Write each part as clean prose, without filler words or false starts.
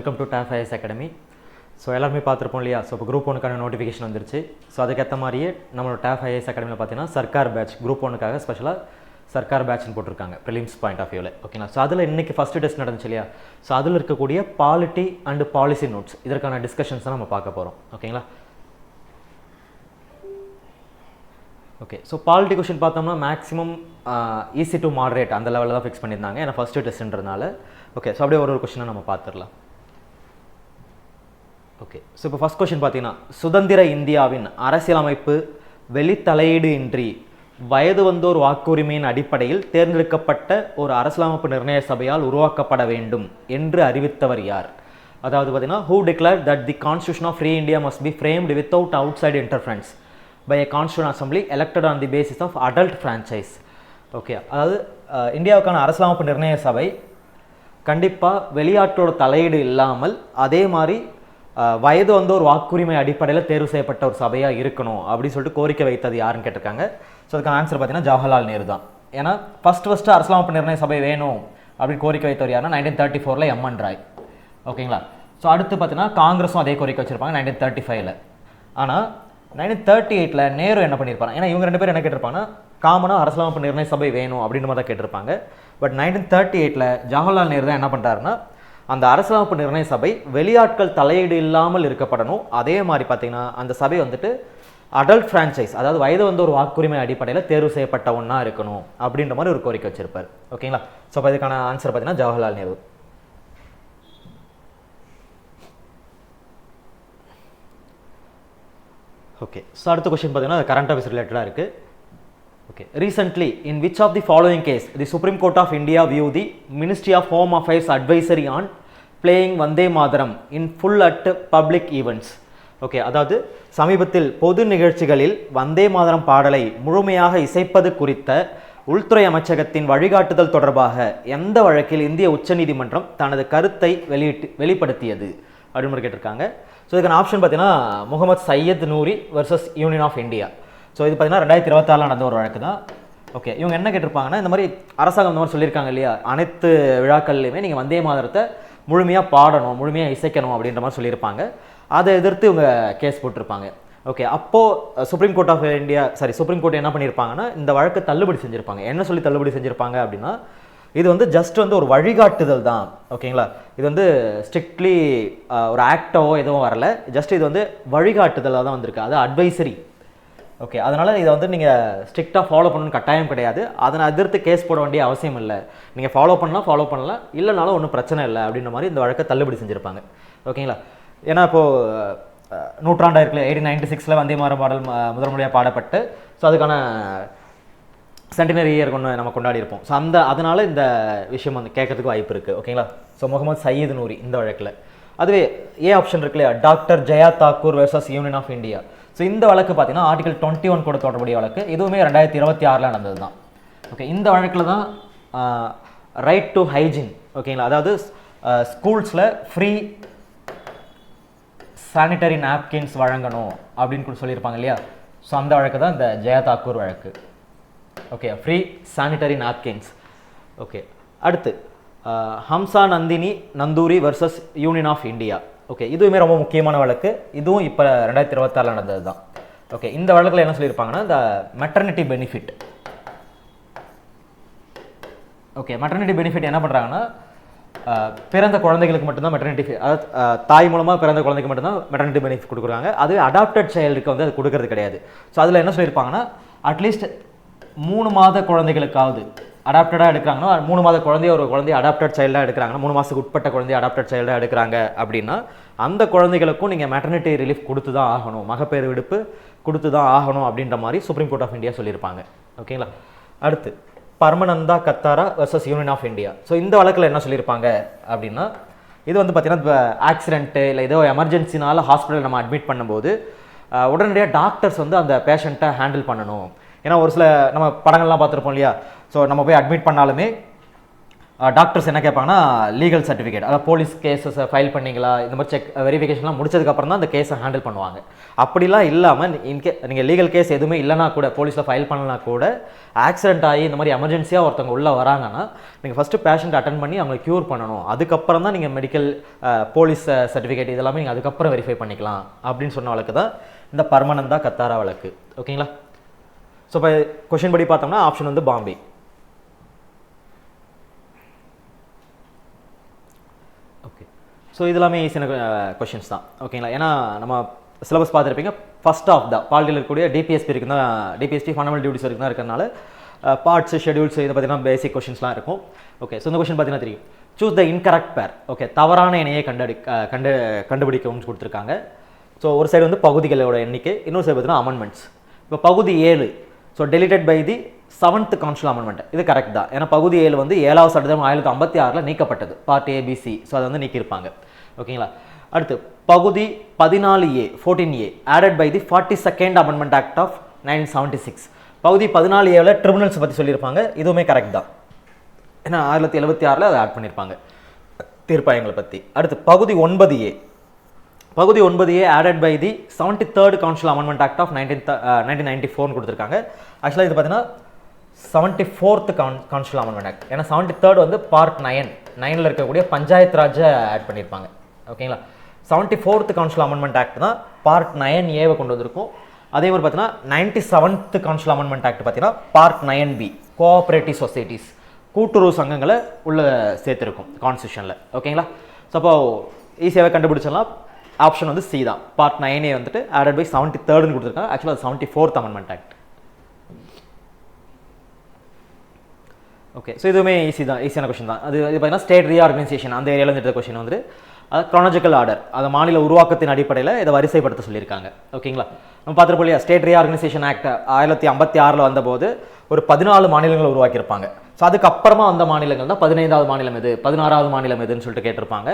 Welcome to top IS academy. So எல்லாருமே பார்த்துருப்போம் இல்லையா? ஸோ இப்போ குரூப் ஒன்றுக்கான நோட்டிஃபிகேஷன் வந்துருச்சு. ஸோ அதுக்கேற்ற மாதிரியே நம்மளோட டாப் ஐஎஸ் அகாடமியில் பார்த்தீங்கன்னா சர்க்கார் பேட்ச் குரூப் ஒன்றுக்காக ஸ்பெஷலாக சர்க்கார் பேட்ச்னு போட்டிருக்காங்க ப்ரிலிம்ஸ் பாயிண்ட் ஆஃப் வியூவில். ஓகேங்களா? ஸோ அதில் இன்றைக்கி ஃபஸ்ட்டு டெஸ்ட் நடந்துச்சு இல்லையா? ஸோ அதில் இருக்கக்கூடிய பாலிட்டி அண்ட் பாலிசி நோட்ஸ் இதற்கான டிஸ்கஷன்ஸ் தான் நம்ம பார்க்க போகிறோம். ஓகேங்களா? ஓகே, ஸோ பாலிட்டி கொஷின் பார்த்தோம்னா மேக்ஸிமம் ஈஸி டு மாடரேட் அந்த லெவலில் தான் ஃபிக்ஸ் பண்ணியிருந்தாங்க. ஏன்னா ஃபஸ்ட்டு டெஸ்ட்ன்றதுனால. ஓகே, ஸோ அப்படியே ஒரு கொஷினை நம்ம பார்த்துடலாம். ஓகே, ஸோ இப்போ ஃபஸ்ட் கொஷின் பார்த்தீங்கன்னா, சுதந்திர இந்தியாவின் அரசியலமைப்பு வெளித்தலையீடு இன்றி வயது வந்தோர் வாக்குரிமையின் அடிப்படையில் தேர்ந்தெடுக்கப்பட்ட ஒரு அரசியலமைப்பு நிர்ணய சபையால் உருவாக்கப்பட வேண்டும் என்று அறிவித்தவர் யார்? அதாவது பார்த்தீங்கன்னா, who declared that the constitution of free India must be framed without outside interference by a constitutional assembly elected on the basis of adult franchise. Okay, அதாவது இந்தியாவுக்கான அரசியலமைப்பு நிர்ணய சபை கண்டிப்பாக வெளியாட்டோட தலையீடு இல்லாமல் அதே மாதிரி வயது வந்து ஒரு வாக்குரிமை அடிப்படையில் தேர்வு செய்யப்பட்ட ஒரு சபையாக இருக்கணும் அப்படின்னு சொல்லிட்டு கோரிக்கை வைத்தது யாருன்னு கேட்டிருக்காங்க. ஸோ அதுக்கான ஆன்சர் பார்த்தீங்கன்னா ஜவஹர்லால் நேரு தான். ஏன்னா ஃபஸ்ட்டு அரசியலமைப்பு நிர்ணய சபை வேணும் அப்படின்னு கோரிக்கை வைத்தவர் யாருன்னா 1934 எம்என் ராய். ஓகேங்களா? ஸோ அடுத்து பார்த்தீங்கன்னா காங்கிரஸும் அதே கோரிக்கை வச்சிருப்பாங்க 1935. ஆனால் 1938 நேரு என்ன பண்ணியிருப்பாங்க? ஏன்னா இவங்க ரெண்டு பேரும் என்ன கேட்டிருப்பாங்கன்னா காமனாக அரசியலமைப்பு நிர்ணய சபை வேணும் அப்படின்ற மாதிரி தான் கேட்டிருப்பாங்க. பட் 1938 ஜவஹர்லால் நேரு தான் என்ன பண்ணுறாருன்னா, அந்த அரசியலமைப்பு நிர்ணய சபை வெளியாட்கள் தலையீடு இல்லாமல் இருக்கப்படணும். அதே மாதிரி பார்த்தீங்கன்னா அந்த சபை வந்துட்டு அடல்ட் ஃப்ரான்ச்சைஸ், அதாவது வயது வந்து ஒரு வாக்குரிமை அடிப்படையில் தேர்வு செய்யப்பட்ட ஒன்றா இருக்கணும் அப்படின்ற மாதிரி ஒரு கோரிக்கை வச்சிருப்பார். ஓகேங்களா? ஸோ இப்போ இதுக்கான ஆன்சர் பார்த்தீங்கன்னா ஜவஹர்லால் நேரு. ஓகே, ஸோ அடுத்த கொஸ்டின் பார்த்தீங்கன்னா கரண்ட் அஃபேர்ஸ் ரிலேட்டடாக இருக்குது. Okay, recently in which of the following case the Supreme Court of India view the Ministry of Home Affairs advisory on playing Vande Mataram in full at public events? Okay, அதாவது சமீபத்தில் பொது நிகழ்ச்சிகளில் வந்தே மாதரம் பாடலை முழுமையாக இசைப்பது குறித்த உள்துறை அமைச்சகத்தின் வழிகாட்டுதல் தொடர்பாக எந்த வழக்கில் இந்திய உச்சநீதிமன்றம் தனது கருத்தை வெளிப்படுத்தியது அப்படின்னு கேட்டிருக்காங்க. ஸோ இதுக்கான ஆப்ஷன் பார்த்தீங்கன்னா Mohammed Syed Noori versus Union of India. So இது பார்த்தீங்கன்னா 2026 நடந்த ஒரு வழக்கு தான். ஓகே, இவங்க என்ன கேட்டிருப்பாங்கன்னா, இந்த மாதிரி அரசாங்கம் இந்த மாதிரி சொல்லியிருக்காங்க இல்லையா, அனைத்து விழாக்கள்லையுமே நீங்கள் வந்தே மாதரத்தை முழுமையாக பாடணும், முழுமையாக இசைக்கணும் அப்படின்ற மாதிரி சொல்லியிருப்பாங்க. அதை எதிர்த்து இவங்க கேஸ் போட்டிருப்பாங்க. ஓகே, அப்போது சுப்ரீம் கோர்ட் என்ன பண்ணியிருப்பாங்கன்னா, இந்த வழக்கு தள்ளுபடி செஞ்சுருப்பாங்க. என்ன சொல்லி தள்ளுபடி செஞ்சுருப்பாங்க அப்படின்னா, இது வந்து ஜஸ்ட் வந்து ஒரு வழிகாட்டுதல் தான். ஓகேங்களா? இது வந்து ஸ்ட்ரிக்ட்லி ஒரு ஆக்டோ எதுவும் வரல, ஜஸ்ட் இது வந்து வழிகாட்டுதலாக தான் வந்திருக்கு. அது அட்வைசரி. ஓகே, அதனால் இதை வந்து நீங்கள் ஸ்ட்ரிக்டாக ஃபாலோ பண்ணணும்னு கட்டாயம் கிடையாது. அதனை எதிர்த்து கேஸ் போட வேண்டிய அவசியம் இல்லை. நீங்கள் ஃபாலோ பண்ணலாம், இல்லைனாலும் ஒன்றும் பிரச்சனை இல்லை அப்படின்ற மாதிரி இந்த வழக்கை தள்ளுபடி செஞ்சுருப்பாங்க. ஓகேங்களா? ஏன்னா இப்போது நூற்றாண்டாக இருக்குல்ல, 1896 வந்தே மாதரம் பாடல் முதல் முறையாக பாடப்பட்டு, ஸோ அதுக்கான சென்டினரி இயர் நம்ம கொண்டாடி இருப்போம். ஸோ அதனால் இந்த விஷயம் வந்து கேட்கறதுக்கு வாய்ப்பு இருக்குது. ஓகேங்களா? ஸோ முகமது சையத் நூரி இந்த வழக்கில். அதுவே ஏ ஆப்ஷன் இருக்கு இல்லையா, doctor Jaya Thakur versus Union of India. So இந்த வழக்கு பார்த்தீங்கன்னா ஆர்டிகல் 21 கூட தொடர்புடைய வழக்கு. இதுவுமே 2026 நடந்தது தான். ஓகே, இந்த வழக்கில் தான் ரைட் டு ஹைஜீன். ஓகேங்களா? அதாவது ஸ்கூல்ஸில் ஃப்ரீ சானிட்டரி நாப்கின்ஸ் வழங்கணும் அப்படின்னு கூட சொல்லியிருப்பாங்க இல்லையா. ஸோ அந்த வழக்கு தான் இந்த ஜெயா தாக்கூர் வழக்கு. Okay, free sanitary napkins. Okay, அடுத்து Hamsa Nanduri versus Union of India. Okay, இதுவுமே ரொம்ப முக்கியமான வழக்கு. இதுவும் இப்போ 2026 நடந்தது தான். ஓகே, இந்த வழக்கில் என்ன சொல்லியிருப்பாங்கன்னா, இந்த maternity benefit. Okay, maternity benefit என்ன பண்ணுறாங்கன்னா, பிறந்த குழந்தைகளுக்கு மட்டும்தான் மெட்டர்னிட்டி, அதாவது தாய் மூலமாக பிறந்த குழந்தைக்கு மட்டும்தான் மெட்டர்னிட்டி பெனிஃபிட் கொடுக்குறாங்க. அதுவே அடாப்டட் சைல்டுக்கு வந்து அது கொடுக்கறது கிடையாது. ஸோ அதில் என்ன சொல்லியிருப்பாங்கன்னா, அட்லீஸ்ட் 3 மாத குழந்தைகளுக்காவது அடாப்டடாக எடுக்கிறாங்கன்னா, 3 மாத ஒரு குழந்தைய அடாப்டட் சைல்டாக எடுக்கிறாங்கன்னா, 3 மாதத்துக்கு உட்பட்ட குழந்தைய அடாப்டட் சைல்டாக எடுக்கிறாங்க அப்படின்னா அந்த குழந்தைகளுக்கும் நீங்கள் மெட்டர்னிட்டி ரிலீஃப் கொடுத்து தான் ஆகணும், மகப்பேறு விடுப்பு கொடுத்து தான் ஆகணும் அப்படின்ற மாதிரி சுப்ரீம் கோர்ட் ஆஃப் இந்தியா சொல்லியிருப்பாங்க. ஓகேங்களா? அடுத்து Paramananda Katara versus Union of India. So இந்த வழக்கில் என்ன சொல்லியிருப்பாங்க அப்படின்னா, இது வந்து பார்த்தீங்கன்னா இப்போ ஆக்சிடென்ட்டு இல்லை ஏதோ எமர்ஜென்சினால ஹாஸ்பிட்டல் நம்ம அட்மிட் பண்ணும்போது உடனடியாக டாக்டர்ஸ் வந்து அந்த பேஷண்ட்டை ஹேண்டில் பண்ணணும். ஏன்னா ஒரு சில நம்ம படங்கள்லாம் பார்த்துருப்போம் இல்லையா. ஸோ நம்ம போய் அட்மிட் பண்ணாலுமே டாக்டர்ஸ் என்ன கேட்பாங்கன்னா லீகல் சர்டிஃபிகேட், அதாவது போலீஸ் கேஸஸ் ஃபைல் பண்ணிங்களா இந்த மாதிரி செக் வெரிஃபிகேஷன்லாம் முடிச்சதுக்கப்புறம் தான் அந்த கேஸை ஹேண்டில் பண்ணுவாங்க. அப்படிலாம் இல்லாமல் நீங்கள் லீகல் கேஸ் எதுவுமே இல்லைனா கூட போலீஸில் ஃபைல் பண்ணலனா கூட ஆக்சிடென்ட் ஆகி இந்த மாதிரி எமர்ஜென்சியாக ஒருத்தவங்க உள்ளே வராங்கன்னா நீங்கள் ஃபஸ்ட்டு பேஷண்ட் அட்டன் பண்ணி அவங்க க்யூர் பண்ணணும். அதுக்கப்புறம் தான் நீங்கள் மெடிக்கல் போலீஸ் சர்டிஃபிகேட் இதெல்லாமே நீங்கள் அதுக்கப்புறம் வெரிஃபை பண்ணிக்கலாம் அப்படின்னு சொன்ன வழக்கு தான் இந்த பர்மனந்தா கத்தாரா வழக்கு. ஓகேங்களா? ஸோ இப்போ கொஷின் படி பார்த்தோம்னா ஆப்ஷன் வந்து பாம்பே. ஓகே, ஸோ இதெல்லாமே ஈஸியான கொஷின்ஸ் தான். ஓகேங்களா? ஏன்னா நம்ம சிலபஸ் பார்த்துருப்பீங்க, ஃபர்ஸ்ட் ஆஃப் தான் பாலிட்டியில் இருக்கக்கூடிய டிபிஎஸ்பி இருக்குன்னு தான், டிபிஎஸ்பி ஃபண்டமெண்டல் டியூட்டிஸ் இருக்குன்னு இருக்கிறனால பார்ட்ஸ் ஷெடியூல்ஸ் இதை பார்த்தீங்கன்னா பேசிக் கொஷின்ஸ்லாம் இருக்கும். ஓகே, ஸோ இந்த கொஷின் பார்த்தீங்கன்னா தெரியும். சூஸ் த இன்கரெக்ட் பேர். ஓகே, தவறான இணையை கண்டுபிடிக்கணும்னு கொடுத்துருக்காங்க. ஸோ ஒரு சைடு வந்து பகுதிகளோட எண்ணிக்கை, இன்னொரு சைடு பார்த்தீங்கன்னா அமெண்ட்மெண்ட்ஸ். இப்போ பகுதி 7, so deleted by the 7th constitutional amendment, இது கரெக்ட் தான். ஏன்னா பகுதி 7 வந்து 7வது சட்டத்திட்டம் 1956 நீக்கப்பட்டது, பார்ட் ஏபிசி. ஸோ அதை வந்து நீக்கியிருப்பாங்க. ஓகேங்களா? அடுத்து பகுதி 14A 14A added by the 42nd amendment act of 1976. பகுதி 14Aவில் ட்ரிபுனல்ஸ் பற்றி சொல்லியிருப்பாங்க, இதுவுமே கரெக்ட் தான். ஏன்னா 1976 அதை ஆட் பண்ணியிருப்பாங்க தீர்ப்பாயங்களை பற்றி. அடுத்து பகுதி 9A, பகுதி 9A added by the 73rd constitutional amendment act of 1994 கொடுத்துருக்காங்க. ஆக்சுவலாக இது பார்த்தீங்கன்னா 74th கான்ஸ்டியூஷனல் அமெண்ட்மெண்ட் ஆக்ட். ஏன்னா 73rd வந்து பார்ட் 9ல் இருக்கக்கூடிய பஞ்சாயத்து ராஜை ஆட் பண்ணியிருப்பாங்க. ஓகேங்களா? 74th கான்ஸ்டியூஷனல் அமெண்ட்மெண்ட் ஆக்ட் தான் பார்ட் 9A கொண்டு வந்திருக்கும். அதே மாதிரி பார்த்தீங்கன்னா 97th கான்ஸ்டியூஷனல் அமெண்ட்மெண்ட் ஆக்ட் பார்த்தீங்கன்னா பார்ட் 9B கோஆப்ரேட்டிவ் சொசைட்டிஸ், கூட்டுறவு சங்கங்களை உள்ள சேர்த்துருக்கும் கான்ஸ்டியூஷனில். ஓகேங்களா? ஸோ அப்போ ஈஸியாகவே கண்டுபிடிச்சிடலாம். ஆப்ஷன் வந்து சி தான். பார்ட் 9A வந்துட்டு ஆடட் பை 73rd கொடுத்துருக்காங்க. ஆக்சுவலாக 74th amendment act. Okay, so இதுவுமே ஈஸியான கொஸ்டின் தான். அது பார்த்தீங்கன்னா ஸ்டேட் ரீஆர்கனைசேஷன் அந்த ஏரியாவில் எடுத்த கொஸ்டின் வந்து அது க்ரானலாஜிக்கல் ஆர்டர், அதை மாநில உருவாக்கத்தின் அடிப்படையில் இதை வரிசைப்படுத்த சொல்லியிருக்காங்க. ஓகேங்களா? நம்ம பார்த்துருப்போம் இல்லையா, ஸ்டேட் ரீஆர்கனைசேஷன் ஆக்ட் 1956 வந்தபோது ஒரு 14 மாநிலங்களை உருவாக்கியிருப்பாங்க. ஸோ அதுக்கப்புறமா அந்த மாநிலங்கள் தான் 15வது மாநிலம் எது, 16வது மாநிலம் எதுன்னு சொல்லிட்டு கேட்டிருப்பாங்க.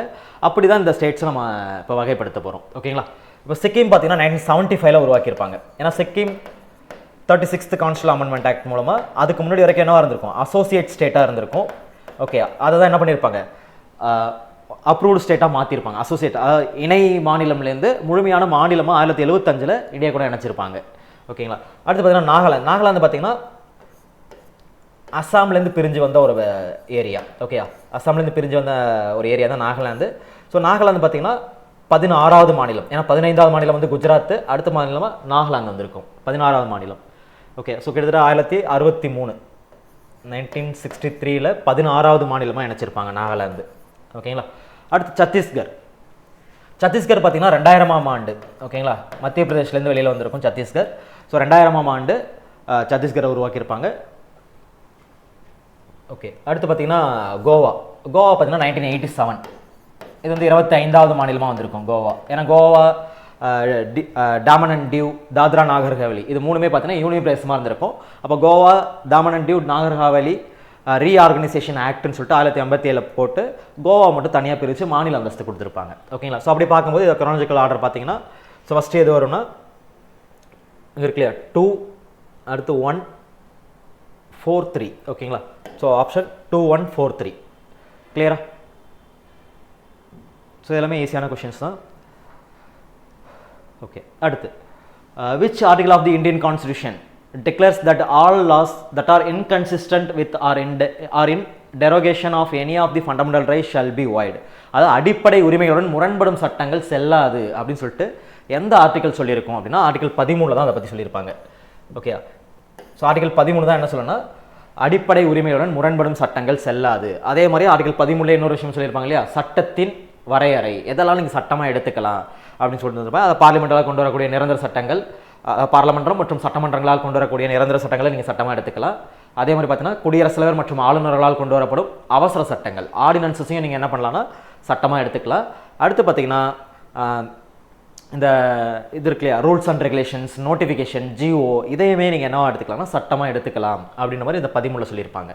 அப்படி தான் இந்த ஸ்டேட்ஸை நம்ம இப்போ வகைப்படுத்த போகிறோம். ஓகேங்களா? இப்போ சிக்கிம் பார்த்தீங்கன்னா 1975 உருவாக்கியிருப்பாங்க. ஏன்னா Sikkim 36th constitutional amendment act மூலமாக அதுக்கு முன்னாடி வரைக்கும் என்னவா இருந்திருக்கும், அசோசியேட் ஸ்டேட்டாக இருந்திருக்கும். ஓகே, அதை தான் என்ன பண்ணியிருப்பாங்க, அப்ரூவ்டு ஸ்டேட்டாக மாற்றிருப்பாங்க. அசோசியேட், அதாவது இணை மாநிலம்லேருந்து முழுமையான மாநிலமாக 1975 இந்தியா கூட இணைச்சிருப்பாங்க. ஓகேங்களா? அடுத்து பார்த்தீங்கன்னா நாகாலாந்து பார்த்தீங்கன்னா அஸ்ஸாம்லேருந்து பிரிஞ்சு வந்த ஒரு ஏரியா. ஓகே, அஸ்ஸாம்லேருந்து பிரிஞ்சு வந்த ஒரு ஏரியா தான் நாகாலாந்து. ஸோ நாகாலாந்து பார்த்தீங்கன்னா 16வது மாநிலம். ஏன்னா 15வது மாநிலம் வந்து குஜராத், அடுத்த மாநிலமாக நாகாலாந்து வந்திருக்கும் 16வது மாநிலம். ஓகே, ஸோ கிட்டத்தட்ட 1963 1963 16வது மாநிலமாக இணைச்சிருப்பாங்க நாகாலாந்து. ஓகேங்களா? அடுத்து சத்தீஸ்கர் பார்த்தீங்கன்னா 2000ஆம் ஆண்டு. ஓகேங்களா? மத்திய பிரதேஷ்லேருந்து வெளியில் வந்திருக்கும் சத்தீஸ்கர். ஸோ 2000ஆம் ஆண்டு சத்தீஸ்கரை உருவாக்கியிருப்பாங்க. ஓகே, அடுத்து பார்த்தீங்கன்னா கோவா பார்த்தீங்கன்னா 1987. இது வந்து 25வது மாநிலமாக வந்திருக்கும் கோவா. ஏன்னா கோவா, டாமன் அண்ட் டியூ, தாத்ரா நாகர் ஹவேலி, இது மூணுமே பார்த்தீங்கன்னா யூனியன் பிரதேசமாக இருந்திருக்கும். அப்போ கோவா, டாமன் அண்ட் டியூ, நாகர் ஹவேலி ரீஆர்கனைசேஷன் ஆக்ட்னு சொல்லிட்டு 1987 போட்டு கோவா மட்டும் தனியாக பிரித்து மாநில அந்தஸ்து கொடுத்துருப்பாங்க. ஓகேங்களா? ஸோ அப்படி பார்க்கும்போது இது க்ரானலாஜிக்கல் ஆர்டர் பார்த்தீங்கன்னா, ஸோ ஃபஸ்ட்டு எது வரும்னா இங்கே இருக்கு இல்லையா, 2, அடுத்து 1, 4, 3. ஓகேங்களா? So option 2, 1, 4, 3. கிளியரா? ஸோ இதெல்லாமே ஈஸியான கொஷின்ஸ் தான். ஓகே, அடுத்து which article of the Indian Constitution declares that all laws that are inconsistent with or in derogation of any of the fundamental rights shall be void. அதாவது அடிப்படை உரிமைகளுடன் முரண்படும் சட்டங்கள் செல்லாது அப்படின்னு சொல்லிட்டு எந்த ஆர்டிகல் சொல்லியிருக்கோம் அப்படின்னா ஆர்டிகல் 13 தான் அதை பற்றி சொல்லியிருப்பாங்க. ஓகே, ஸோ ஆர்டிகல் 13 தான் என்ன சொல்லணும்னா அடிப்படை உரிமைகளுடன் முரண்படும் சட்டங்கள் செல்லாது. அதே மாதிரி ஆர்டிகல் 13 இன்னொரு விஷயம் சொல்லியிருப்பாங்க இல்லையா, சட்டத்தின் வரையறை, எதெல்லாம் நீங்கள் சட்டமாக எடுத்துக்கலாம் அப்படின்னு சொல்லிட்டு அதை பார்லிமெண்டால் கொண்டு வரக்கூடிய நிரந்தர சட்டங்கள், பார்லமென்றம் மற்றும் சட்டமன்றங்களால் கொண்டு வரக்கூடிய நிரந்தர சட்டங்களை நீங்கள் சட்டமாக எடுத்துக்கலாம். அதே மாதிரி பார்த்தீங்கன்னா குடியரசுத் தலைவர் மற்றும் ஆளுநர்களால் கொண்டு வரப்படும் அவசர சட்டங்கள், ஆர்டினன்ஸஸையும் நீங்கள் என்ன பண்ணலாம்னா சட்டமாக எடுத்துக்கலாம். அடுத்து பார்த்தீங்கன்னா இந்த இது இருக்கு இல்லையா, rules and regulations, notification, GO, இதையுமே நீங்கள் என்னவா எடுத்துக்கலாம்னா சட்டமாக எடுத்துக்கலாம் அப்படின்ற மாதிரி இந்த 13 சொல்லியிருப்பாங்க.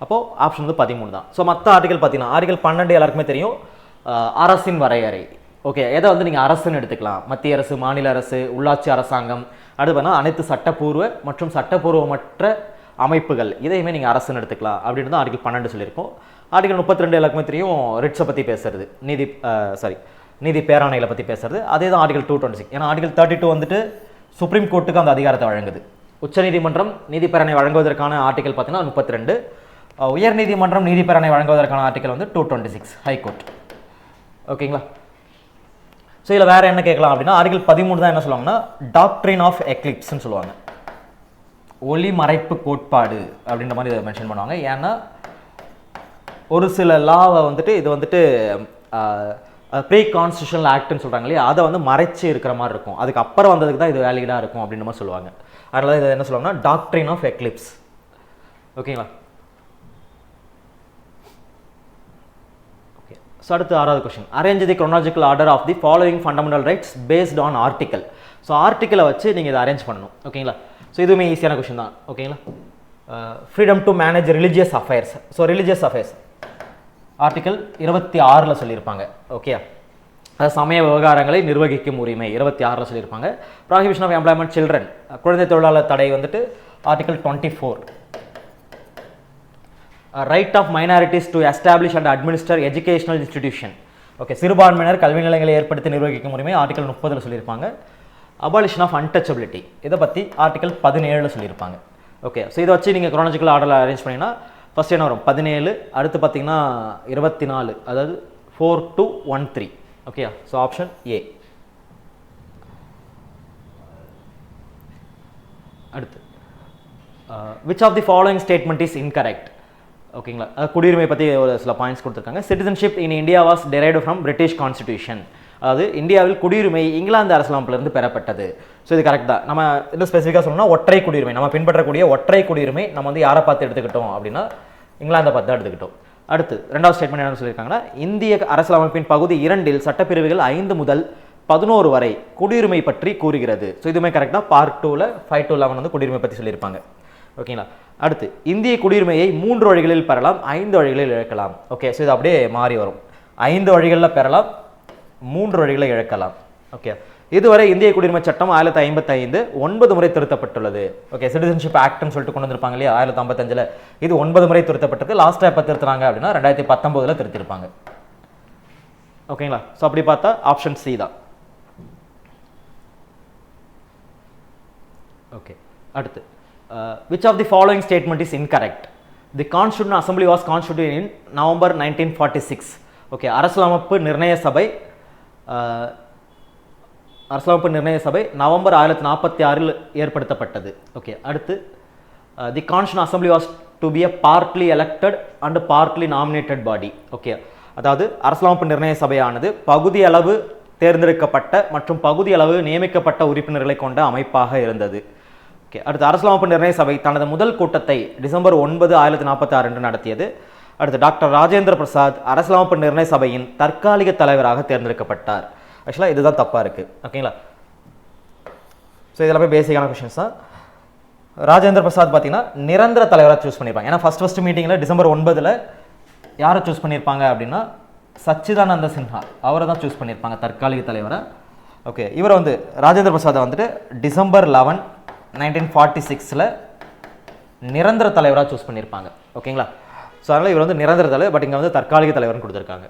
அப்போது ஆப்ஷன் வந்து 13 தான். ஸோ மற்ற ஆர்டிகல் பார்த்தீங்கன்னா ஆர்டிகல் 12 எல்லாருக்குமே தெரியும், அரசின் வரையறை. ஓகே, எதை வந்து நீங்கள் அரசுன்னு எடுத்துக்கலாம், மத்திய அரசு, மாநில அரசு, உள்ளாட்சி அரசாங்கம், அடுத்து பார்த்தா அனைத்து சட்டப்பூர்வ மற்றும் சட்டப்பூர்வமற்ற அமைப்புகள், இதையுமே நீங்கள் அரசுன்னு எடுத்துக்கலாம் அப்படின்னு தான் ஆர்டிகல் 12 சொல்லியிருக்கோம். ஆர்டிகல் 32 எல்லாருக்குமே தெரியும், ரிட்ஸை பற்றி பேசுறது, நீதி பேராணைகளை பற்றி பேசுறது. அதே தான் ஆர்டிகல் 226. ஏன்னா ஆர்டிகல் 32 வந்துட்டு சுப்ரீம் கோர்ட்டுக்கு அந்த அதிகாரத்தை வழங்குது. உச்சநீதிமன்றம் நீதி பேராணை வழங்குவதற்கான ஆர்டிகல் பார்த்தீங்கன்னா 32. உயர்நீதிமன்றம் நீதி பேராணை வழங்குவதற்கான ஆர்டிகல் வந்து 226 ஹைகோர்ட். ஓகேங்களா? ஸோ இதில் வேறு என்ன கேட்கலாம் அப்படின்னா, ஆர்டிகல் 13 தான் என்ன சொல்லுவாங்கன்னா டாக்ட்ரின் ஆஃப் எக்லிப்ஸ்ன்னு சொல்லுவாங்க, ஒளி மறைப்பு கோட்பாடு அப்படின்ற மாதிரி இதை மென்ஷன் பண்ணுவாங்க. ஏன்னா ஒரு சில லாவை வந்துட்டு இது வந்துட்டு ப்ரீ கான்ஸ்டியூஷனல் ஆக்ட்னு சொல்கிறாங்க இல்லையா, அதை வந்து மறைச்சி இருக்கிற மாதிரி இருக்கும், அதுக்கு அப்புறம் வந்ததுக்கு தான் இது வேலிடாக இருக்கும் அப்படின்ற மாதிரி சொல்லுவாங்க. அதனால இதை என்ன சொல்லுவாங்கன்னா டாக்ட்ரின் ஆஃப் எக்லிப்ஸ். ஓகேங்களா? ஓகே. ஸோ அடுத்து 6வது question, arrange the chronological order of the following fundamental rights based on article. So ஆர்டிக்கலை வச்சு நீங்கள் இதை அரேஞ்ச் பண்ணணும். ஓகேங்களா? ஸோ இதுவுமே ஈஸியான கொஸ்டின் தான். ஓகேங்களா? Freedom to manage religious affairs. So religious affairs article 26 சொல்லியிருப்பாங்க. ஓகே, அது சமய விவகாரங்களை நிர்வகிக்கும் உரிமை 26 சொல்லியிருப்பாங்க. ப்ராஹிபிஷன் ஆஃப் எம்ப்ளாய்மெண்ட் சில்ட்ரன், குழந்தை தொழிலாளர் தடை வந்துட்டு article 24. Right of minorities to establish and administer educational institution. Okay, சிறுபான்மையினர் கல்வி நிலையங்களை ஏற்படுத்தி நிர்வகிக்கும் உரிமை ஆர்டிகல் 30 சொல்லியிருப்பாங்க. அபாலிஷன் ஆஃப் அன்டச்சபிலிட்டி இதை பற்றி ஆர்டிகல் 17 சொல்லியிருப்பாங்க. ஓகே, ஸோ இதை வச்சு நீங்கள் குரோனாலஜிக்கல் ஆர்டரில் அரேஞ்ச் பண்ணிங்கன்னா ஃபஸ்ட் என்ன வரும் 17, அடுத்து பார்த்தீங்கன்னா 24, அதாவது 4 to 1 3. Okay, so option A. அடுத்து which of the following statement is incorrect. ஓகேங்களா, குடியுரிமை பற்றி ஒரு சில பாயிண்ட்ஸ் கொடுத்துருக்காங்க. Citizenship in India was derived from British constitution. அதாவது இந்தியாவில் குடியுரிமை இங்கிலாந்து அரசியலமைப்பிலிருந்து பெறப்பட்டது. ஸோ இது கரெக்ட் தான். நம்ம இன்னும் ஸ்பெசிஃபிக்காக சொல்லணும்னா ஒற்றை குடியுரிமை, நம்ம பின்பற்றக்கூடிய ஒற்றை குடியுரிமை நம்ம வந்து யாரை பார்த்து எடுத்துக்கிட்டோம் அப்படின்னா இங்கிலாந்தை பார்த்து தான் எடுத்துக்கிட்டோம். அடுத்து 2வது ஸ்டேட்மெண்ட் என்ன சொல்லியிருக்காங்கன்னா, இந்திய அரசியலமைப்பின் பகுதி 2 சட்டப்பிரிவுகள் 5 முதல் 11 வரை குடியுரிமை பற்றி கூறுகிறது. ஸோ இதுவுமே கரெக்டாக பார்ட் 2ல் 5 to 11 வந்து குடியுரிமை பற்றி சொல்லியிருப்பாங்க. ஓகேங்களா? அடுத்து இந்திய குடியுரிமையை 3 வழிகளில் பெறலாம், 5 வழிகளில் இழக்கலாம். ஓகே, ஸோ இது அப்படியே மாறி வரும். 5 வழிகளில் பெறலாம், 3 வழிகளை இழக்கலாம். ஓகே, இதுவரை இந்திய குடியுரிமை சட்டம் 1955 9 முறை திருத்தப்பட்டுள்ளது. ஓகே, சிட்டிசன்ஷிப் ஆக்ட்னு சொல்லிட்டு கொண்டு வந்திருப்பாங்க இல்லையா 1955, இது 9 முறை திருத்தப்பட்டிருக்கு. லாஸ்ட்டாக எப்போ திருத்துறாங்க அப்படின்னா 2019 திருத்திருப்பாங்க. ஓகேங்களா? ஸோ அப்படி பார்த்தா ஆப்ஷன் சி தான். ஓகே, அடுத்து which of the following statement is incorrect. The Constitutional Assembly was constituted in November 1946. Okay, அரசியலமைப்பு நிர்ணய சபை நவம்பர் 1946 ஏற்படுத்தப்பட்டது. ஓகே, அடுத்து தி constitutional assembly was to be a partly elected and partly nominated body. Okay, அதாவது அரசியலமைப்பு நிர்ணய சபையானது பகுதி அளவு தேர்ந்தெடுக்கப்பட்ட மற்றும் பகுதி அளவு நியமிக்கப்பட்ட உறுப்பினர்களை கொண்ட அமைப்பாக இருந்தது. ஓகே, அடுத்து அரசியலமைப்பு நிர்ணய சபை தனது முதல் கூட்டத்தை டிசம்பர் 9, 1946 அன்று நடத்தியது. அடுத்து டாக்டர் ராஜேந்திர பிரசாத் அரசியலமைப்பு நிர்ணய சபையின் தற்காலிக தலைவராக தேர்ந்தெடுக்கப்பட்டார். ஆக்சுவலாக இதுதான் தப்பாக இருக்குது. ஓகேங்களா? ஸோ இதெல்லாமே பேசிக்கான கொஷின்ஸ் தான். ராஜேந்திர பிரசாத் பார்த்தீங்கன்னா நிரந்தர தலைவராக சூஸ் பண்ணியிருப்பாங்க. ஏன்னா ஃபஸ்ட் மீட்டிங்கில் டிசம்பர் 9 யாரை சூஸ் பண்ணியிருப்பாங்க அப்படின்னா சச்சிதானந்த சின்ஹா அவரை தான் சூஸ் பண்ணியிருப்பாங்க தற்காலிக தலைவராக. ஓகே, இவரை வந்து ராஜேந்திர பிரசாத்தை வந்துட்டு டிசம்பர் 11, 1946 நிரந்தர தலைவராக சூஸ் பண்ணியிருப்பாங்க. ஓகேங்களா? ஸோ அதனால் இவர் வந்து நிரந்தர தலைவர், பட் இங்கே வந்து தற்காலிக தலைவர்னு கொடுத்துருக்காங்க.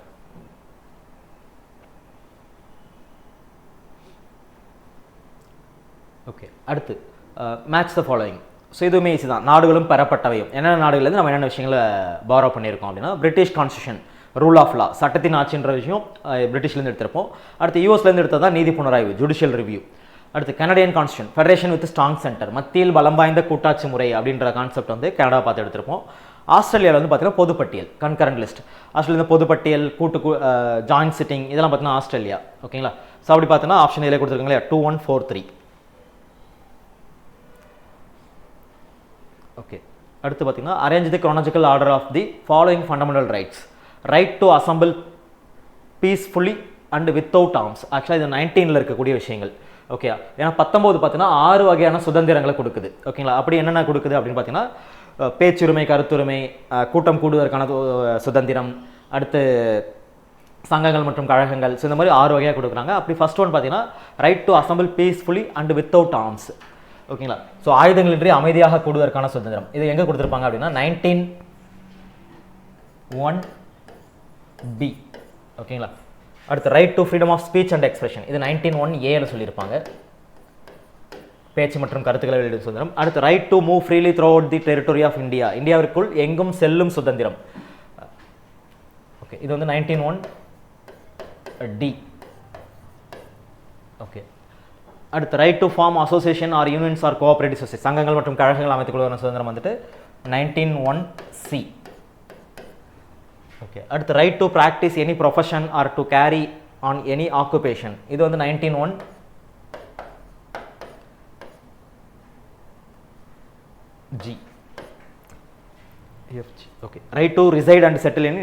ஓகே, அடுத்து மேட்ச் த ஃபாலோயிங். ஸோ இதுவுமே ஈஸி தான். நாடுகளும் பெறப்பட்டவையும் என்னென்ன நாடுகள்லேருந்து நம்ம என்னென்ன விஷயங்களை பாரோ பண்ணியிருக்கோம் அப்படின்னா British constitution, rule of law, சட்டத்தின் ஆட்சின்ற விஷயம் பிரிட்டிஷ்லேருந்து எடுத்திருப்போம். அடுத்து யூஎஸ்லேருந்து எடுத்தது தான் நீதி புனராய்வு, ஜுடிஷியல் ரிவ்யூ. அடுத்து Canadian constitution, federation with strong centre, மத்தியில் பலம் வாய்ந்த கூட்டாட்சி முறை அப்படின்ற கான்செப்ட் வந்து கனடா பார்த்து எடுத்திருப்போம். ஆஸ்திரேலியாவில் வந்து பார்த்தீங்கன்னா பொதுப்பட்டியல், கன்கரண்ட் லிஸ்ட். ஆஸ்திரேலியா பொதுப்பட்டியல், ஜாயின்ட் சிட்டிங், இதெல்லாம் பார்த்தீங்கன்னா ஆஸ்திரேலியா. ஓகேங்களா? ஸோ அப்படி பார்த்தோன்னா ஆப்ஷன் இதில் கொடுத்துருக்காங்க இல்லையா 2, 1, 4, 3. ஓகே, அடுத்து பார்த்தீங்கன்னா arrange the chronological order of the following fundamental rights. Right to assemble peacefully and without arms. ஆக்சுவலாக இது 19ல் இருக்கக்கூடிய விஷயங்கள். ஓகே, ஏன்னா 19 பார்த்தீங்கன்னா 6 வகையான சுதந்திரங்களை கொடுக்குது. ஓகேங்களா? அப்படி என்னென்ன கொடுக்குது அப்படின்னு பார்த்தீங்கன்னா பேச்சுரிமை, கருத்துரிமை, கூட்டம் கூடுவதற்கான சுதந்திரம், அடுத்து சங்கங்கள் மற்றும் கழகங்கள். ஸோ இந்த மாதிரி 6 வகையாக கொடுக்குறாங்க. அப்படி ஃபர்ஸ்ட் ஒன் பார்த்தீங்கன்னா right to assemble peacefully and without arms. ஓகேங்களா? ஸோ ஆயுதங்களின்றி அமைதியாக கூடுவதற்கான சுதந்திரம். இது எங்கே கொடுத்துருப்பாங்க அப்படின்னா 19(1)(b). ஓகேங்களா? அடுத்து right to freedom of speech and expression, இது 19(1)(a)ல சொல்லியிருப்பாங்க, பேச்சு மற்றும் கருத்துக்களை வெளியிடும் சுதந்திரம். அடுத்து right to move freely throughout the territory of India, இந்தியாவிற்குள் எங்கும் செல்லும் சுதந்திரம். ஓகே, இது வந்து 19(1)(d). ஓகே, அடுத்து right to form association or unions or cooperative society, சங்கங்கள் மற்றும் கழகங்கள் அமைத்துக் கொள்வதற்கான சுதந்திரம் வந்துட்டு 19(1)(c). ஓகே, அடுத்து right to practise any profession or to carry on any occupation, இது வந்து 19(1)(g). Okay, right to reside and settle in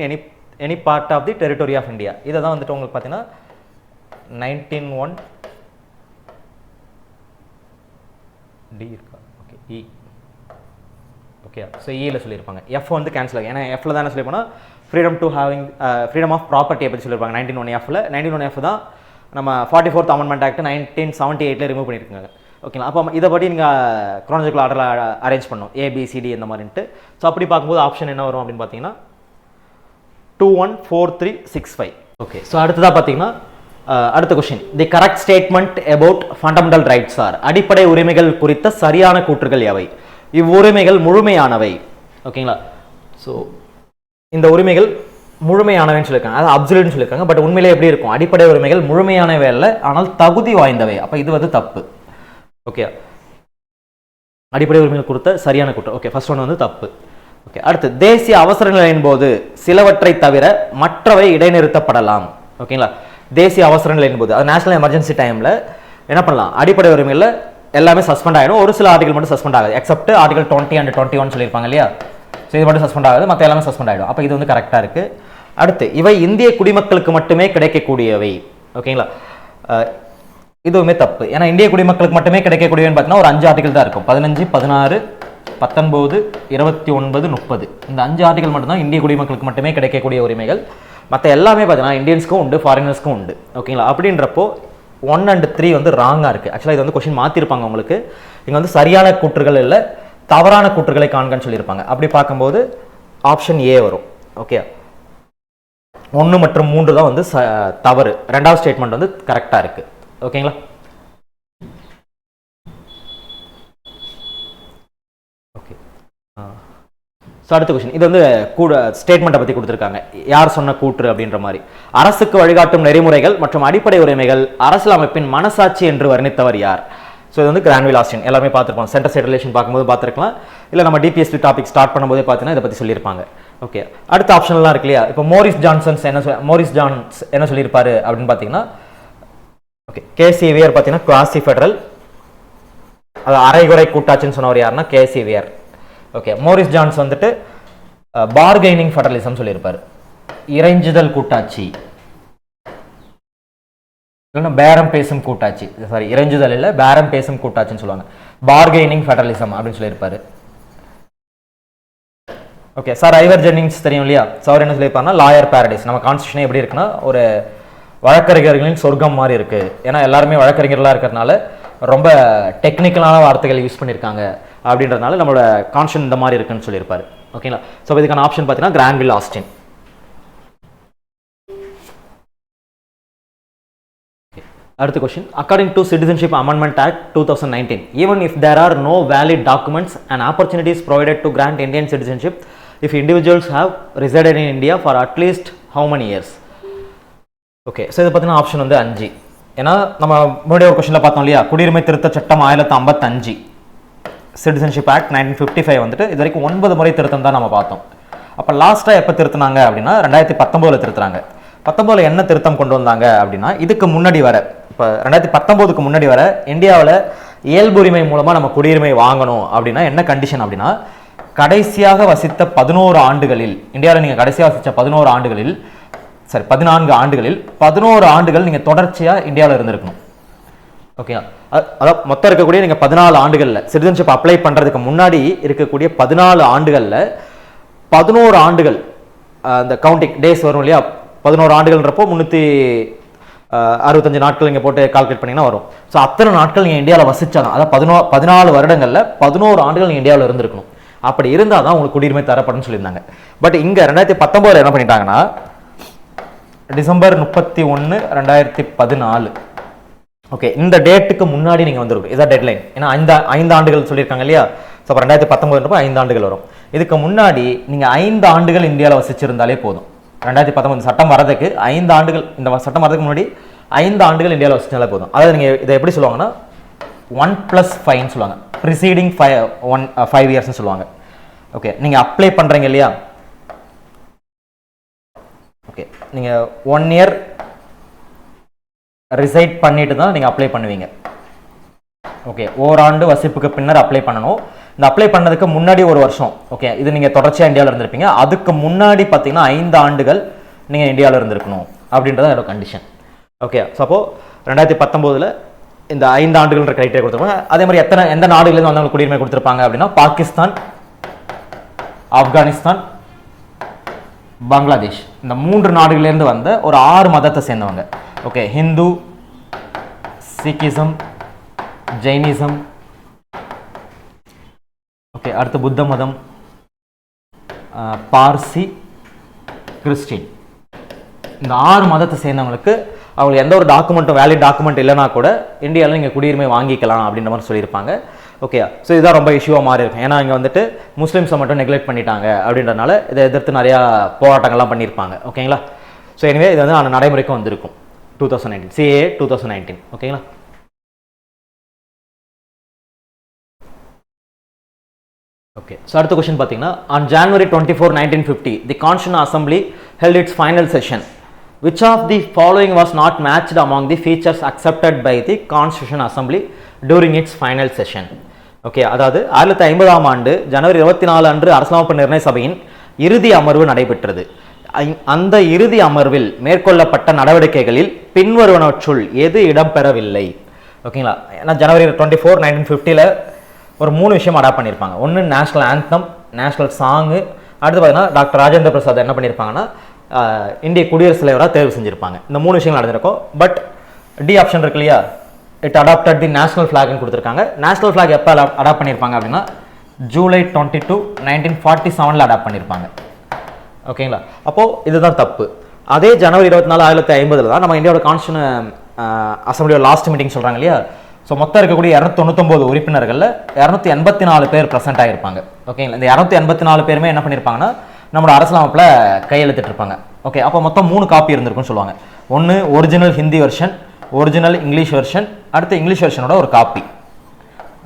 any part of the territory of India, இதை தான் வந்துட்டு உங்களுக்கு பார்த்தீங்கன்னா 19(1)(d) இருக்கா? ஓகே, இ. ஓகே, ஸோ இயில் சொல்லியிருப்பாங்க. எஃப் வந்து கேன்சல் ஆகும், ஏன்னா எஃப்ல தானே சொல்லியிருப்போம்னா freedom to having freedom of ப்ராப்பர்ட்டியை பற்றி சொல்லியிருப்பாங்க 19(1)(f)ல. 19(1)(f) தான் நம்ம 44th அமெண்ட்மெண்ட் ஆக்ட் 1978ல ரிமூவ் பண்ணியிருக்காங்க. ஓகேங்களா? அப்போ இதை பற்றி நீங்கள் குரோனாலஜிக்கல் ஆர்டரில் அரேஞ்ச் பண்ணணும், ஏபிசிடி இந்த மாதிரின்ட்டு. ஸோ அப்படி பார்க்கும்போது ஆப்ஷன் என்ன வரும் அப்படின்னு பார்த்தீங்கன்னா 214365. ஓகே, ஸோ அடுத்ததாக பார்த்தீங்கன்னா அடுத்த question, the correct statement about fundamental rights are, அடிப்படை உரிமைகள் குறித்த சரியான கூற்றுகள் எவை? இவ்வுரிமைகள் முழுமையானவை. ஓகேங்களா? ஸோ இந்த உரிமைகள் முழுமையானவைன்னு சொல்லியிருக்காங்க, அதாவது அப்சல்யூட்னு சொல்லியிருக்காங்க. பட் உண்மையிலே எப்படி இருக்கும்? அடிப்படை உரிமைகள் முழுமையானவை அல்ல, ஆனால் தகுதி வாய்ந்தவை. அப்போ இது வந்து தப்பு. ஓகே, அடிப்படை உரிமைகள் கொடுத்த சரியான கூற்று. ஓகே, ஃபர்ஸ்ட் ஒன் வந்து தப்பு. ஓகே, அடுத்து தேசிய அவசர நிலையின் போது சிலவற்றை தவிர மற்றவை இடைநிறுத்தப்படலாம். ஓகேங்களா? தேசிய அவசர நிலையின் போது, அது நேஷனல் எமர்ஜென்சி டைமில் என்ன பண்ணலாம்? அடிப்படை உரிமைகளில் எல்லாமே சஸ்பெண்ட் ஆகிடும், ஒரு சில ஆர்டிகல் மட்டும் சஸ்பெண்ட் ஆகுது, எக்ஸப்ட் ஆர்டிகல் 20 and 21 சொல்லியிருப்பாங்க இல்லையா? ஸோ இது மட்டும் சஸ்பெண்ட் ஆகுது, மற்ற எல்லாமே சஸ்பெண்ட் ஆகிடும். அப்போ இது வந்து கரெக்டாக இருக்குது. அடுத்து இவை இந்திய குடிமக்களுக்கு மட்டுமே கிடைக்கக்கூடியவை. ஓகேங்களா? இதுவுமே தப்பு, ஏன்னா இந்திய குடிமக்களுக்கு மட்டுமே கிடைக்கக்கூடியவன்னு பார்த்தீங்கன்னா ஒரு 5 ஆர்டிகல் தான் இருக்கும், 15, 16, 19, 29, 30. இந்த 5 ஆர்டிகல் மட்டும்தான் இந்திய குடிமக்களுக்கு மட்டுமே கிடைக்கக்கூடிய உரிமைகள். மற்ற எல்லாமே பார்த்தீங்கன்னா இந்தியன்ஸ்க்கும் உண்டு, ஃபாரினர்ஸ்க்கும் உண்டு. ஓகேங்களா? அப்படின்றப்போ 1 and 3 வந்து ராங்காக இருக்குது. ஆக்சுவலாக இது வந்து கொஸ்டின் மாற்றிருப்பாங்க உங்களுக்கு, இங்கே வந்து சரியான கூற்றுகள் இல்லை, தவறான கூற்றுகளை காண்கன்னு சொல்லியிருப்பாங்க. அப்படி பார்க்கும்போது ஆப்ஷன் ஏ வரும். ஓகே, 1 மற்றும் 3 தான் வந்து தவறு, ரெண்டாவது ஸ்டேட்மெண்ட் வந்து கரெக்டாக இருக்குது. ஓகேங்களா? ஓகே, ஸோ அடுத்த கொஸ்டின், இது வந்து ஸ்டேட்மெண்ட்டை பற்றி கொடுத்துருக்காங்க, யார் சொன்ன கூற்று அப்படின்ற மாதிரி. அரசுக்கு வழிகாட்டும் நெறிமுறைகள் மற்றும் அடிப்படை உரிமைகள் அரசியலமைப்பின் மனசாட்சி என்று வர்ணித்தவர் யார்? ஸோ இது வந்து கிரான்வில் ஆஸ்டின், எல்லாமே பார்த்துருப்போம், சென்டர் ஸ்டேட் ரிலேஷன் பார்க்கும்போது பார்த்துருக்கலாம், இல்லை நம்ம டிபிஎஸ்பி டாபிக் ஸ்டார்ட் பண்ணும்போதே பார்த்தீங்கன்னா இதை பற்றி சொல்லியிருப்பாங்க. ஓகே, அடுத்த ஆப்ஷன்லாம் இருக்கு இல்லையா? இப்போ மோரிஸ் ஜான்ஸ் என்ன சொல்லியிருப்பாரு அப்படின்னு பார்த்தீங்கன்னா, ஓகே, கேசிவியர் பார்த்தீங்கன்னா குவாசி ஃபெடரல், அது அரைகுறை கூட்டாட்சின்னு சொன்னவர் யாருன்னா கேசிவியர். ஓகே, மோரிஸ் ஜான்ஸ் வந்துட்டு பார்கெய்னிங் ஃபெடரலிசம் சொல்லியிருப்பாரு, இறைஞ்சுதல் கூட்டாட்சி, இல்லைன்னா பேரம் பேசும் கூட்டாட்சி, சாரி இறைஞ்சுதல் இல்லை பேரம் பேசும் கூட்டாட்சின்னு சொல்லுவாங்க, பார்கெய்னிங் ஃபெடரலிசம் அப்படின்னு சொல்லியிருப்பாரு. ஓகே சார், ஐவர் ஜென்னிங்ஸ் தெரியும் இல்லையா? சார் என்ன சொல்லியிருப்பாருன்னா லாயர் பேரடைஸ், நம்ம கான்ஸ்டியூஷனே எப்படி இருக்குன்னா ஒரு வழக்கறிஞர்களின் சொர்க்கம் மாதிரி இருக்கு, ஏன்னா எல்லாருமே வழக்கறிஞர்களாக இருக்கிறதுனால ரொம்ப டெக்னிக்கலான வார்த்தைகள் யூஸ் பண்ணியிருக்காங்க அப்படின்றதுனால நம்மளோட கான்ஸ்டியூஷன் இந்த மாதிரி இருக்குன்னு சொல்லியிருப்பாரு. ஓகேங்களா? ஸோ இதுக்கான ஆப்ஷன் பார்த்தீங்கன்னா கிரான்வில் ஆஸ்டின். அடுத்த question, according to citizenship amendment act 2019, even if there are no valid documents and opportunities provided to grant Indian citizenship if individuals have resided in India for at least how many years? Okay, so இது பார்த்தீங்கன்னா option வந்து 5. ஏன்னா நம்ம முன்னாடி ஒரு கொஸ்டினில் பார்த்தோம் இல்லையா, குடியுரிமை திருத்த சட்டம் 1955, சிட்டிசன்ஷிப் ஆக்ட் 1955 வந்துட்டு இது வரைக்கும் 9 முறை திருத்தம் தான் நம்ம பார்த்தோம். அப்போ லாஸ்ட்டாக எப்போ திருத்தினாங்க அப்படின்னா 2019 திருத்துறாங்க. 19 என்ன திருத்தம் கொண்டு வந்தாங்க அப்படின்னா, இதுக்கு முன்னாடி வர, இப்போ 2019க்கு முன்னாடி வர இந்தியாவில் இயல்புரிமை மூலமாக நம்ம குடியுரிமை வாங்கணும் அப்படின்னா என்ன கண்டிஷன் அப்படின்னா, கடைசியாக வசித்த 11 ஆண்டுகளில், இந்தியாவில் நீங்கள் கடைசியாக வசித்த 11 ஆண்டுகளில், சரி 14 ஆண்டுகளில் 11 ஆண்டுகள் நீங்கள் தொடர்ச்சியாக இந்தியாவில் இருந்திருக்கணும். ஓகே, அதாவது மொத்தம் இருக்கக்கூடிய நீங்கள் 14 ஆண்டுகளில் சிட்டிசன்ஷிப் அப்ளை பண்ணுறதுக்கு முன்னாடி இருக்கக்கூடிய 14 ஆண்டுகளில் 11 ஆண்டுகள் அந்த கவுண்டிங் டேஸ் வரும் இல்லையா, 11 ஆண்டுகள்ன்றப்போ 365 நாட்கள் நீங்கள் போட்டு கால்குலேட் பண்ணிங்கன்னா வரும். ஸோ அத்தனை நாட்கள் நீங்கள் இந்தியாவில் வசிச்சாதான், அதாவது 14 வருடங்களில் 11 ஆண்டுகள் நீங்கள் இந்தியாவில் இருந்திருக்கணும். அப்படி இருந்தால் தான் உங்களுக்கு குடியுரிமை தரப்படும் சொல்லியிருந்தாங்க. பட் இங்கே 2019 என்ன பண்ணிட்டாங்கன்னா டிசம்பர் 31, 2014 ஓகே இந்த டேட்டுக்கு முன்னாடி நீங்கள் வந்துருக்கு. இதான் டெட்லைன். ஏன்னா 5 ஆண்டுகள் சொல்லியிருக்காங்க இல்லையா. ஸோ அப்போ 2019 5 ஆண்டுகள் வரும். இதுக்கு முன்னாடி நீங்கள் 5 ஆண்டுகள் இந்தியாவில் வசிச்சிருந்தாலே போதும். 2019 சட்டம் வரதுக்கு 5 ஆண்டுகள், இந்த சட்டம் வரதுக்கு முன்னாடி 5 ஆண்டுகள் இந்தியாவில் வசிச்சாலே போதும். அதாவது நீங்கள் இதை எப்படி சொல்லுவாங்கன்னா 1+5 சொல்லுவாங்க. ப்ரிசீடிங் 5 இயர்ஸ்னு சொல்லுவாங்க. ஓகே நீங்கள் அப்ளை பண்ணுறீங்க இல்லையா. ஓகே நீங்கள் 1 இயர் ரிசைட் பண்ணிட்டு தான் நீங்கள் அப்ளை பண்ணுவீங்க. ஓகே ஓராண்டு வசிப்புக்கு பின்னர் அப்ளை பண்ணணும். இந்த அப்ளை பண்ணதுக்கு முன்னாடி 1 வருஷம் ஓகே இது நீங்கள் தொடர்ச்சியாக இந்தியாவில் இருந்திருப்பீங்க. அதுக்கு முன்னாடி பார்த்தீங்கன்னா 5 ஆண்டுகள் நீங்கள் இந்தியாவில் இருந்திருக்கணும் அப்படின்றத என்னோட கண்டிஷன். ஓகே ஸோ அப்போ 2019 இந்த 5 ஆண்டுகள்ன்ற கிரைட்டீரியா கொடுத்துருப்பாங்க. அதே மாதிரி எந்த நாடுகளிலிருந்து வந்தவங்களுக்கு குடியுரிமை கொடுத்துருப்பாங்க அப்படின்னா பாகிஸ்தான், ஆப்கானிஸ்தான், பங்களாதேஷ் இந்த 3 நாடுகளிலிருந்து வந்த ஒரு 6 மதத்தை சேர்ந்தவங்க. Okay Hindu, Sikhism, Jainism, okay அடுத்து புத்த மதம், பார்சி, கிறிஸ்டின் இந்த 6 மதத்தை சேர்ந்தவங்களுக்கு அவங்களுக்கு எந்த ஒரு டாக்குமெண்ட்டும் வேலிட் டாக்குமெண்ட் இல்லைனா கூட இந்தியாவில் நீங்கள் குடியுரிமை வாங்கிக்கலாம் அப்படின்ற மாதிரி சொல்லியிருப்பாங்க. ஓகே ஸோ இதுதான் ரொம்ப இஷ்யூவாக மாறி இருக்கும். ஏன்னா இங்கே வந்துட்டு முஸ்லீம்ஸை மட்டும் நெக்லெக்ட் பண்ணிட்டாங்க அப்படின்றனால இதை எதிர்த்து நிறையா போராட்டங்கள்லாம் பண்ணியிருப்பாங்க. ஓகேங்களா. ஸோ எனவே இது வந்து நடைமுறைக்கும் வந்திருக்கும் 2019 CAA 2019. ஓகேங்களா. ஓகே ஸோ அடுத்த கொஸ்டின் பார்த்தீங்கன்னா on January 24, 1950 the Constitutional Assembly held its final session. Which of the following was not matched among the features accepted by the Constitutional Assembly during its final session? Okay அதாவது 1950 ஆண்டு ஜனவரி 24 அன்று அரசியலமைப்பு நிர்ணய சபையின் இறுதி அமர்வு நடைபெற்றது. அந்த இறுதி அமர்வில் மேற்கொள்ளப்பட்ட நடவடிக்கைகளில் பின்வருவனவற்றுள் எது இடம்பெறவில்லை? ஓகேங்களா. ஏன்னா ஜனவரி 24, 1950 ஒரு 3 விஷயம் அடாப்ட் பண்ணியிருப்பாங்க. ஒன்று நேஷனல் ஆந்தம், நேஷனல் சாங்கு, அடுத்து பார்த்தீங்கன்னா டாக்டர் ராஜேந்திர பிரசாத் என்ன பண்ணியிருப்பாங்கன்னா இந்திய குடியரசுத் தலைவராக தேர்வு செஞ்சுருப்பாங்க. இந்த 3 விஷயங்கள் நடந்திருக்கும். பட் டி ஆப்ஷன் இருக்கு இல்லையா, இட் அடாப்டட் தி நேஷனல் ஃபிளாக்னு கொடுத்துருக்காங்க. நேஷனல் ஃபிளாக் எப்போ அடாப்ட் பண்ணியிருப்பாங்க அப்படின்னா ஜூலை 22, 1947 அடாப்ட் பண்ணியிருப்பாங்க. ஓகேங்களா. அப்போது இதுதான் தப்பு. அதே ஜனவரி 24, 1950 தான் நம்ம இந்தியாவோட கான்ஸ்டியூஷன் அசம்பிளியோட லாஸ்ட் மீட்டிங் சொல்கிறாங்க இல்லையா. ஸோ மொத்தம் இருக்கக்கூடிய 299 உறுப்பினர்களில் 284 பேர் ப்ரெசென்ட் ஆகிருப்பாங்க. ஓகேங்களா. இந்த 284 பேருமே என்ன பண்ணியிருப்பாங்கன்னா நம்மளோட அரசியலமைப்பில் கையெழுத்திட்டிருப்பாங்க. ஓகே அப்போ மொத்தம் 3 காப்பி இருந்திருக்குன்னு சொல்லுவாங்க. ஒன்று original Hindi version, original English version, அடுத்து இங்கிலீஷ் வெர்ஷனோட ஒரு காப்பி.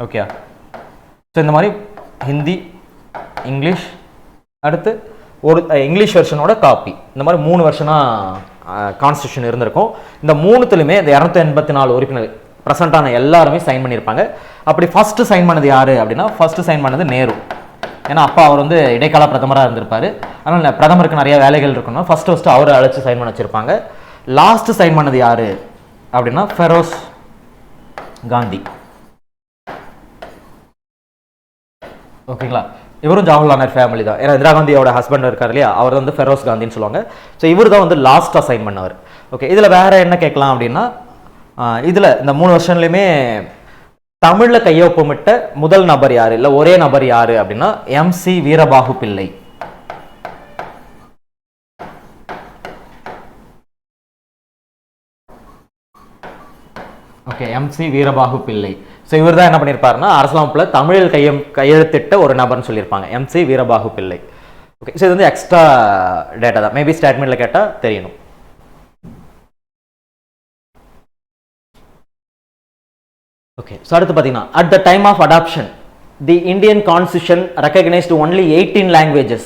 ஓகே ஸோ இந்த மாதிரி ஹிந்தி, இங்கிலீஷ், அடுத்து ஒரு இங்கிலீஷ் வெர்ஷனோட காப்பி, இந்த மாதிரி 3 வெர்ஷனாக கான்ஸ்டியூஷன் இருந்திருக்கும். இந்த 3த்துலையுமே இந்த 284 உறுப்பினர் ப்ரெசென்ட்டான எல்லாருமே சைன் பண்ணியிருப்பாங்க. அப்படி ஃபஸ்ட்டு சைன் பண்ணது யார் அப்படின்னா ஃபஸ்ட்டு சைன் பண்ணது நேரு. ஏன்னா அப்போ அவர் வந்து இடைக்கால பிரதமராக இருந்திருப்பார். அதனால் பிரதமருக்கு நிறைய வேலைகள் இருக்கணும். ஃபஸ்ட்டு அவரை அழைச்சி சைன் பண்ண வச்சுருப்பாங்க. லாஸ்ட்டு சைன் பண்ணது யார் அப்படின்னா ஃபெரோஸ் காந்தி. ஓகேங்களா. இவரும் ஜவஹர்லால் நேரு ஃபேமிலி தான். ஏன்னா இந்திரா காந்தியோட ஹஸ்பண்ட் இருக்கார் இல்லையா, அவர் வந்து ஃபெரோஸ் காந்தின்னு சொல்லுவாங்க. ஸோ இவர் தான் வந்து லாஸ்ட்டாக சைன் பண்ணவர். ஓகே இதில் வேறு என்ன கேட்கலாம் அப்படின்னா இதில் இந்த 3 வருஷன்லையுமே தமிழில் கையொப்பமிட்ட முதல் நபர் யார், இல்லை ஒரே நபர் யார் அப்படின்னா MC வீரபாகு பிள்ளை. ஓகே MC வீரபாகு பிள்ளை. ஸோ இவர் தான் என்ன பண்ணியிருப்பாருன்னா அரசியலமைப்பில் தமிழில் கையெழுத்திட்ட ஒரு நபர்னு சொல்லியிருப்பாங்க, MC வீரபாகு பிள்ளை. ஓகே ஸோ இது வந்து எக்ஸ்ட்ரா டேட்டா தான், மேபி ஸ்டேட்மெண்ட்டில் கேட்டால் தெரியணும். ஓகே ஸோ அடுத்து பார்த்தீங்கன்னா at the time of adoption the Indian constitution recognized only 18 languages.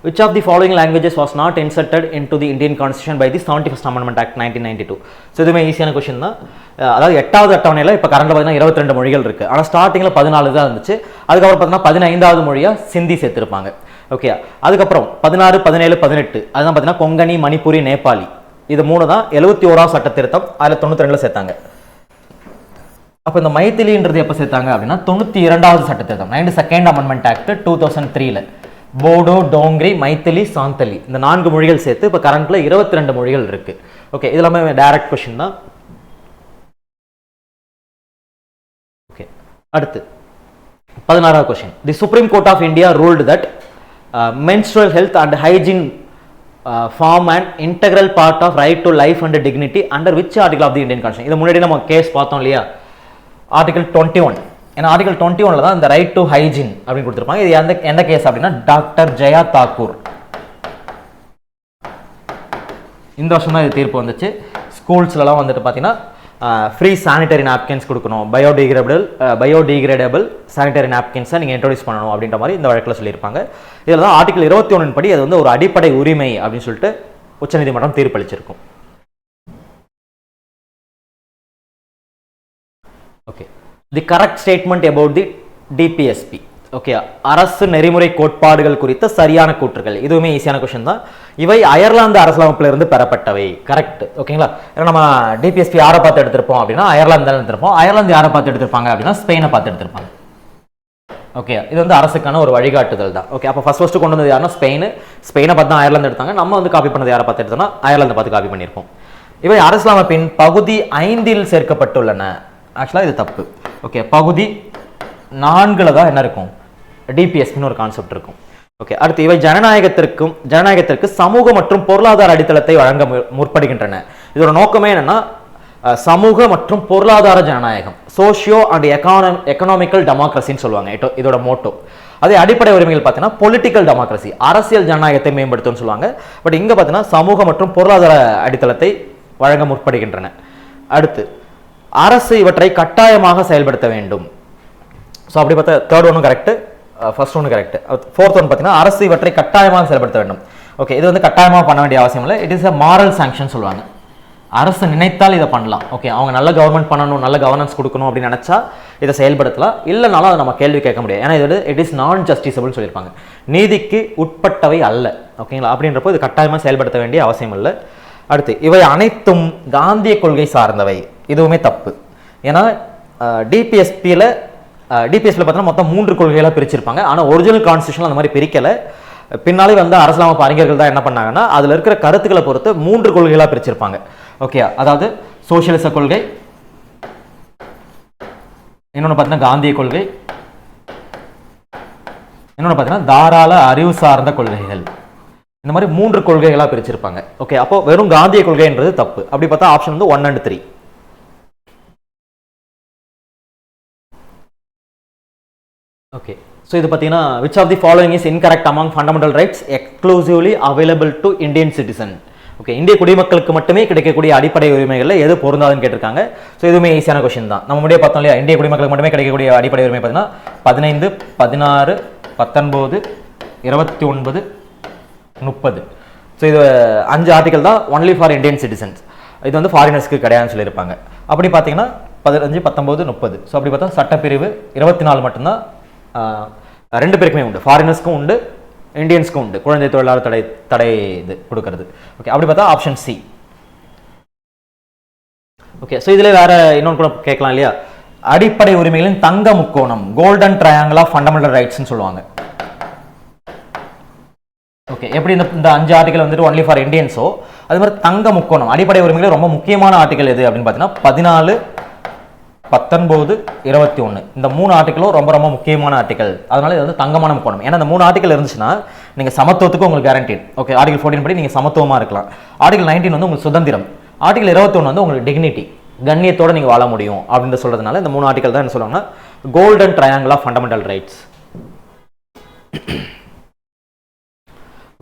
Which of the following languages was not inserted into the Indian constitution by the 71st Amendment Act 1992? So இதுவுமே ஈஸியான question தான். அதாவது 8வது அட்டவணையில் இப்போ கரண்டில் பார்த்தீங்கன்னா 22 மொழிகள் இருக்குது. ஆனால் ஸ்டார்டிங்கில் 14 தான் இருந்துச்சு. அதுக்கப்புறம் பார்த்தீங்கன்னா 15வது மொழியாக சிந்தி சேர்த்துருப்பாங்க. ஓகே அதுக்கப்புறம் 16, 17, 18 அதுதான் பார்த்தீங்கன்னா கொங்கணி, மணிப்புரி, நேபாளி. இது 3 தான் 71வது சட்ட திருத்தம். அதில் 92 சேர்த்தாங்க. அப்போ இந்த மைத்திலின்றது எப்போ சேர்த்தாங்க அப்படின்னா 92வது சட்ட திருத்தம் 92nd Amendment Act 2003. Bodo, Dongri, Maithili, Santhali இந்த 4 மொழிகள் சேர்த்து இப்போ கரண்ட்ல 22 மொழிகள் இருக்கு. ஓகே இது எல்லாமே டைரக்ட் கொஸ்டின் தான். ஓகே அடுத்து 16வது question. The Supreme Court of India ruled that menstrual health and hygiene form an integral part of right to life and dignity under which article of the Indian Constitution? இது முன்னாடி நம்ம case பார்த்தோம் இல்லையா, article 21. ஏன்னா article 21ல தான் இந்த right to hygiene அப்படின்னு கொடுத்துருப்பாங்க. இது எந்த கேஸ் அப்படின்னா டாக்டர் ஜெயா தாக்கூர். இந்த வருஷம் தான் இது தீர்ப்பு வந்துச்சு. ஸ்கூல்ஸ்லாம் வந்துட்டு பார்த்தீங்கன்னா ஃப்ரீ சானிடரி நாப்கின்ஸ் கொடுக்கணும், பயோடிகிரேடபிள் சானிடரி நாப்கின்ஸை நீங்கள் இன்ட்ரோடியூஸ் பண்ணணும் அப்படின்ற மாதிரி இந்த வழக்கில் சொல்லியிருப்பாங்க. இதில் தான் ஆர்டிகல் 21 படி அது வந்து ஒரு அடிப்படை உரிமை அப்படின்னு சொல்லிட்டு உச்சநீதிமன்றம் தீர்ப்பளிச்சிருக்கும். Okay, the correct statement about the DPSP. ஓகே, அரசு நெறிமுறை கோட்பாடுகள் குறித்த சரியான கூற்றுகள். இதுவுமே ஈஸியான கொஸ்டின் தான். இவை அயர்லாந்து அரசியலமைப்பிலிருந்து பெறப்பட்டவை. கரெக்ட். ஓகேங்களா, ஏன்னா நம்ம டிபிஎஸ்பி யாரை பார்த்து எடுத்திருப்போம் அப்படின்னா அயர்லாந்து தான் எடுத்திருப்போம். அயர்லாந்து யாரை பார்த்து எடுத்திருப்பாங்க அப்படின்னா ஸ்பெயினை பார்த்து எடுத்திருப்பாங்க. ஓகே, இது வந்து அரசுக்கான ஒரு வழிகாட்டுதல் தான். ஓகே, அப்போ ஃபர்ஸ்ட் கொண்டு வந்தது யாருன்னா ஸ்பெயினை பார்த்து தான் அயர்லாந்து எடுத்தாங்க. நம்ம வந்து காப்பி பண்ணது யாரை பார்த்து எடுத்தோம்னா அயர்லாந்து பார்த்து காப்பி பண்ணியிருப்போம். இவை அரசியலமைப்பின் பகுதி 5 சேர்க்கப்பட்டுள்ளன. ஆக்சுவலாக இது தப்பு. ஓகே, பகுதி 4 தான் என்ன இருக்கும், டிபிஎஸ்பின்னு ஒரு கான்செப்ட் இருக்கும். ஓகே, அடுத்து இவை ஜனநாயகத்திற்கு சமூக மற்றும் பொருளாதார அடித்தளத்தை வழங்க முற்படுகின்றன. இதோட நோக்கமே என்னன்னா சமூக மற்றும் பொருளாதார ஜனநாயகம், சோஷியோ அண்ட் எக்கனாமிக்கல் டெமோக்ரஸின்னு சொல்லுவாங்க இதோட மோட்டோ. அதே அடிப்படை உரிமைகள் பார்த்தீங்கன்னா பொலிட்டிக்கல் டெமோக்ரஸி, அரசியல் ஜனநாயகத்தை மேம்படுத்தும்னு சொல்லுவாங்க. பட் இங்கே பார்த்தீங்கன்னா சமூக மற்றும் பொருளாதார அடித்தளத்தை வழங்க முற்படுகின்றன. அடுத்து அரசு இவற்றை கட்டாயமாக செயல்படுத்த வேண்டும். ஸோ அப்படி பார்த்தா தேர்ட் ஒன்றும் கரெக்ட், ஃபர்ஸ்ட் ஒன்று கரெக்ட். ஃபோர்த் ஒன் பார்த்தீங்கன்னா அரசு இவற்றை கட்டாயமாக செயல்படுத்த வேண்டும். ஓகே, இது வந்து கட்டாயமாக பண்ண வேண்டிய அவசியம் இல்லை. It is a moral sanction சொல்லுவாங்க. அரசு நினைத்தால் இதை பண்ணலாம். ஓகே, அவங்க நல்ல கவர்மெண்ட் பண்ணணும், நல்ல கவர்னன்ஸ் கொடுக்கணும் அப்படின்னு நினைச்சா இதை செயல்படுத்தலாம். இல்லைனாலும் அதை நம்ம கேள்வி கேட்க முடியாது. ஏன்னா இது இட் இஸ் நான் ஜஸ்டிசபிள் சொல்லியிருப்பாங்க, நீதிக்கு உட்பட்டவை அல்ல. ஓகேங்களா, அப்படின்றப்போ இது கட்டாயமாக செயல்படுத்த வேண்டிய அவசியம் இல்லை. அடுத்து இவை அனைத்தும் காந்திய கொள்கை சார்ந்தவை. இதுவுமே தப்பு. ஏன்னா டிபிஎஸ்பியில் பார்த்தீங்கன்னா மொத்தம் 3 கொள்கைகளாக பிரிச்சிருப்பாங்க. ஆனால் ஒரிஜினல் கான்ஸ்டியூஷன் அந்த மாதிரி பிரிக்கலை. பின்னாலே வந்து அரசியலமைப்பு அறிஞர்கள் தான் என்ன பண்ணாங்கன்னா அதில் இருக்கிற கருத்துக்களை பொறுத்து 3 கொள்கைகளாக பிரிச்சிருப்பாங்க. ஓகே, அதாவது சோசியலிச கொள்கை, இன்னொன்று பார்த்தீங்கன்னா காந்திய கொள்கை, இன்னொன்று பார்த்தீங்கன்னா தாராள அறிவு சார்ந்த கொள்கைகள். இந்த மாதிரி 3 கொள்கைகளாக பிரிச்சிருப்பாங்க. ஓகே, அப்போ வெறும் காந்திய கொள்கைன்றது தப்பு. அப்படி பார்த்தா ஆப்ஷன் வந்து 1 and 3. ஓகே, ஸோ இது பார்த்தீங்கன்னா which of the following is incorrect among fundamental rights exclusively available to Indian citizen? Okay, இந்திய குடிமக்களுக்கு மட்டுமே கிடைக்கக்கூடிய அடிப்படை உரிமைகளில் எது பொருந்தாதுன்னு கேட்டிருக்காங்க. ஸோ இதுவுமே ஈஸியான கொஸ்டின் தான். நம்ம முன்னாடியே பார்த்தோம் இல்லையா, இந்திய குடிமக்களுக்கு மட்டுமே கிடைக்கக்கூடிய அடிப்படை உரிமை பார்த்தீங்கன்னா 15, 16, 19, 29, 30. ஸோ இது 5 ஆர்டிகல் தான் ஒன்லி ஃபார் இந்தியன் சிட்டிசன்ஸ். இது வந்து ஃபாரினர்ஸ்க்கு கிடையாதுன்னு சொல்லியிருப்பாங்க. அப்படி பார்த்தீங்கன்னா 15, 19, 30. ஸோ அப்படி பார்த்தா சட்டப்பிரிவு 24 மட்டும்தான் 2 பேருக்குமே உண்டு. ஃபாரினர்ஸ்க்கும் உண்டு, இந்தியன்ஸ்க்கும் உண்டு. குழந்தை தொழிலாளர் தடை இது கொடுக்கறது. ஓகே, அப்படி பார்த்தா ஆப்ஷன் சி. ஓகே, ஸோ இதில் வேற இன்னொன்று கூட கேட்கலாம் இல்லையா, அடிப்படை உரிமைகளின் தங்க முக்கோணம், கோல்டன் ட்ரையாங்கிள் ஆஃப் ஃபண்டமெண்டல் ரைட்ஸ்னு சொல்லுவாங்க. ஓகே, எப்படி இந்த 5 ஆர்டிகல் வந்துட்டு ஒன்லி ஃபார் இந்தியன்ஸோ அது மாதிரி தங்க முக்கோணம் அடிப்படை உரிமைகள் ரொம்ப முக்கியமான ஆர்டிகல் எது அப்படின்னு பார்த்தீங்கன்னா 14, 19, 21. இந்த 3 ஆர்டிகளும் ரொம்ப ரொம்ப முக்கியமான ஆர்டிகல். அதனால இது வந்து தங்கமான முக்கோணம். ஏன்னா இந்த 3 ஆர்டிகல் இருந்துச்சுன்னா நீங்கள் சமத்துவத்துக்கு உங்களுக்கு கேரண்டீட். ஓகே, ஆர்டிகல் 14 படி நீங்கள் சமத்துவமாக இருக்கலாம். ஆர்டிகல் 19 வந்து உங்களுக்கு சுதந்திரம். ஆர்டிகல் 21 வந்து உங்களுக்கு டிக்னிட்டி, கண்ணியத்தோடு நீங்கள் வாழ முடியும் அப்படின்னு சொல்றதுனால இந்த 3 ஆர்டிகல் தான் என்ன சொல்லுவாங்கன்னா golden triangle of fundamental rights.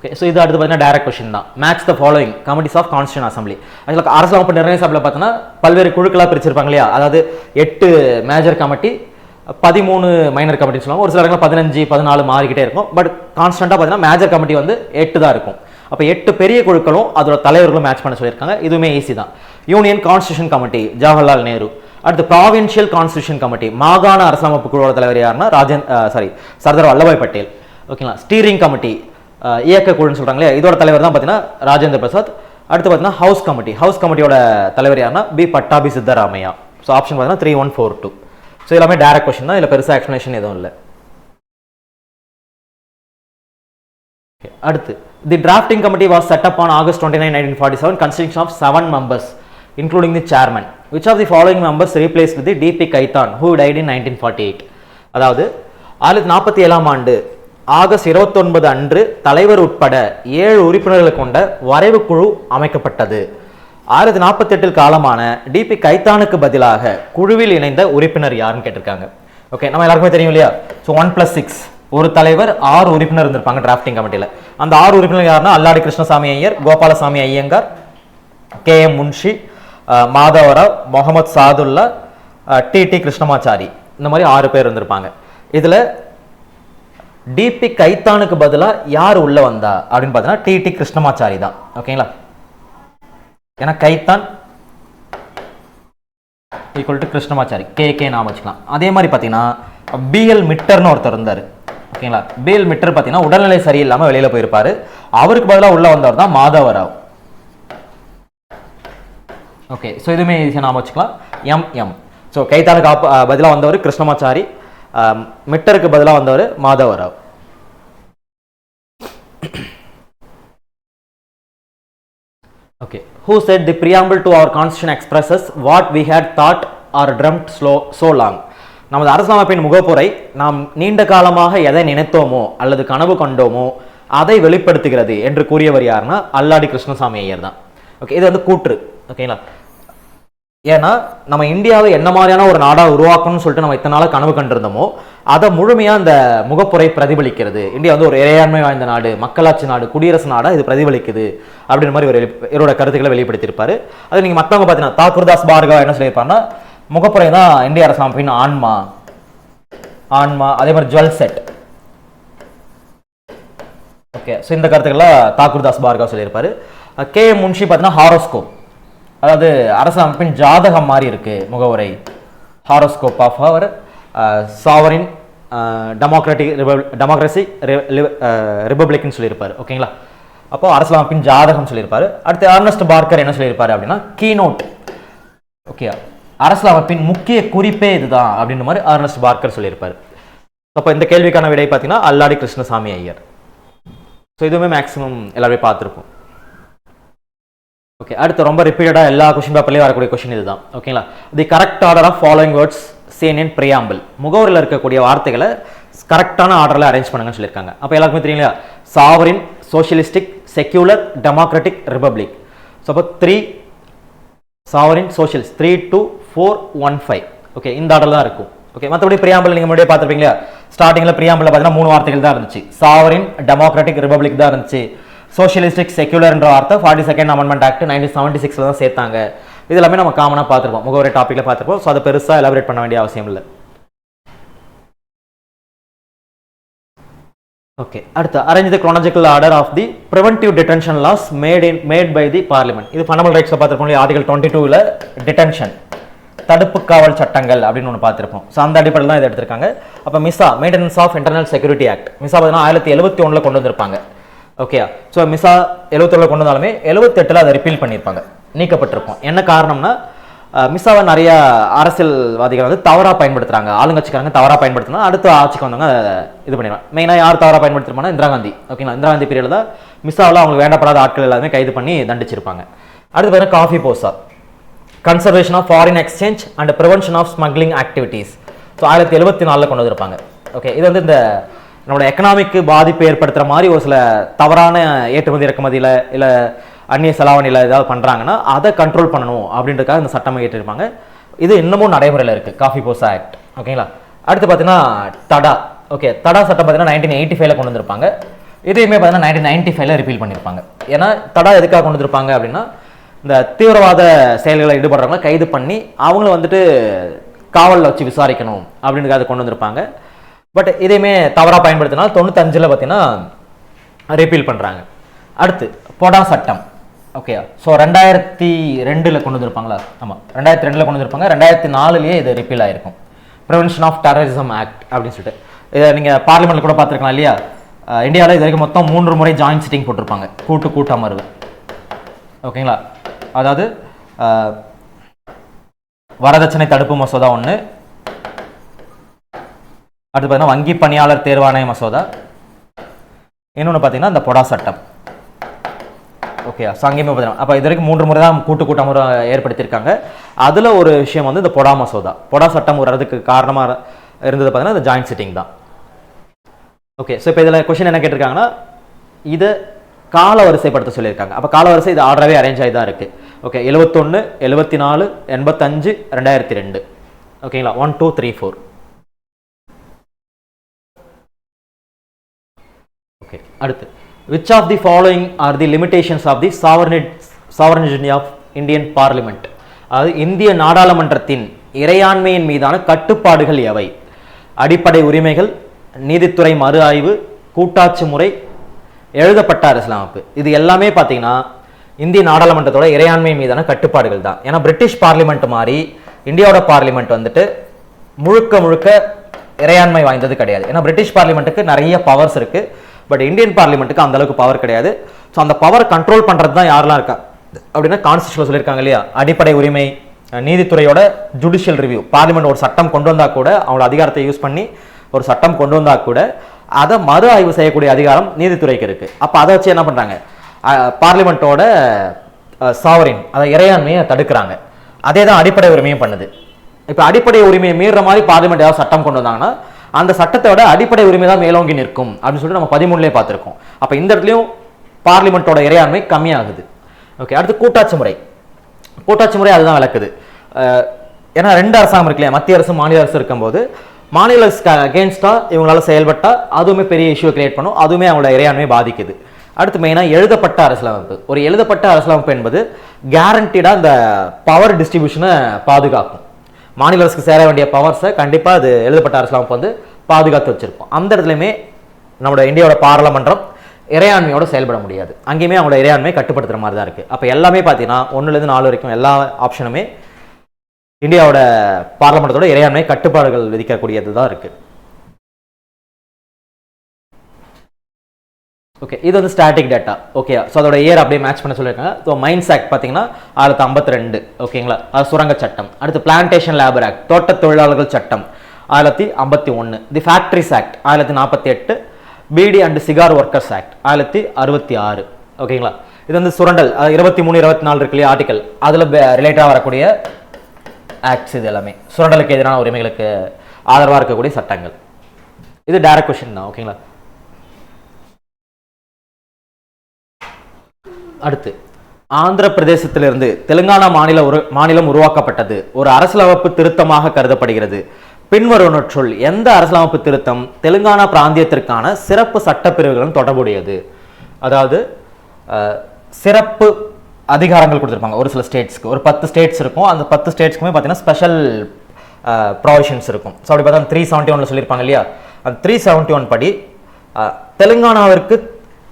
Okay, so இது அடுத்து பார்த்தீங்கன்னா டைரக்ட் கொஸ்டின் தான். Match the following committees of constitution assembly. ஆக்சுவலாக அரசியலமைப்பு நிர்ணய சபையில் பார்த்தீங்கன்னா பல்வேறு குழுக்களாக பிரிச்சிருப்பாங்க இல்லையா, அதாவது 8 மேஜர் கமிட்டி, 13 மைனர் கமிட்டின்னு சொல்லுவாங்க. ஒரு சில இடங்கள் 15, 14 மாறிக்கிட்டே இருக்கும். பட் கான்ஸ்டன்ட்டாக பார்த்தீங்கன்னா மேஜர் கமிட்டி வந்து 8 தான் இருக்கும். அப்போ 8 பெரிய குழுக்களும் அதோட தலைவர்களும் மேட்ச் பண்ண சொல்லியிருக்காங்க. இதுவுமே ஈஸி தான். Union constitution committee Jawaharlal Nehru. அடுத்து ப்ராவின்ஷியல் கான்ஸ்டியூஷன் கமிட்டி, மாகாண அரசியலமைப்பு குழுவோட தலைவர் யாருன்னா சர்தார் வல்லபாய் பட்டேல். ஓகேங்களா. ஸ்டீரிங் கமிட்டி இயக்க குழுன்னு சொல்றாங்களே, இதோட தலைவர் தான் பார்த்தீங்கன்னா ராஜேந்திர பிரசாத். அடுத்து பார்த்தீங்கன்னா ஹவுஸ் கமிட்டியோட தலைவர் யாருன்னா P Pattabhi Sitaramayya. So option பார்த்தீங்கன்னா 3, 1, 4, 2. ஸோ எல்லாமே டைரக்ட் கொஸ்டின் தான், இதில் பெருசாக எக்ஸ்பிளேஷன் எதுவும் இல்லை. அடுத்து the drafting committee was set up on August 29, 1947 consisting of 7 members including the chairman. Which of the following members replaced the D.P. Kaitan who died in 1948? அதாவது 1947ஆம் ஆண்டு ஆகஸ்ட் 29 அன்று தலைவர் உட்பட 7 உறுப்பினர்களை கொண்ட வரைவு குழு அமைக்கப்பட்டது. 1948 காலமான டிபி கைத்தானுக்கு பதிலாக குழுவில் இணைந்த உறுப்பினர் யாருன்னு கேட்டிருக்காங்க. ஓகே, நம்ம எல்லாருக்குமே தெரியும் இல்லையா? ஸோ 1+6 ஒரு தலைவர் 6 உறுப்பினர் இருந்திருப்பாங்க டிராஃப்டிங் கமிட்டியில். அந்த 6 உறுப்பினர் யாருன்னா அல்லாடி கிருஷ்ணசாமி ஐயர், கோபாலசாமி ஐயங்கார், KM முன்ஷி, மாதவராவ், முகமது சாதுல்லா, TT கிருஷ்ணமாச்சாரி, இந்த மாதிரி 6 பேர் இருந்திருப்பாங்க. இதுல டிபி கைத்தானுக்கு பதிலாக யார் உள்ள வந்தா அப்படின்னு பார்த்தீங்கன்னா TT கிருஷ்ணமாச்சாரி தான். ஓகேங்களா? ஏன்னா Khaitan equal to Krishnamachari, KK நாம வச்சுக்கலாம். அதே மாதிரி பார்த்தீங்கன்னா BL மிட்டர்னு ஒருத்தர் இருந்தார். ஓகேங்களா? BL மிட்டர் பார்த்தீங்கன்னா உடல்நிலை சரியில்லாமல் வெளியில போயிருப்பாரு. அவருக்கு பதிலாக உள்ள வந்தவர் தான் மாதவராவ். ஓகே, ஸோ இதுவுமே ஈஸியாக நாம வச்சுக்கலாம். MM. ஸோ கைத்தானுக்கு பதிலாக வந்தவர் கிருஷ்ணமாச்சாரி, மிட்டருக்கு பதிலாக வந்தவர் Madhava Rao. Okay, who said the preamble to our constitution expresses what we had thought or dreamt so long? நமது அரசியலமைப்பின் முகப்புரை நாம் நீண்ட காலமாக எதை நினைத்தோமோ அல்லது கனவு கண்டோமோ அதை வெளிப்படுத்துகிறது என்று கூறியவர் யாருன்னா அல்லாடி கிருஷ்ணசாமி ஐயர் தான். ஓகே, இது வந்து கூற்று. ஓகேங்களா? ஏன்னா நம்ம இந்தியாவை என்ன மாதிரியான ஒரு நாடா உருவாக்கணும்னு சொல்லிட்டு நம்ம இத்தனை நாளாக கனவு கண்டிருந்தோமோ அதை முழுமையா இந்த முகப்புரை பிரதிபலிக்கிறது. இந்தியா வந்து ஒரு இறையாண்மை வாய்ந்த நாடு, மக்களாட்சி நாடு, குடியரசு நாடா இது பிரதிபலிக்குது அப்படின்ற மாதிரி இவரோட கருத்துக்களை வெளிப்படுத்தியிருப்பாரு. அது நீங்க மற்றவங்க பார்த்தீங்கன்னா தாக்கூர்தாஸ் பார்கவா என்ன சொல்லியிருப்பாருன்னா முகப்புரை தான் இந்திய அரசமைப்பின் ஆன்மா. அதே மாதிரி ஜுவல் செட். ஓகே, ஸோ இந்த கருத்துக்கள்லாம் தாக்கூர்தாஸ் பார்கவா சொல்லியிருப்பாரு. KM முன்ஷி பார்த்தீங்கன்னா ஹாரோஸ்கோப், அதாவது அரசமைப்பின் ஜாதகம் மாதிரி இருக்கு முகவுரை. Horoscope of our sovereign democracy ரிபப்ளிக்னு சொல்லியிருப்பாரு. ஓகேங்களா? அப்போ அரசியலமைப்பின் ஜாதகம் சொல்லியிருப்பாரு. அடுத்து அர்னஸ்ட் பார்க்கர் என்ன சொல்லியிருப்பாரு அப்படின்னா கீனோட். ஓகே, அரசியலமைப்பின் முக்கிய குறிப்பே இதுதான் அப்படின்ற மாதிரி அர்னஸ்ட் பார்க்கர் சொல்லியிருப்பாரு. அப்போ இந்த கேள்விக்கான விடை பார்த்தீங்கன்னா அல்லாடி கிருஷ்ணசாமி ஐயர். ஸோ இதுவுமே மேக்ஸிமம் எல்லாருமே பார்த்துருப்போம். ஓகே, அடுத்து ரொம்ப ரிப்பீட்டடா எல்லா கொஸ்டின் பேப்பர்லயும் வரக்கூடிய கொஸ்டின் இதுதான். ஓகேங்களா? The correct order of following words seen in preamble. முகவரியில் இருக்கக்கூடிய வார்த்தைகளை கரெக்டான ஆர்டர்ல அரேஞ்ச் பண்ணுங்கன்னு சொல்லியிருக்காங்க. அப்போ எல்லாருக்குமே தெரியும் இல்லையா? Sovereign, socialistic, secular, democratic, republic. So அப்போ 3 சாவரின், சோசியலிஸ்ட் 3, 2, 4, 1, 5. ஓகே, இந்த ஆர்டர் தான் இருக்கும். ஓகே, மற்றபடி பிரியாம்பிள் நீங்க முன்னாடியே பார்த்துருப்பீங்களா? ஸ்டார்டிங்ல பிரியாம்பிள் பார்த்தீங்கன்னா 3 வார்த்தைகள் தான் இருந்துச்சு. சாவரின், டெமோக்ராட்டிக், ரிபப்ளிக் தான் இருந்துச்சு. சோசியலிஸ்டிக், செக்யூலர்ன்ற வார்த்தை 42nd அமெண்ட்மெண்ட் ஆக்ட் 1976 தான் சேர்த்தாங்க. இது எல்லாமே நம்ம காமனா பார்த்துருப்போம், முகவரி டாபிக்ல பார்த்துருப்போம். ஸோ அதை பெருசா எலாபரேட் பண்ண வேண்டிய அவசியம் இல்லை. ஓகே, அடுத்து arrange the chronological order of the preventive detention laws made by the parliament. இது ஃபண்டமெண்டல் ரைட்ஸ்ல பார்த்துருப்போம். ஆர்டிகல் 22ல டிடென்ஷன், தடுப்பு காவல் சட்டங்கள் அப்படின்னு ஒன்று பார்த்துருப்போம். ஸோ அந்த அடிப்படையில் தான் இதை எடுத்திருக்காங்க. அப்போ MISA maintenance of internal security act, MISA பார்த்தீங்கன்னா 1971 கொண்டு வந்திருப்பாங்க. ஓகே, ஸோ மிசா 71 கொண்டு வந்தாலுமே 78 அதை ரிப்பீல் பண்ணியிருப்பாங்க, நீக்கப்பட்டிருக்கும். என்ன காரணம்னா மிசாவை நிறைய அரசியல்வாதிகள் வந்து தவறாக பயன்படுத்துறாங்க, ஆளுங்கட்சிக்காரங்க தவறாக பயன்படுத்தினா அடுத்த ஆட்சிக்கு வந்தவங்க இது பண்ணிடுவாங்க. மெயினாக யார் தவறாக பயன்படுத்திருப்பாங்கன்னா இந்திரா காந்தி. ஓகேங்களா? இந்திரா காந்தி பீரியடில் தான் மிசாவில் அவங்களுக்கு வேண்டப்படாத ஆட்கள் எல்லாமே கைது பண்ணி தண்டிச்சிருப்பாங்க. அடுத்து பார்த்தீங்கன்னா COFEPOSA, conservation of foreign exchange and prevention of smuggling activities. So 1974 கொண்டு வந்திருப்பாங்க. ஓகே, இது வந்து இந்த நம்மளோட எக்கனாமிக்கு பாதிப்பு ஏற்படுத்துகிற மாதிரி ஒரு சில தவறான ஏற்றுமதி இறக்குமதியில் இல்லை அந்நிய செலாவணியில் ஏதாவது பண்ணுறாங்கன்னா அதை கண்ட்ரோல் பண்ணணும் அப்படின்றதுக்காக இந்த சட்டம் ஏற்றிருப்பாங்க. இது இன்னமும் நடைமுறையில் இருக்குது, காஃபி போசா ஆக்ட். ஓகேங்களா? அடுத்து பார்த்தீங்கன்னா தடா. ஓகே, தடா சட்டம் பார்த்தீங்கன்னா 1985 கொண்டு வந்திருப்பாங்க. இதையுமே பார்த்தீங்கன்னா 1995 ரிப்பீல் பண்ணியிருப்பாங்க. ஏன்னா தடா எதுக்காக கொண்டு வந்திருப்பாங்க அப்படின்னா இந்த தீவிரவாத செயல்களை ஈடுபடுறவங்களை கைது பண்ணி அவங்கள வந்துட்டு காவலில் வச்சு விசாரிக்கணும் அப்படின்றதுக்காக கொண்டு வந்திருப்பாங்க. பட் இதையுமே தவறாக பயன்படுத்தினால 95 பார்த்தீங்கன்னா ரிப்பீல் பண்ணுறாங்க. அடுத்து பொடா சட்டம். ஓகே, ஸோ 2002 கொண்டு வந்திருப்பாங்களா? ஆமாம், 2002 கொண்டு வந்திருப்பாங்க. 2004 இது ரிப்பீல் ஆகிருக்கும், ப்ரிவென்ஷன் ஆஃப் டெரரிசம் ஆக்ட் அப்படின்னு சொல்லிட்டு. இதை நீங்கள் பார்லிமெண்ட்டில் கூட பார்த்துருக்கலாம் இல்லையா? இந்தியாவில் இது வரைக்கும் மொத்தம் 3 முறை ஜாயின்ட் சிட்டிங் போட்டிருப்பாங்க, கூட்டு அமர்வு. ஓகேங்களா? அதாவது வரதட்சணை தடுப்பு மசோதா ஒன்று, அடுத்து பார்த்தீங்கன்னா வங்கி பணியாளர் தேர்வாணைய மசோதா, இன்னொன்று பார்த்தீங்கன்னா இந்த பொடா சட்டம். ஓகே, அங்கேயுமே பார்த்தீங்கன்னா அப்போ இது வரைக்கும் 3 முறை தான் கூட்டு அமர்வு ஏற்படுத்தியிருக்காங்க. அதில் ஒரு விஷயம் வந்து இந்த பொடா மசோதா, பொடா சட்டம் வர்றதுக்கு காரணமாக இருந்தது பார்த்தீங்கன்னா இந்த ஜாயின்ட் சிட்டிங் தான். ஓகே, ஸோ இப்போ இதில் கொஷின் என்ன கேட்டிருக்காங்கன்னா இதை கால வரிசைப்படுத்த சொல்லியிருக்காங்க. அப்போ கால வரிசை இது ஆர்டராகவே அரேஞ்ச் ஆகி தான் இருக்குது. ஓகே, 71, 74, 85, 2002. ஓகேங்களா, 1 2 3 4. ஓகே, அடுத்து which of the following are the limitations of the sovereignty of Indian Parliament? அதாவது இந்திய நாடாளுமன்றத்தின் இறையாண்மையின் மீதான கட்டுப்பாடுகள் எவை? அடிப்படை உரிமைகள், நீதித்துறை மறு ஆய்வு, கூட்டாட்சி முறை, எழுதப்பட்ட அரசியலமைப்பு. இது எல்லாமே பார்த்தீங்கன்னா இந்திய நாடாளுமன்றத்தோட இறையாண்மை மீதான கட்டுப்பாடுகள் தான். ஏன்னா பிரிட்டிஷ் பார்லிமெண்ட் மாதிரி இந்தியாவோட பார்லிமெண்ட் வந்துட்டு முழுக்க முழுக்க இறையாண்மை வாய்ந்தது கிடையாது. ஏன்னா பிரிட்டிஷ் பார்லிமெண்ட்டுக்கு நிறைய பவர்ஸ் இருக்கு, பட் இந்தியன் பார்லிமெண்ட்டுக்கு அந்த அளவுக்கு பவர் கிடையாது. ஸோ அந்த பவர் கண்ட்ரோல் பண்ணுறது தான் யாரெல்லாம் இருக்கா அப்படின்னா கான்ஸ்டியூஷன் சொல்லியிருக்காங்க இல்லையா, அடிப்படை உரிமை, நீதித்துறையோட ஜுடிஷியல் ரிவ்யூ. பார்லிமெண்ட் ஒரு சட்டம் கொண்டு வந்தால் கூட அவங்களோட அதிகாரத்தை யூஸ் பண்ணி ஒரு சட்டம் கொண்டு வந்தால் கூட அதை மறு ஆய்வு செய்யக்கூடிய அதிகாரம் நீதித்துறைக்கு இருக்கு. அப்போ அதை வச்சு என்ன பண்ணுறாங்க, பார்லிமெண்ட்டோட சாவரின் அதை இறையாண்மையை தடுக்கிறாங்க. அதே தான் அடிப்படை உரிமையும் பண்ணுது. இப்போ அடிப்படை உரிமையை மீறுற மாதிரி பார்லிமெண்ட் ஏதாவது சட்டம் கொண்டு வந்தாங்கன்னா அந்த சட்டத்தை விட அடிப்படை உரிமை தான் மேலோங்கி நிற்கும் அப்படின்னு சொல்லிட்டு நம்ம 13லேயே பார்த்துருக்கோம். அப்போ இந்த இடத்துலையும் பார்லிமெண்ட்டோட இறையாண்மை கம்மியாகுது. ஓகே, அடுத்து கூட்டாட்சி முறை. கூட்டாட்சி முறை அதுதான் விளக்குது. ஏன்னா 2 அரசாங்கம் இருக்கு இல்லையா, மத்திய அரசு மாநில அரசு இருக்கும்போது மாநில அரசுக்கு அகேன்ஸ்டா இவங்களால செயல்பட்டா அதுவுமே பெரிய இஷ்யூ கிரியேட் பண்ணும், அதுவுமே அவங்களோட இறையாண்மையை பாதிக்குது. அடுத்து மெயினாக எழுதப்பட்ட அரசியலமைப்பு. ஒரு எழுதப்பட்ட அரசியலமைப்பு என்பது கேரண்டீடாக இந்த பவர் டிஸ்ட்ரிபியூஷனை பாதுகாக்கும். மாநில அரசுக்கு சேர வேண்டிய பவர்ஸை கண்டிப்பாக அது எழுதப்பட்ட அரசியலமைப்பு வந்து பாதுகாத்து வச்சிருக்கும். அந்த இடத்துலையுமே நம்மளோட இந்தியாவோட பாராளுமன்றம் இறையாண்மையோட செயல்பட முடியாது. அங்கேயுமே அவங்களோட இறையாண்மையை கட்டுப்படுத்துகிற மாதிரி தான் இருக்குது. அப்போ எல்லாமே பார்த்தீங்கன்னா 1லேருந்து 4 வரைக்கும் எல்லா ஆப்ஷனுமே இந்தியாவோட பார்லிமெண்டத்தோட இறையாண்மை கட்டுப்பாடுகள் விதிக்கக்கூடியது தான் இருக்குது. ஓகே, இது வந்து ஸ்டாட்டிக் டேட்டா. ஓகே, ஸோ அதோட இயர் அப்படியே மேட்ச் பண்ண சொல்லியிருக்காங்க. ஸோ மைன்ஸ் ஆக்ட் பார்த்தீங்கன்னா 1952. ஓகேங்களா, அது சுரங்க சட்டம். அடுத்து பிளான்டேஷன் லேபர் ஆக்ட், தோட்ட தொழிலாளர்கள் சட்டம் 1951. தி ஃபேக்ட்ரிஸ் ஆக்ட் 1948. பிடி அண்ட் சிகார் ஒர்க்கர்ஸ் ஆக்ட் 1966. ஓகேங்களா, இது வந்து சுரண்டல் 23, 24 இருக்கு இல்லையா ஆர்டிக்கல், அதில் ரிலேட்டடாக வரக்கூடிய ஆக்ட்ஸ். இது எல்லாமே சுரண்டலுக்கு எதிரான உரிமைகளுக்கு ஆதரவாக இருக்கக்கூடிய சட்டங்கள். இது டைரக்ட் கொஸ்டின் தான். ஓகேங்களா, அடுத்து ஆந்திர பிரதேசத்திலிருந்து தெலுங்கானா மாநிலம் உருவாக்கப்பட்டது ஒரு அரசியலமைப்பு திருத்தமாக கருதப்படுகிறது. பின்வருவனற்றுள் எந்த அரசியலமைப்பு திருத்தம் தெலுங்கானா பிராந்தியத்திற்கான சிறப்பு சட்டப்பிரிவுகளுடன் தொடர்புடையது? அதாவது சிறப்பு அதிகாரங்கள் கொடுத்துருப்பாங்க ஒரு சில ஸ்டேட்ஸ்க்கு. ஒரு 10 ஸ்டேட்ஸ் இருக்கும். அந்த 10 ஸ்டேட்ஸ்க்குமே பார்த்தீங்கன்னா ஸ்பெஷல் ப்ரொவிஷன்ஸ் இருக்கும். ஸோ அப்படி பார்த்தா 371 சொல்லியிருப்பாங்க இல்லையா, அந்த 371 படி தெலுங்கானாவிற்கு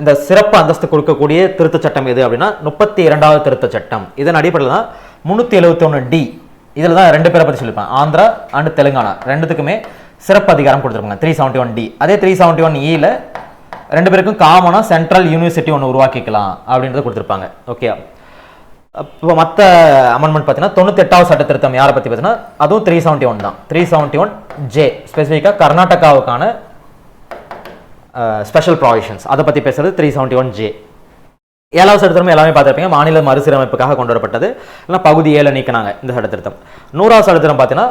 இந்த சிறப்பு அந்தஸ்து கொடுக்கக்கூடிய திருத்த சட்டம் எது அப்படின்னா 32வது திருத்த சட்டம். இதன் அடிப்படையில் தான் 371D. இதில் தான் 2 பேரை பற்றி சொல்லியிருப்பாங்க, ஆந்திரா அண்ட் தெலுங்கானா ரெண்டுத்துக்குமே சிறப்பு அதிகாரம் கொடுத்துருப்பாங்க 371D. அதே 371E 2 பேருக்கும் காமனாக சென்ட்ரல் யூனிவர்சிட்டி ஒன்று உருவாக்கிக்கலாம் அப்படின்றத கொடுத்துருப்பாங்க. ஓகே, இப்போ மற்ற அமெண்ட்மெண்ட் பார்த்தீங்கன்னா 98வது சட்ட திருத்தம் யாரை பற்றி பார்த்தீங்கன்னா அதுவும் 371 தான். 371J ஸ்பெசிஃபிக்காக கர்நாடகாவுக்கான ஸ்பெஷல் ப்ராவிஷன்ஸ், அதை பற்றி பேசுறது 371J. 7வது சட்டத்திருத்தம் எல்லாமே பார்த்துருப்பீங்க, மாநில மறுசீரமைப்புக்காக கொண்டு வரப்பட்டது. இல்லைனா பகுதி 7 நீக்கினாங்க இந்த சட்டத்திருத்தம். 100வது சட்டத்திருத்தம் பார்த்தீங்கன்னா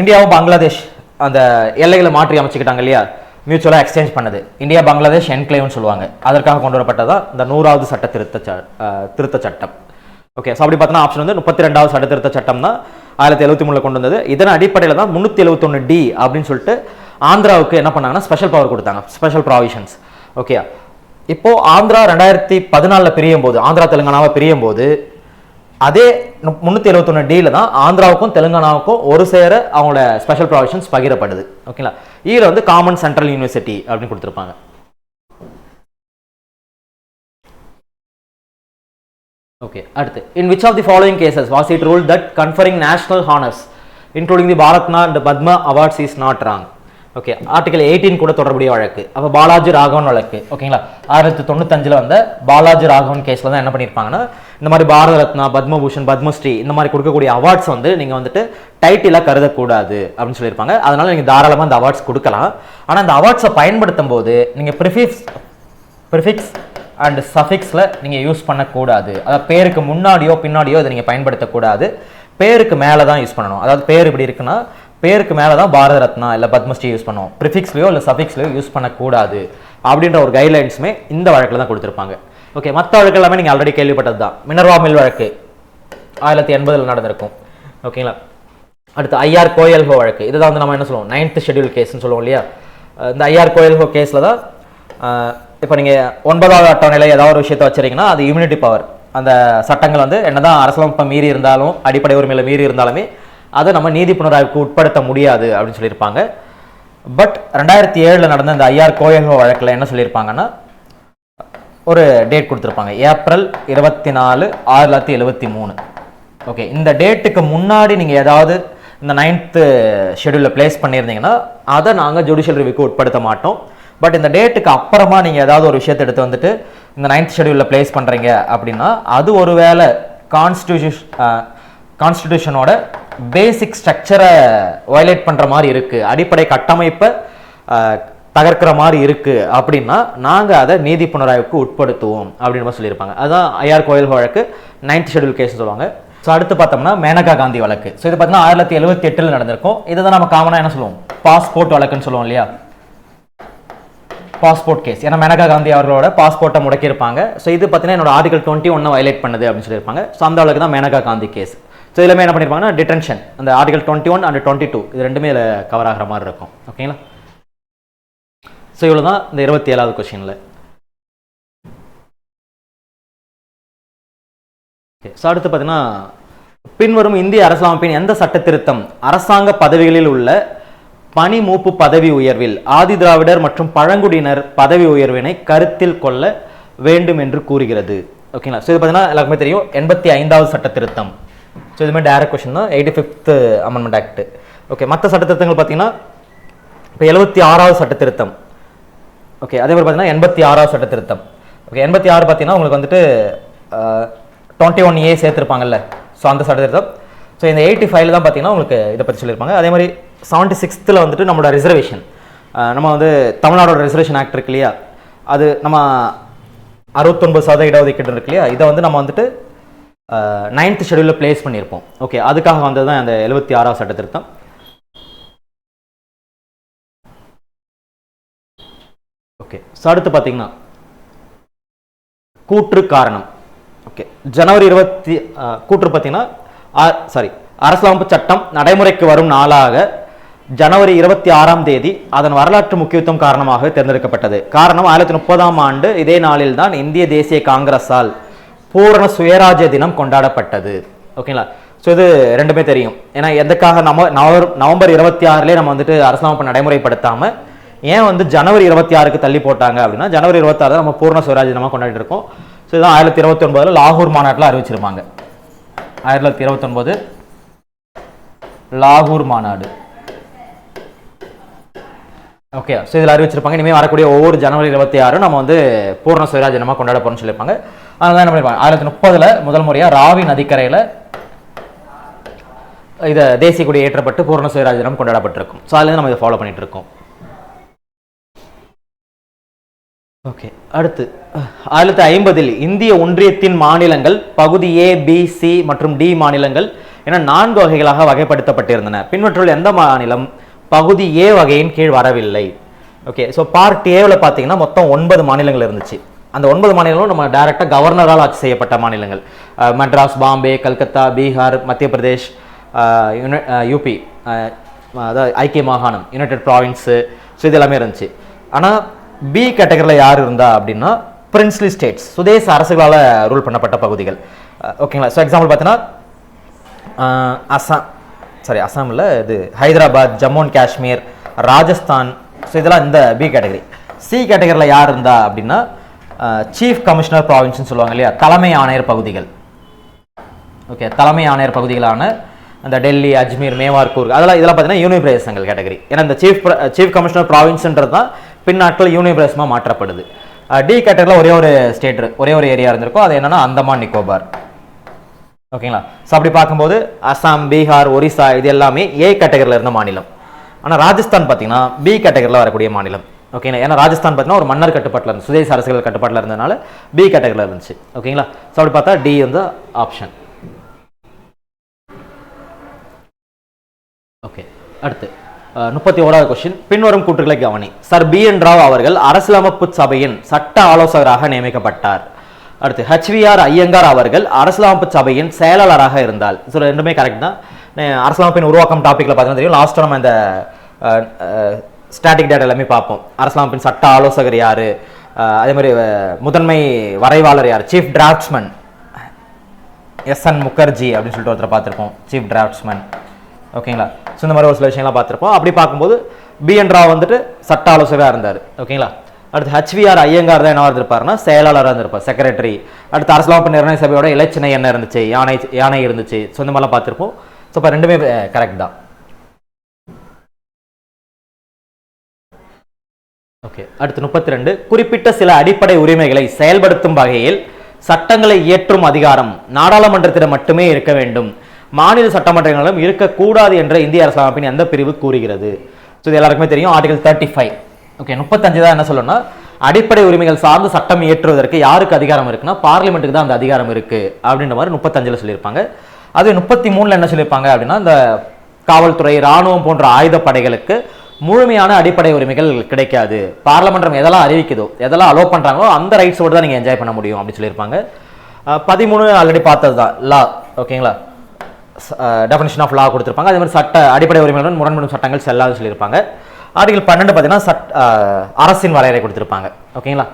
இந்தியாவும் பங்களாதேஷ் அந்த எல்லைகளை மாற்றி அமைச்சுக்கிட்டாங்க இல்லையா, மியூச்சுவலாக எக்ஸ்சேஞ்ச் பண்ணது, இந்தியா பங்களாதேஷ் என்க்ளேவ்னு சொல்லுவாங்க. அதற்காக கொண்டு வரப்பட்டதான் இந்த 100வது சட்ட திருத்த சட்டம். ஓகே, ஸோ அப்படி பார்த்தோன்னா ஆப்ஷன் வந்து 32வது சட்ட திருத்த சட்டம் தான் 1973 கொண்டு வந்தது. இதன் அடிப்படையில் தான் 371D அப்படின்னு சொல்லிட்டு ஆந்திராவுக்கு என்ன பண்ணாங்கன்னா ஸ்பெஷல் பவர் கொடுத்தாங்க, ஸ்பெஷல் ப்ராவிஷன்ஸ். ஓகே, இப்போ ஆந்திரா 2014 பிரியும் போது, ஆந்திரா தெலுங்கானாவை பிரியும் போது அதே 371D தான் ஆந்திராவுக்கும் தெலுங்கானாவுக்கும் ஒரு சேர அவங்களோட ஸ்பெஷல் ப்ராவிஷன்ஸ் பகிரப்படுது. ஓகேங்களா, இதில் வந்து காமன் சென்ட்ரல் யூனிவர்சிட்டி அப்படின்னு கொடுத்துருப்பாங்க. ஓகே, அடுத்து in which of the following cases was it ruled that conferring national honors including the Bharatna and Padma awards is not wrong? Okay, article 18 கூட தொடர்புடைய வழக்கு. அப்போ பாலாஜி ராகவன் வழக்கு. ஓகேங்களா, 1995 வந்த பாலாஜி ராகவன் கேஸில் தான் என்ன பண்ணியிருப்பாங்கன்னா இந்த மாதிரி பாரத ரத்னா, பத்மபூஷன், பத்மஸ்ரீ இந்த மாதிரி கொடுக்கக்கூடிய அவார்ட்ஸ் வந்து நீங்கள் வந்துட்டு டைட்டிலாக கருதக்கூடாது அப்படின்னு சொல்லியிருப்பாங்க. அதனால நீங்கள் தாராளமாக அந்த அவார்ட்ஸ் கொடுக்கலாம். ஆனால் அந்த அவார்ட்ஸை பயன்படுத்தும் போது நீங்கள் ப்ரிஃபிக்ஸ் அண்ட் சஃபிக்ஸில் நீங்கள் யூஸ் பண்ணக்கூடாது. அதாவது பேருக்கு முன்னாடியோ பின்னாடியோ இதை நீங்கள் பயன்படுத்தக்கூடாது. பேருக்கு மேலே தான் யூஸ் பண்ணணும். அதாவது பேர் இப்படி இருக்குன்னா பேருக்கு மேலே தான் பாரத ரத்னா இல்லை பத்மஸ்ரீ யூஸ் பண்ணுவோம், ப்ரிஃபிக்ஸ்லையோ இல்லை சஃபிக்ஸ்லையோ யூஸ் பண்ணக்கூடாது அப்படின்ற ஒரு கைட்லைன்ஸுமே இந்த வழக்கில் தான் கொடுத்துருப்பாங்க. ஓகே, மற்ற வழக்கு எல்லாமே நீங்கள் ஆல்ரெடி கேள்விப்பட்டது தான். மினர்வா மில் வழக்கு 1980 நடந்திருக்கும். ஓகேங்களா. அடுத்து ஐஆர் கோயல்ஹோ வழக்கு, இதுதான் வந்து நம்ம என்ன சொல்லுவோம் 9th ஷெட்யூல் கேஸ்ன்னு சொல்லுவோம் இல்லையா. இந்த ஐஆர் கோயல்ஹோ கேஸில் தான் இப்போ நீங்கள் 9வது அட்டவணையில் ஏதாவது ஒரு விஷயத்தை வச்சுருக்கீங்கன்னா அது இம்யூனிட்டி பவர், அந்த சட்டங்கள் வந்து என்னதான் அரசியலமைப்பை மீறி இருந்தாலும் அடிப்படை உரிமையில் மீறி இருந்தாலுமே அதை நம்ம நீதி புனராய்வுக்கு உட்படுத்த முடியாது அப்படின்னு சொல்லியிருப்பாங்க. பட் 2007 நடந்த இந்த ஐஆர் கோயல்ஹோ வழக்கில் என்ன சொல்லியிருப்பாங்கன்னா ஒரு டேட் கொடுத்துருப்பாங்க, ஏப்ரல் 24, 1973. ஓகே, இந்த டேட்டுக்கு முன்னாடி நீங்கள் ஏதாவது இந்த 9th ஷெட்யூலில் பிளேஸ் பண்ணியிருந்தீங்கன்னா அதை நாங்கள் ஜுடிஷியல் ரிவ்யூக்கு உட்படுத்த மாட்டோம். பட் இந்த டேட்டுக்கு அப்புறமா நீங்கள் ஏதாவது ஒரு விஷயத்தை எடுத்து வந்துட்டு இந்த 9th ஷெட்யூலில் பிளேஸ் பண்ணுறீங்க அப்படின்னா அது ஒருவேளை கான்ஸ்டிடியூஷனோட பேசிக் ஸ்ட்ரக்சரை வயலேட் பண்ணுற மாதிரி இருக்குது, அடிப்படை கட்டமைப்பை தகர்க்கிற மாதிரி இருக்குது அப்படின்னா நாங்கள் அதை நீதி புனராய்வுக்கு உட்படுத்துவோம் அப்படின்னு சொல்லியிருப்பாங்க. அதுதான் ஐஆர் கோயல்ஹோ வழக்கு 9th ஷெட்யூல் கேஸ் சொல்லுவாங்க. ஸோ அடுத்து பார்த்தோம்னா மேனகா காந்தி வழக்கு. ஸோ இது பார்த்தீங்கன்னா 1978 நடந்திருக்கும். இதை தான் நம்ம காமனாக என்ன சொல்லுவோம், பாஸ்போர்ட் வழக்குன்னு சொல்லுவோம் இல்லையா, பாஸ்போர்ட் கேஸ். ஏன்னா மேனகா காந்தி அவர்களோட பாஸ்போர்ட்டை முடக்கியிருப்பாங்க. ஸோ இது பார்த்தீங்கன்னா என்னோட ஆர்டிகல் 21 வயலேட் பண்ணுது அப்படின்னு சொல்லியிருப்பாங்க. ஸோ அந்த வழக்கு தான் மேனகா காந்தி கேஸ். ஸோ இதில் என்ன பண்ணியிருப்பாங்கன்னா டிடென்ஷன், அந்த ஆர்டிகல் 21 and 22 இது ரெண்டுமே இதில் கவர் ஆகிற மாதிரி இருக்கும். ஓகேங்களா. ஸோ இவ்வளோ தான் இந்த 27வது கொஸ்டினில். ஸோ அடுத்து பார்த்தீங்கன்னா பின்வரும் இந்திய அரசியலமைப்பின் எந்த சட்ட திருத்தம் அரசாங்க பதவிகளில் உள்ள பணி மூப்பு பதவி உயர்வில் ஆதி திராவிடர் மற்றும் பழங்குடியினர் பதவி உயர்வினை கருத்தில் கொள்ள வேண்டும் என்று கூறுகிறது. ஓகேங்களா. ஸோ இது பார்த்தீங்கன்னா எல்லாருக்குமே தெரியும் 85வது சட்ட திருத்தம். ஸோ இதுமாதிரி டைரக்ட் கொஸ்டின் தான் 85th அமெண்ட்மெண்ட் ஆக்ட். ஓகே, மற்ற சட்ட திருத்தங்கள் பார்த்தீங்கன்னா இப்போ 76வது சட்ட திருத்தம். ஓகே, அதே மாதிரி பார்த்தீங்கன்னா 86வது சட்ட திருத்தம். ஓகே, 86 பார்த்தீங்கன்னா உங்களுக்கு வந்துட்டு 21A சேர்த்துருப்பாங்கல்ல, ஸோ அந்த சட்ட திருத்தம். ஸோ இந்த 85 தான் பார்த்தீங்கன்னா உங்களுக்கு இதை பற்றி சொல்லியிருப்பாங்க. அதே மாதிரி 76th வந்துட்டு நம்மளோட ரிசர்வேஷன், நம்ம வந்து தமிழ்நாடோட ரிசர்வேஷன் ஆக்ட் இருக்கு இல்லையா, அது நம்ம 69% இடஒதுக்கீடு இருக்கு இல்லையா, இதை வந்து நம்ம வந்துட்டு 9th ஷெட்யூலில் பிளேஸ் பண்ணியிருப்போம். ஓகே, அதுக்காக வந்தது தான் அந்த 76வது சட்ட திருத்தம். ஓகே, ஸோ அடுத்து பார்த்தீங்கன்னா கூற்று காரணம். ஓகே, ஜனவரி 20 கூற்று பார்த்தீங்கன்னா அரசியலமைப்பு சட்டம் நடைமுறைக்கு வரும் நாளாக ஜனவரி 26ஆம் தேதி அதன் வரலாற்று முக்கியத்துவம் காரணமாக தேர்ந்தெடுக்கப்பட்டது. காரணம் 1930ஆம் ஆண்டு இதே நாளில் தான் இந்திய தேசிய காங்கிரஸால் பூரண சுயராஜ்ய தினம் கொண்டாடப்பட்டது. ஓகேங்களா. ஸோ இது ரெண்டுமே தெரியும். ஏன்னா எதுக்காக நவம்பர் 26 நம்ம வந்துட்டு அரசியலமைப்பு நடைமுறைப்படுத்தாம ஏன் வந்து ஜனவரி 26க்கு தள்ளி போட்டாங்க அப்படின்னா ஜனவரி 26 நம்ம பூர்ண சுயராஜ்ய தினமாக கொண்டாடிட்டு இருக்கோம். ஸோ இதுதான் 1929 லாகூர் மாநாட்டில் அறிவிச்சிருப்பாங்க. 1929 லாகூர் மாநாடு. ஓகே, ஸோ இதில் அறிவிச்சிருப்பாங்க இனிமேல் வரக்கூடிய ஒவ்வொரு ஜனவரி 26 நம்ம வந்து பூர்ண சுயராஜ்ய தினமாக கொண்டாட போறோம்னு சொல்லியிருப்பாங்க. அதனால என்ன பண்ணிருப்பாங்க 1930 முதல் முறையாக ராவி நதிக்கரையில் இதை தேசிய கொடி ஏற்றப்பட்டு பூர்ண சுயராஜ்ய தினம் கொண்டாடப்பட்டிருக்கும். ஸோ அதுலேருந்து நம்ம இதை ஃபாலோ பண்ணிட்டு இருக்கோம். ஓகே, அடுத்து 1950 இந்திய ஒன்றியத்தின் மாநிலங்கள் பகுதி A, B, C மற்றும் D மாநிலங்கள் என 4 வகைகளாக வகைப்படுத்தப்பட்டிருந்தன. பின்வற்றுள் எந்த மாநிலம் பகுதி A வகையின் கீழ் வரவில்லை? ஓகே, ஸோ பார்ட் ஏவில் பார்த்தீங்கன்னா மொத்தம் 9 மாநிலங்கள் இருந்துச்சு. அந்த 9 மாநிலங்களும் நம்ம டைரக்டாக கவர்னரால் ஆட்சி செய்யப்பட்ட மாநிலங்கள். மெட்ராஸ், பாம்பே, கல்கத்தா, பீகார், மத்திய பிரதேஷ், யூபி, அதாவது ஐக்கிய மாகாணம், யுனைடெட் ப்ராவின்ஸு, ஸோ இது எல்லாமே இருந்துச்சு. ஆனால் பி கேட்டகரியில் யார் இருந்தா அப்படின்னா பிரின்ஸ்லி ஸ்டேட்ஸ், சுதேச அரசுகளால் ரூல் பண்ணப்பட்ட பகுதிகள். ஓகேங்களா. ஸோ எக்ஸாம்பிள் பார்த்தீங்கன்னா அசாமில் இது ஹைதராபாத், ஜம்மு அண்ட் காஷ்மீர், ராஜஸ்தான், ஸோ இதெல்லாம் இந்த பி கேட்டகரி. சி கேட்டகரியில் யார் இருந்தா அப்படின்னா சீஃப் கமிஷனர் ப்ராவின்ஸ்னு சொல்லுவாங்க இல்லையா, தலைமை ஆணையர் பகுதிகள். ஓகே, தலைமை ஆணையர் பகுதிகளான அந்த டெல்லி, அஜ்மீர், மேவார், கூர்க், இதெல்லாம் பார்த்தீங்கன்னா யூனியன் பிரதேசங்கள் கேட்டகரி. ஏன்னா இந்த சீஃப் கமிஷனர் ப்ராவின்ஸ்ன்றது தான் பின்னாட்கள் யூனியன் பிரதேசமாக மாற்றப்படுது. டி கேட்டகரியில் ஒரே ஒரு ஸ்டேட், ஒரே ஒரு ஏரியா இருந்திருக்கும், அது என்னன்னா அந்தமான் நிக்கோபார். ஓகேங்களா. ஸோ அப்படி பார்க்கும்போது அசாம், பீகார், ஒரிசா இது எல்லாமே ஏ கேட்டகரியில் இருந்த மாநிலம். ஆனால் ராஜஸ்தான் பார்த்தீங்கன்னா பி கேட்டகரியில் வரக்கூடிய மாநிலம். ஓகேங்களா. ஏன்னா ராஜஸ்தான் பார்த்தீங்கன்னா ஒரு மன்னர் கட்டுப்பாட்டில் இருந்து, சுதேச அரசுகள் கட்டுப்பாட்டில் இருந்ததுனால பி கேட்டகரியில் இருந்துச்சு. ஓகேங்களா. ஸோ அப்படி பார்த்தா டி வந்து ஆப்ஷன். ஓகே, அடுத்து 31வது கொஸ்டின், பின்வரும் கூற்றுகளை கவனி. சர் பி என் ராவ் அவர்கள் அரசியலமைப்பு சபையின் சட்ட ஆலோசகராக நியமிக்கப்பட்டார். அடுத்து HVR ஐயங்கார் அவர்கள் அரசியலமைப்பு சபையின் செயலாளராக இருந்தால். ஸோ ரெண்டுமே கரெக்ட் தான். அரசியலமைப்பின் உருவாக்கம் டாப்பிக்கில் பார்த்தீங்கன்னா தெரியும், லாஸ்ட் நம்ம இந்த ஸ்டாட்டிக் டேட்டா எல்லாமே பார்ப்போம். அரசியலமைப்பின் சட்ட ஆலோசகர் யார், அதே மாதிரி முதன்மை வரைவாளர் யார், சீஃப் டிராஃப்ட்ஸ்மேன் SN முகர்ஜி அப்படின்னு சொல்லிட்டு ஒருத்தர் பார்த்துருப்போம், சீஃப் டிராஃப்ட்ஸ்மேன். ஓகேங்களா? ஸோ இந்த மாதிரி ஒரு சில விஷயங்கள்லாம் பார்த்துருப்போம். அப்படி பார்க்கும்போது பி என் ராவ் வந்துட்டு சட்ட ஆலோசகராக இருந்தார். ஓகேங்களா? அடுத்து HVR ஐயங்கார் தான் என்ன இருந்திருப்பாருன்னா செயலாளராக இருந்திருப்பார், செக்ரட்டரி. அடுத்து அரசியலமைப்பு நிர்ணய சபையோட இலச்சினை என்ன இருந்துச்சு, யானை இருந்துச்சு. ஸோ இந்த மாதிரிலாம் பார்த்துருப்போம். ஸோ இப்போ ரெண்டுமே கரெக்ட் தான். ஓகே, அடுத்து 32, குறிப்பிட்ட சில அடிப்படை உரிமைகளை செயல்படுத்தும் வகையில் சட்டங்களை இயற்றும் அதிகாரம் நாடாளுமன்றத்திடம் மட்டுமே இருக்க வேண்டும், மாநில சட்டமன்றங்களிலும் இருக்கக்கூடாது என்ற இந்திய அரசியலமைப்பின் எந்த பிரிவு கூறுகிறது? ஸோ இது எல்லாருக்குமே தெரியும், ஆர்டிகல் 35. ஓகே, 35 தான் என்ன சொல்லணும்னா, அடிப்படை உரிமைகள் சார்ந்து சட்டம் இயற்றுவதற்கு யாருக்கு அதிகாரம் இருக்குன்னா பார்லிமெண்ட்டுக்கு தான் அந்த அதிகாரம் இருக்கு அப்படின்ற மாதிரி 35ல் சொல்லியிருப்பாங்க. அது 33ல் என்ன சொல்லியிருப்பாங்க அப்படின்னா, இந்த காவல்துறை, ராணுவம் போன்ற ஆயுத படைகளுக்கு முழுமையான அடிப்படை உரிமைகள் கிடைக்காது, பார்லிமெண்டம் எதெல்லாம் அறிவிக்குதோ, எதெல்லாம் அலோவ் பண்றாங்களோ அந்த ரைட்ஸோடு தான் நீங்க என்ஜாய் பண்ண முடியும் அப்படின்னு சொல்லியிருப்பாங்க. 13 ஆல்ரெடி பார்த்தது தான், லா. ஓகேங்களா? டெஃபினிஷன் ஆஃப் லா கொடுத்துருப்பாங்க. அதே மாதிரி சட்ட அடிப்படை உரிமைகளுடன் முரண்படும் சட்டங்கள் செல்லாது சொல்லியிருப்பாங்க. ஆர்டிகல் 12 பார்த்தீங்கன்னா அரசின் வரையறை கொடுத்துருப்பாங்க. ஓகேங்களா?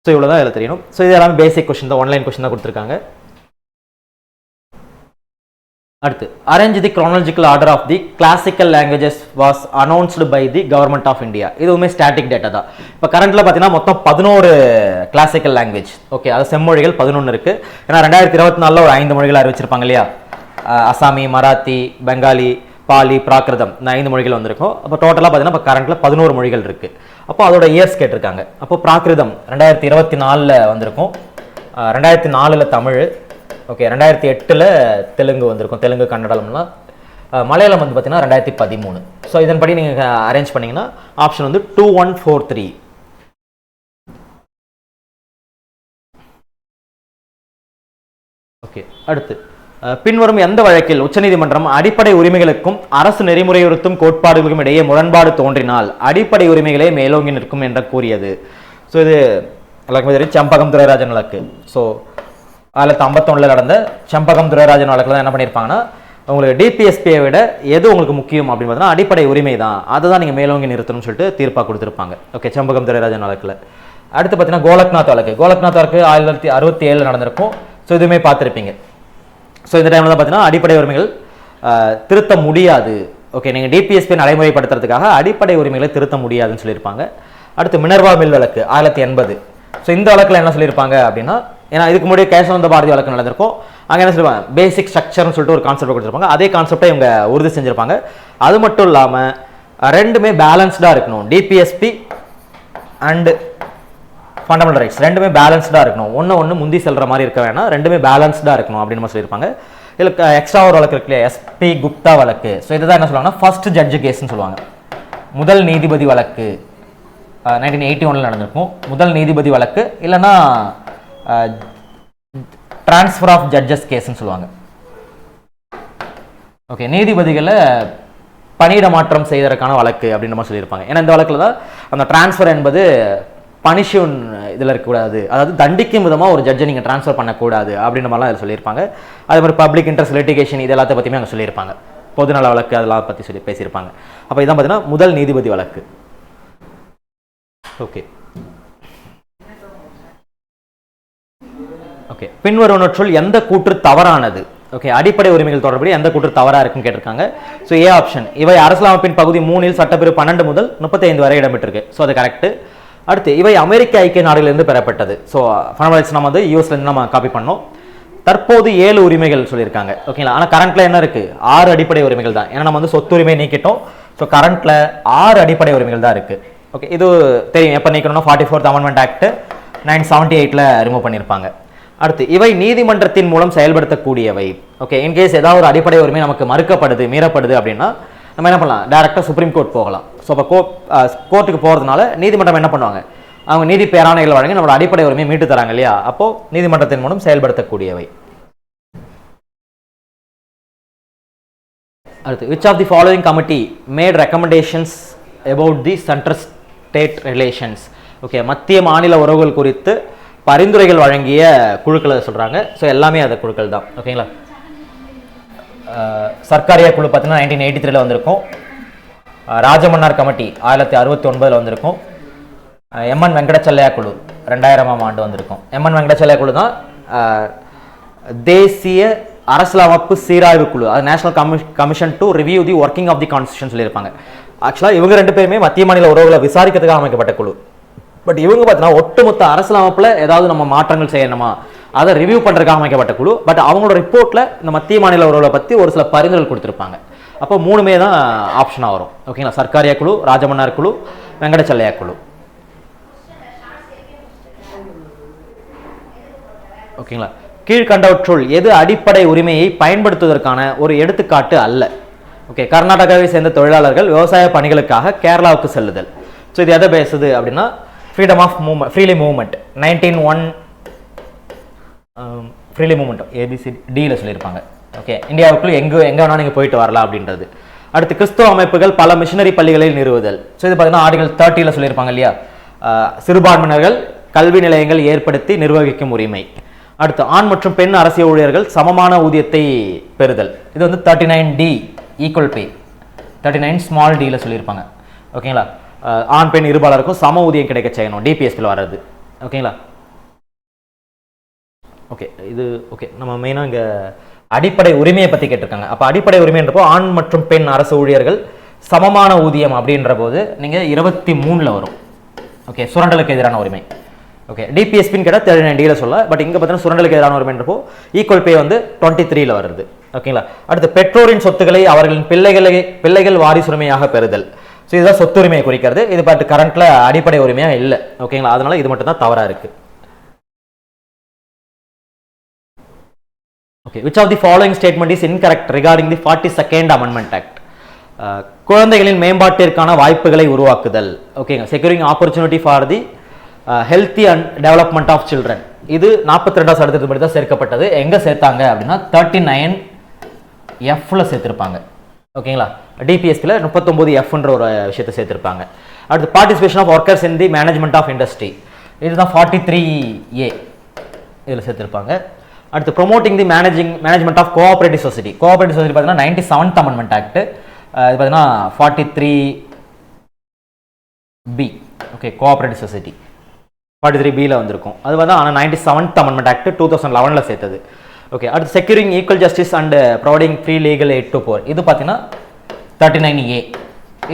ஸோ இவ்வளோ தான் இதில் தெரியணும். ஸோ இது எல்லாமே பேசிக் கொஸ்டின் தான், ஆன்லைன் கொஸ்டின் தான் கொடுத்துருக்காங்க. அடுத்து, arrange the chronological order of the classical languages was announced by the government of India. இதுவுமே ஸ்டாட்டிக் டேட்டா தான். இப்போ கரண்ட்ல பார்த்தீங்கன்னா மொத்தம் 11 கிளாசிக்கல் லாங்குவேஜ். ஓகே, அது செம்மொழிகள் 11 இருக்கு. ஏன்னா 2024 ஒரு 5 மொழிகள் அறிவிச்சிருப்பாங்க இல்லையா, அசாமி, மராத்தி, பெங்காலி, பாலி, பிராகிருதம், இந்த 5 மொழிகள் வந்திருக்கும். அப்போ டோட்டலாக பார்த்தீங்கன்னா இப்போ கரண்ட்ல 11 மொழிகள் இருக்கு. அப்போ அதோட இயர்ஸ் கேட்டிருக்காங்க. அப்போ பிராகிருதம் 2024 வந்திருக்கும், 2004 தமிழ், ஓகே, 2008 தெலுங்கு வந்திருக்கும், தெலுங்கு கன்னடம்லாம். மலையாளம் வந்து பார்த்தீங்கன்னா 2013. ஸோ இதன்படி நீங்கள் அரேஞ்ச் பண்ணீங்கன்னா ஆப்ஷன் வந்து 2143. ஓகே, அடுத்து, பின்வரும் எந்த வழக்கில் உச்சநீதிமன்றம் அடிப்படை உரிமைகளுக்கும் அரசு நெறிமுறையுறுத்தும் கோட்பாடுகளுக்கும் இடையே முரண்பாடு தோன்றினால் அடிப்படை உரிமைகளே மேலோங்கி நிற்கும் என்று கூறியது? ஸோ இது எல்லாருக்குமே தெரியும், செம்பகம் துரைராஜன் வழக்கு. ஸோ 1951 நடந்த செம்பகம் துரைராஜன் வழக்கில் தான் என்ன பண்ணியிருப்பாங்கன்னா, உங்களுக்கு டிபிஎஸ்பியை விட எது உங்களுக்கு முக்கியம் அப்படின்னு பார்த்தீங்கன்னா அடிப்படை உரிமை தான், அதை தான் நீங்கள் மேலோங்கி நிறுத்தணும்னு சொல்லிட்டு தீர்ப்பாக கொடுத்துருப்பாங்க. ஓகே, செம்பகம் துரைராஜன் வழக்கில். அடுத்து பார்த்தீங்கன்னா கோலக்நாத் வழக்கு. கோலக்நாத் வழக்கு 1967 நடந்திருக்கும். ஸோ இதுவுமே பார்த்துருப்பீங்க. ஸோ இந்த டைமில் தான் பார்த்தீங்கன்னா அடிப்படை உரிமைகள் திருத்த முடியாது. ஓகே, நீங்கள் டிபிஎஸ்பி நடைமுறைப்படுத்துறதுக்காக அடிப்படை உரிமைகளை திருத்த முடியாதுன்னு சொல்லியிருப்பாங்க. அடுத்து மினர்வா மில் வழக்கு 1980. ஸோ இந்த வழக்கில் என்ன சொல்லியிருப்பாங்க அப்படின்னா, ஏன்னா இதுக்கு முன்னாடி கேசவந்த பாரதி வழக்கு நடந்திருக்கும், அங்கே என்ன சொல்லுவாங்க, பேசிக் ஸ்ட்ரக்சர்னு சொல்லிட்டு ஒரு கான்செப்ட் கொடுத்துருப்பாங்க. அதே கான்செப்டை இவங்க உறுதி செஞ்சிருப்பாங்க. அது மட்டும் இல்லாமல் ரெண்டுமே பேலன்ஸ்டாக இருக்கணும், டிபிஎஸ்பி அண்ட் ஃபண்டமெண்டல் ரைட்ஸ் ரெண்டுமே பேலன்ஸ்டாக இருக்கணும், ஒன்று முந்தி செல்கிற மாதிரி இருக்க வேணாம், ரெண்டுமே பேலன்ஸ்டாக இருக்கணும் அப்படின்னு சொல்லியிருப்பாங்க. இதில் எக்ஸ்ட்ரா ஒரு வழக்கு இருக்கு இல்லையா, SP குப்தா வழக்கு. ஸோ இதை தான் என்ன சொல்லுவாங்கன்னா ஃபர்ஸ்ட் ஜட்ஜு கேஸ்ன்னு சொல்லுவாங்க. முதல் நீதிபதி வழக்கு 1981 நடந்திருக்கும். முதல் நீதிபதி வழக்கு இல்லைன்னா டிரான்ஸ்ஃபர் ஆஃப் ஜட்ஜஸ் கேஸ்ன்னு சொல்லுவாங்க. ஓகே, நீதிபதிகளை பணியிட மாற்றம் செய்வதற்கான வழக்கு அப்படின்ற மாதிரி சொல்லியிருப்பாங்க. ஏன்னா இந்த வழக்கில் தான் அந்த டிரான்ஸ்ஃபர் என்பது பனிஷன் இதில் இருக்கக்கூடாது, அதாவது தண்டிக்கும் விதமாக ஒரு ஜட்ஜை நீங்கள் ட்ரான்ஸ்ஃபர் பண்ணக்கூடாது அப்படின்ற மாதிரிலாம் அதில் சொல்லியிருப்பாங்க. அதே மாதிரி பப்ளிக் இன்ட்ரெஸ்ட் லிட்டிகேஷன் இது எல்லாத்த பற்றியுமே அங்கே சொல்லியிருப்பாங்க. பொதுநல வழக்கு அதெல்லாம் பற்றி சொல்லி பேசியிருப்பாங்க. அப்போ இதான் பார்த்தீங்கன்னா முதல் நீதிபதி வழக்கு. ஓகே ஓகே பின்வருவனற்றுள் எந்த கூற்று தவறானது? ஓகே, அடிப்படை உரிமைகள் தொடர்புடைய எந்த கூற்று தவறா இருக்குன்னு கேட்டிருக்காங்க. ஸோ ஏ ஆப்ஷன், இவை அரசியலமைப்பின் பகுதி 3 சட்டப்பிரிவு 12 முதல் 35 வரை இடம்பெற்றிருக்கு. ஸோ அது கரெக்ட். அடுத்து, இவை அமெரிக்க ஐக்கிய நாடுகளிலிருந்து பெறப்பட்டது. ஸோ ஃபண்டமெண்டல்ஸ் நம்ம வந்து யூஎஸ்லேருந்து நம்ம காப்பி பண்ணோம். தற்போது 7 உரிமைகள் சொல்லியிருக்காங்க. ஓகேங்களா, ஆனால் கரண்ட்ல என்ன இருக்கு, 6 அடிப்படை உரிமைகள் தான். ஏன்னா நம்ம வந்து சொத்துரிமை நீக்கிட்டோம். ஸோ கரண்ட்ல 6 அடிப்படை உரிமைகள் தான் இருக்கு. ஓகே, இது தெரியும், எப்போ நீக்கணும்னா 44th அமெண்ட்மெண்ட் ஆக்ட் 1978 ரிமூவ் பண்ணியிருப்பாங்க. அடுத்து, இவை நீதிமன்றத்தின் மூலம் செயல்படுத்தக்கூடியவை. ஓகே, இன்கேஸ் ஏதாவது ஒரு அடிப்படை உரிமை நமக்கு மறுக்கப்படுது, மீறப்படுது அப்படின்னா நம்ம என்ன பண்ணலாம், டைரக்டாக சுப்ரீம் கோர்ட் போகலாம். ஸோ அப்போ கோர்ட்டுக்கு போகிறதுனால நீதிமன்றம் என்ன பண்ணுவாங்க, அவங்க நீதி பேராணைகள் வழங்கி நம்மளோட அடிப்படை உரிமையை மீட்டு தராங்க இல்லையா, அப்போ நீதிமன்றத்தின் மூலம் செயல்படுத்தக்கூடியவை. அடுத்து which of the following committee made recommendations about the center state relations? Okay, மத்திய மாநில உறவுகள் குறித்து பரிந்துரைகள் வழங்கிய குழுக்களை சொல்கிறாங்க. ஸோ எல்லாமே அந்த குழுக்கள் தான். ஓகேங்களா. சர்க்காரியா குழு பார்த்தீங்கன்னா 1983 வந்திருக்கும். ராஜமன்னார் கமிட்டி 1969 வந்திருக்கும். எம்என் வெங்கடச்செல்லையா குழு 2000ஆம் ஆண்டு வந்திருக்கும். எம்என் வெங்கடச்செல்லையா குழு தான் தேசிய அரசியலமைப்பு சீராய்வு குழு, அது national commission to review the working of the constitution சொல்லியிருப்பாங்க. ஆக்சுவலாக இவங்க 2 பேருமே மத்திய மாநில உறவுகளை விசாரிக்கிறதுக்காக அமைக்கப்பட்ட குழு. பட் இவங்க பார்த்தீங்கன்னா ஒட்டுமொத்த அரசியலமைப்பில் ஏதாவது நம்ம மாற்றங்கள் செய்யணுமா அதை ரிவ்யூ பண்ணுறதுக்காக அமைக்கப்பட்ட குழு. பட் அவங்களோட ரிப்போர்ட்டில் இந்த மத்திய மாநில உறவுகளை பற்றி ஒரு சில பரிந்துரைகள் கொடுத்துருப்பாங்க. அப்போ 3மே தான் ஆப்ஷனாக வரும். ஓகேங்களா. சர்க்காரியா குழு, ராஜமன்னார் குழு, வெங்கடச்செல்லையா குழு. ஓகேங்களா. கீழ்கண்டவற்றுள் எது அடிப்படை உரிமையை பயன்படுத்துவதற்கான ஒரு எடுத்துக்காட்டு அல்ல? ஓகே, கர்நாடகாவை சேர்ந்த தொழிலாளர்கள் விவசாய பணிகளுக்காக கேரளாவுக்கு செல்லுதல். ஸோ இது எதை பேசுது அப்படின்னா freedom of movement, freely movement 1901 freely movement ABCDயில் சொல்லியிருப்பாங்க. ஓகே, இந்தியாவுக்குள்ள எங்கே வேணாலும் நீங்கள் போயிட்டு வரலாம் அப்படின்றது. அடுத்து கிறிஸ்துவ அமைப்புகள் பல மிஷனரி பள்ளிகளில் நிறுவுதல். ஸோ இது பார்த்தீங்கன்னா ஆர்டிகல் 30 சொல்லியிருப்பாங்க இல்லையா, சிறுபான்மையினர்கள் கல்வி நிலையங்கள் ஏற்படுத்தி நிர்வகிக்கும் உரிமை. அடுத்து ஆண் மற்றும் பெண் அரசியல் ஊழியர்கள் சமமான ஊதியத்தை பெறுதல். இது வந்து 39D ஈக்குவல் பே, 39 ஸ்மால் டியில் சொல்லியிருப்பாங்க. ஓகேங்களா. ஆண் பெண் இருபாலருக்கும் சம ஊதியம் கிடைக்க செய்யணும், டிபிஎஸ்பியில் வர்றது. ஓகேங்களா. ஓகே, இது ஓகே. நம்ம மெயினாக இங்கே அடிப்படை உரிமையை பற்றி கேட்டிருக்காங்க. அப்போ அடிப்படை உரிமைன்றப்போ ஆண் மற்றும் பெண் அரசு ஊழியர்கள் சமமான ஊதியம் அப்படின்ற போது நீங்கள் 23 வரும். ஓகே, சுரண்டலுக்கு எதிரான உரிமை. ஓகே, டிபிஎஸ்பின்னு கேட்டால் 39Dயில் சொல்ல. பட் இங்கே பார்த்தீங்கன்னா சுரண்டலுக்கு எதிரான உரிமைன்றப்போ ஈக்குவல் பே வந்து 23 வருது. ஓகேங்களா. அடுத்து பெற்றோரின் சொத்துக்களை அவர்களின் பிள்ளைகள் வாரிசுரிமையாக பெறுதல். ஸோ இதுதான் சொத்துரிமையை குறிக்கிறது. இது பட் கரண்ட்ல அடிப்படை உரிமையாக இல்லை. ஓகேங்களா. அதனால இது மட்டும் தான் தவறாக இருக்கு. Okay, which of the following statement is incorrect regarding the 42nd Amendment Act? குழந்தைகளின் மேம்பாட்டிற்கான வாய்ப்புகளை உருவாக்குதல். ஓகேங்க, securing opportunity for the healthy and development of children. இது 42வது சட்டத்தின்படி தான் சேர்க்கப்பட்டது. எங்கே சேர்த்தாங்க அப்படின்னா 39Fல சேர்த்திருப்பாங்க. ஓகேங்களா. டிபிஎஸ்பியில் 39Fன்ற ஒரு விஷயத்தை சேர்த்திருப்பாங்க. அடுத்து participation of workers in the management of industry, இதுதான் 43A இதில் சேர்த்திருப்பாங்க. அடுத்து promoting the management of cooperative society. Cooperative society பார்த்தீங்கன்னா 97th அமெண்ட்மெண்ட் ஆக்ட். இது பார்த்தீங்கன்னா 43B. ஓகே, கோஆபரேட்டிவ் சொசைட்டி 43Bயில் வந்திருக்கும். அது வந்து ஆனால் 97th அமெண்ட்மெண்ட் ஆக்ட் 2011 சேர்த்தது. ஓகே, அடுத்து securing equal justice and providing free legal aid to poor, இது பார்த்தீங்கன்னா 39A.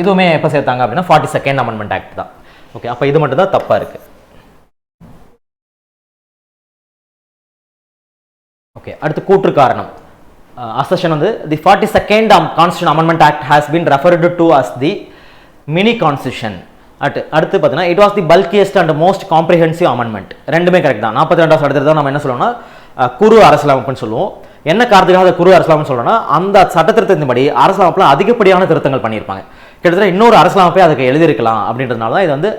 இதுவுமே எப்போ சேர்த்தாங்க அப்படின்னா 42nd அமெண்ட்மெண்ட் ஆக்ட் தான். ஓகே, அப்போ இது மட்டும் தான் தப்பாக இருக்குது. ஓகே, அடுத்து கூற்று காரணம். அசெஷன் வந்து the 42nd constitution amendment act has been referred to as the mini constitution. அடுத்து பார்த்தீங்கன்னா it was the bulkiest and most comprehensive amendment. ரெண்டுமே கரெக்ட் தான். 42வது சட்டத்தில் தான் நம்ம என்ன சொல்லுவோம்னா குறு அரசியலமைப்புன்னு சொல்லுவோம். என்ன காரணத்துக்காக குறு அரசியலமைப்பு சொல்றோம்னா அந்த சட்டத்திருத்தத்தின்படி அரசியலமைப்பில் அதிகப்படியான திருத்தங்கள் பண்ணியிருப்பாங்க. கிட்டத்தட்ட இன்னொரு அரசியலமைப்பை அதுக்கு எழுதியிருக்கலாம் அப்படின்றதுனால தான் இது வந்து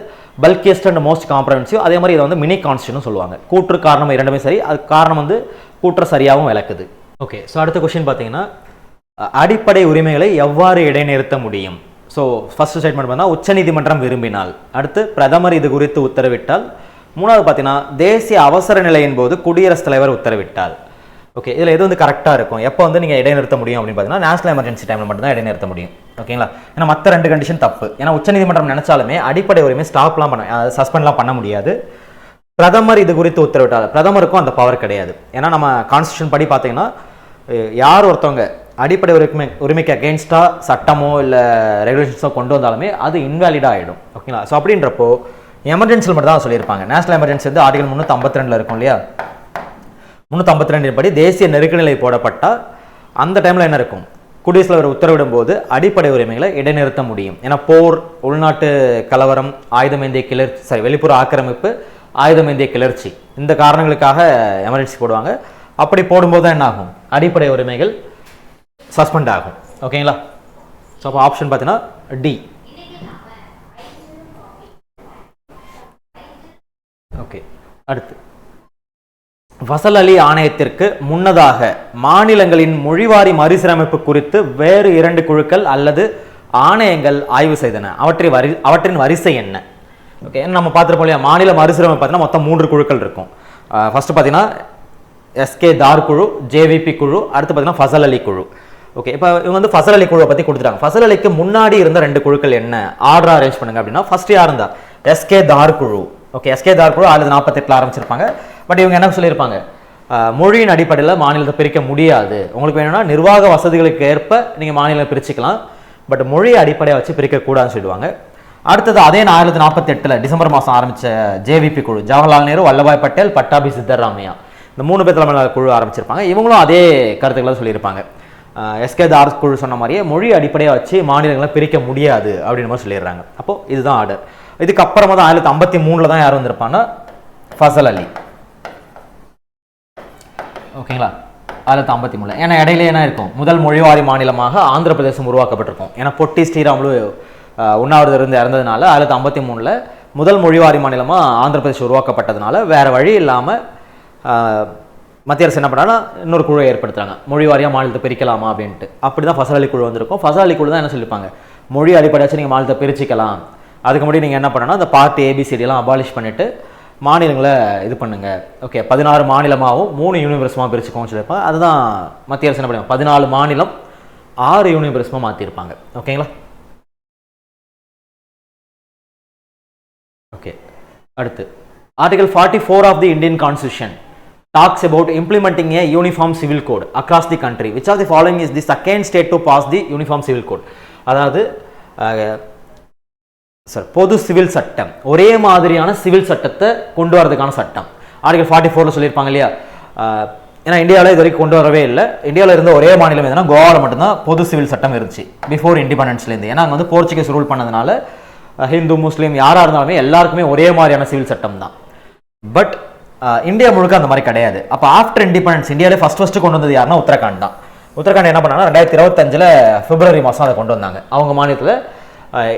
பல்கியஸ்ட் அண்ட் மோஸ்ட் காம்ப்ரிஹென்சிவ். அதே மாதிரி இதை வந்து மினி கான்ஸ்டியூஷன் சொல்லுவாங்க. கூற்று காரணம் இரண்டுமே சரி. அது காரணம் வந்து கூற்று சரியாகவும் விளக்குது. ஓகே, ஸோ அடுத்த கொஸ்டின் பார்த்தீங்கன்னா அடிப்படை உரிமைகளை எவ்வாறு இடைநிறுத்த முடியும்? ஸோ ஃபர்ஸ்ட் ஸ்டேட்மெண்ட் பார்த்தா உச்சநீதிமன்றம் விரும்பினால், அடுத்து பிரதமர் இது குறித்து உத்தரவிட்டால், மூணாவது பார்த்தீங்கன்னா தேசிய அவசர நிலையின் போது குடியரசுத் தலைவர் உத்தரவிட்டால். ஓகே, இதில் எது வந்து கரெக்டாக இருக்கும், எப்போ வந்து நீங்கள் இடைநிறுத்த முடியும் அப்படின்னு பார்த்தீங்கன்னா நேஷனல் எமர்ஜென்சி டைமில் மட்டும் தான் இடைநிறுத்த முடியும். ஓகேங்களா. ஏன்னா மற்ற 2 கண்டிஷன் தப்பு. ஏன்னா உச்சநீதிமன்றம் நினைச்சாலுமே அடிப்படை உரிமை ஸ்டாப்லாம் பண்ண சஸ்பெண்ட்லாம் பண்ண முடியாது. பிரதமர் இது குறித்து உத்தரவிட்டால் பிரதமருக்கும் அந்த பவர் கிடையாது. ஏன்னா நம்ம கான்ஸ்டியூஷன் படி பார்த்தீங்கன்னா யார் ஒருத்தவங்க அடிப்படை உரிமைக்கு அகெயின்ஸ்டாக சட்டமோ இல்லை ரெகுலேஷன்ஸோ கொண்டு வந்தாலுமே அது இன்வாலிடாக ஆகிடும். ஓகேங்களா. ஸோ அப்படின்றப்போ எமர்ஜென்சியில் மட்டும் தான் சொல்லியிருப்பாங்க. நேஷனல் எமர்ஜென்சி வந்து ஆர்டிகல் 352 இருக்கும் இல்லையா, 352 படி தேசிய நெருக்கநிலை போடப்பட்டால் அந்த டைமில் என்ன இருக்கும், குடியரசுத் தலைவர் உத்தரவிடும் போது அடிப்படை உரிமைகளை இடைநிறுத்த முடியும். ஏன்னா போர், உள்நாட்டு கலவரம், ஆயுதமேந்திய கிளர்ச்சி, வெளிப்புற ஆக்கிரமிப்பு, ஆயுதமேந்திய கிளர்ச்சி, இந்த காரணங்களுக்காக எமர்ஜென்சி போடுவாங்க. அப்படி போடும்போது தான் என்ன ஆகும், அடிப்படை உரிமைகள் சஸ்பெண்ட் ஆகும். ஓகேங்களா. ஸோ அப்போ ஆப்ஷன் பார்த்தீங்கன்னா டி. ஓகே, அடுத்து ஃபசல் அலி ஆணையத்திற்கு முன்னதாக மாநிலங்களின் மொழிவாரி மறுசீரமைப்பு குறித்து வேறு 2 குழுக்கள் அல்லது ஆணையங்கள் ஆய்வு செய்தன. அவற்றின் வரிசை என்ன? ஓகே, நம்ம பார்த்துருப்போம் இல்லையா, மாநில மறுசீரமைப்பு பார்த்தீங்கன்னா மொத்தம் 3 குழுக்கள் இருக்கும். ஃபர்ஸ்ட் பார்த்தீங்கன்னா எஸ்கே தார் குழு, ஜேவிபி குழு, அடுத்து பார்த்தீங்கன்னா ஃபசல் அலி குழு. ஓகே, இப்போ இவங்க வந்து ஃபசல் அலி குழுவை பற்றி கொடுத்துட்டாங்க. ஃபசல் அலிக்கு முன்னாடி இருந்த 2 குழுக்கள் என்ன, ஆர்டர் அரேஞ்ச் பண்ணுங்க அப்படின்னா, ஃபர்ஸ்ட் யார் இருந்தா எஸ்கே தார் குழு. ஓகே, எஸ்கே தார் குழு 1948 ஆரம்பிச்சிருப்பாங்க. பட் இவங்க என்ன சொல்லியிருப்பாங்க, மொழியின் அடிப்படையில் மாநிலத்தை பிரிக்க முடியாது, உங்களுக்கு வேணும்னா நிர்வாக வசதிகளுக்கு ஏற்ப நீங்கள் மாநிலம் பிரிச்சுக்கலாம், பட் மொழியை அடிப்படையாக வச்சு பிரிக்கக்கூடாதுன்னு சொல்லுவாங்க. அடுத்தது அதே 1948 டிசம்பர் மாதம் ஆரம்பித்த ஜேவிபி குழு, ஜவஹர்லால் நேரு, வல்லபாய் பட்டேல், பட்டாபி சித்தராமையா, இந்த 3 பேர் தலைமையிலான குழு ஆரம்பிச்சிருப்பாங்க. இவங்களும் அதே கருத்துக்களை சொல்லியிருப்பாங்க. எஸ்கே தார் குழு சொன்ன மாதிரியே மொழி அடிப்படையாக வச்சு மாநிலங்களை பிரிக்க முடியாது அப்படின்னு மாதிரி சொல்லிடுறாங்க. அப்போ இதுதான் ஆர்டர். இதுக்கப்புறமா தான் 1953 தான் யார் வந்திருப்பாங்கன்னா ஃபசல் அலி. ஓகேங்களா, 1953. ஏன்னா இடையில என்ன இருக்கும், முதல் மொழிவாரி மாநிலமாக ஆந்திர பிரதேசம் உருவாக்கப்பட்டிருக்கும். ஏன்னா பொட்டி ஸ்ரீராமுலு உண்ணாவிரதம் இருந்து இறந்ததுனால 1953 முதல் மொழிவாரி மாநிலமாக ஆந்திர பிரதேசம் உருவாக்கப்பட்டதுனால வேற வழி இல்லாமல் மத்திய அரசு என்ன பண்ணாங்கன்னா இன்னொரு குழுவை ஏற்படுத்துறாங்க, மொழி வாரியாக மாநிலத்தை பிரிக்கலாமா அப்படின்ட்டு. அப்படி தான் ஃபசல் அலி குழு வந்திருக்கும். ஃபசல் அலி குழு தான் என்ன சொல்லியிருப்பாங்க, மொழி அடிப்படையாச்சு நீங்கள் மாநிலத்தை பிரிச்சுக்கலாம், அதுக்கு முன்னாடி நீங்கள் என்ன பண்ணணும்னா அந்த பார்ட்டி ஏபிசிடியெல்லாம் அபாலிஷ் பண்ணிவிட்டு மாநிலங்களை இது பண்ணுங்க. ஓகே, 16 மாநிலமாகவும் 3 யூனியன் பிரதேசமாக பிரிச்சுக்கோன்னு சொல்லியிருப்பாங்க. அதுதான் மத்திய அரசு என்ன பண்ணுவாங்க, 14 மாநிலம் 6 யூனியன் பிரதேசமாக மாற்றிருப்பாங்க. ஓகேங்களா. ஓகே, அடுத்து article 44 of the Indian constitution talks about implementing a uniform civil code across the country. Which of the following is the second state to pass the uniform civil code? அதாவது பொது civil சட்டம், ஒரே மாதிரியான civil சட்டத்தை கொண்டு வரதுக்கான சட்டம் article 44 சொல்லியிருப்பாங்க இல்லையா. ஏன்னா இந்தியாவில் இது வரைக்கும் கொண்டு வரவே இல்லை. இந்தியாவில் இருந்த ஒரே மாநிலம் எதுனா கோவாவில் மட்டும்தான் பொது சிவில் சட்டம் இருந்துச்சு பிஃபோர் இண்டிபெண்டன்ஸ்லேருந்து. ஏன்னா அங்கே வந்து போர்ச்சுகீஸ் ரூல் பண்ணதுனால ஹிந்து முஸ்லீம் யாராக இருந்தாலுமே எல்லாருக்குமே ஒரே மாதிரியான சிவில் சட்டம் தான். பட் இந்தியா முழுக்க அந்த மாதிரி கிடையாது. அப்போ ஆஃப்டர் இண்டிபெண்டன்ஸ் இந்தியாவிலே ஃபர்ஸ்ட் கொண்டு வந்தது யாருன்னா உத்தரகாண்ட் தான். உத்தரகாண்ட் என்ன பண்ணாங்கன்னா 2025 பிப்ரவரி மாதம் அதை கொண்டு வந்தாங்க. அவங்க மாநிலத்தில்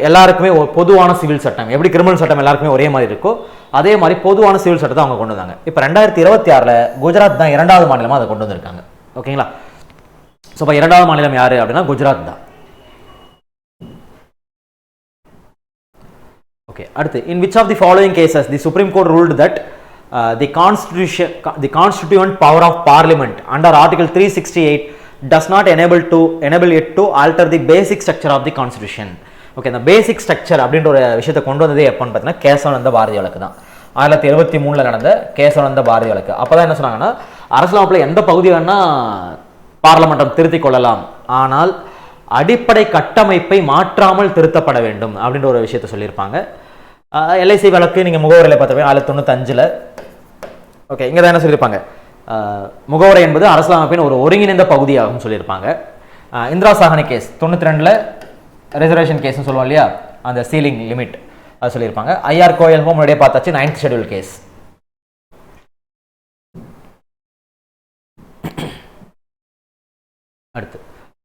எல்லாருக்குமே பொதுவான சிவில் சட்டம், எப்படி கிரிமினல் சட்டம் எல்லாருக்குமே ஒரே மாதிரி இருக்கோ அதே மாதிரி பொதுவான சிவில் சட்டத்தை அவங்க கொண்டு வந்தாங்க. இப்போ 2026 குஜராத் தான் 2வது மாநிலமாக அதை கொண்டு வந்திருக்காங்க. ஓகேங்களா. ஸோ இப்போ 2வது மாநிலம் யாரு அப்படின்னா குஜராத் தான். ஓகே, அடுத்து in which of the following cases the Supreme Court ruled that the constituent power of Parliament under Article 368 does not enable it to alter the basic structure of the Constitution. Okay, இந்த பேசிக் structure அப்படின்ற ஒரு விஷயத்தை கொண்டு வந்ததே எப்போன்னு பார்த்தீங்கன்னா கேசவானந்த பாரதி வழக்கு தான். 1973 நடந்த கேசவானந்த பாரதி வழக்கு. அப்போ தான் என்ன சொன்னாங்கன்னா அரசியலமைப்பில் எந்த பகுதி வேணால் பார்லமெண்டம் திருத்திக் கொள்ளலாம், ஆனால் அடிப்படை கட்டமைப்பை மாற்றாமல் திருத்தப்பட வேண்டும் அப்படின்ற ஒரு விஷயத்தை சொல்லியிருப்பாங்க. எல்ஐசி வழக்கு நீங்கள் முகவரியில் பார்த்துருப்பீங்க 1995. ஓகே, இங்கே தான் என்ன சொல்லியிருப்பாங்க, முகவரை என்பது அரசியலமைப்பின் ஒரு ஒருங்கிணைந்த பகுதியாகும் சொல்லியிருப்பாங்க. இந்திரா சாஹனி கேஸ் 92 ரிசர்வேஷன் கேஸ்னு சொல்லுவோம் இல்லையா, அந்த சீலிங் லிமிட் அது சொல்லியிருப்பாங்க. ஐஆர் கோயல் ஹோம் முன்னாடியே பார்த்தாச்சு 9th ஷெட்யூல் கேஸ். அடுத்து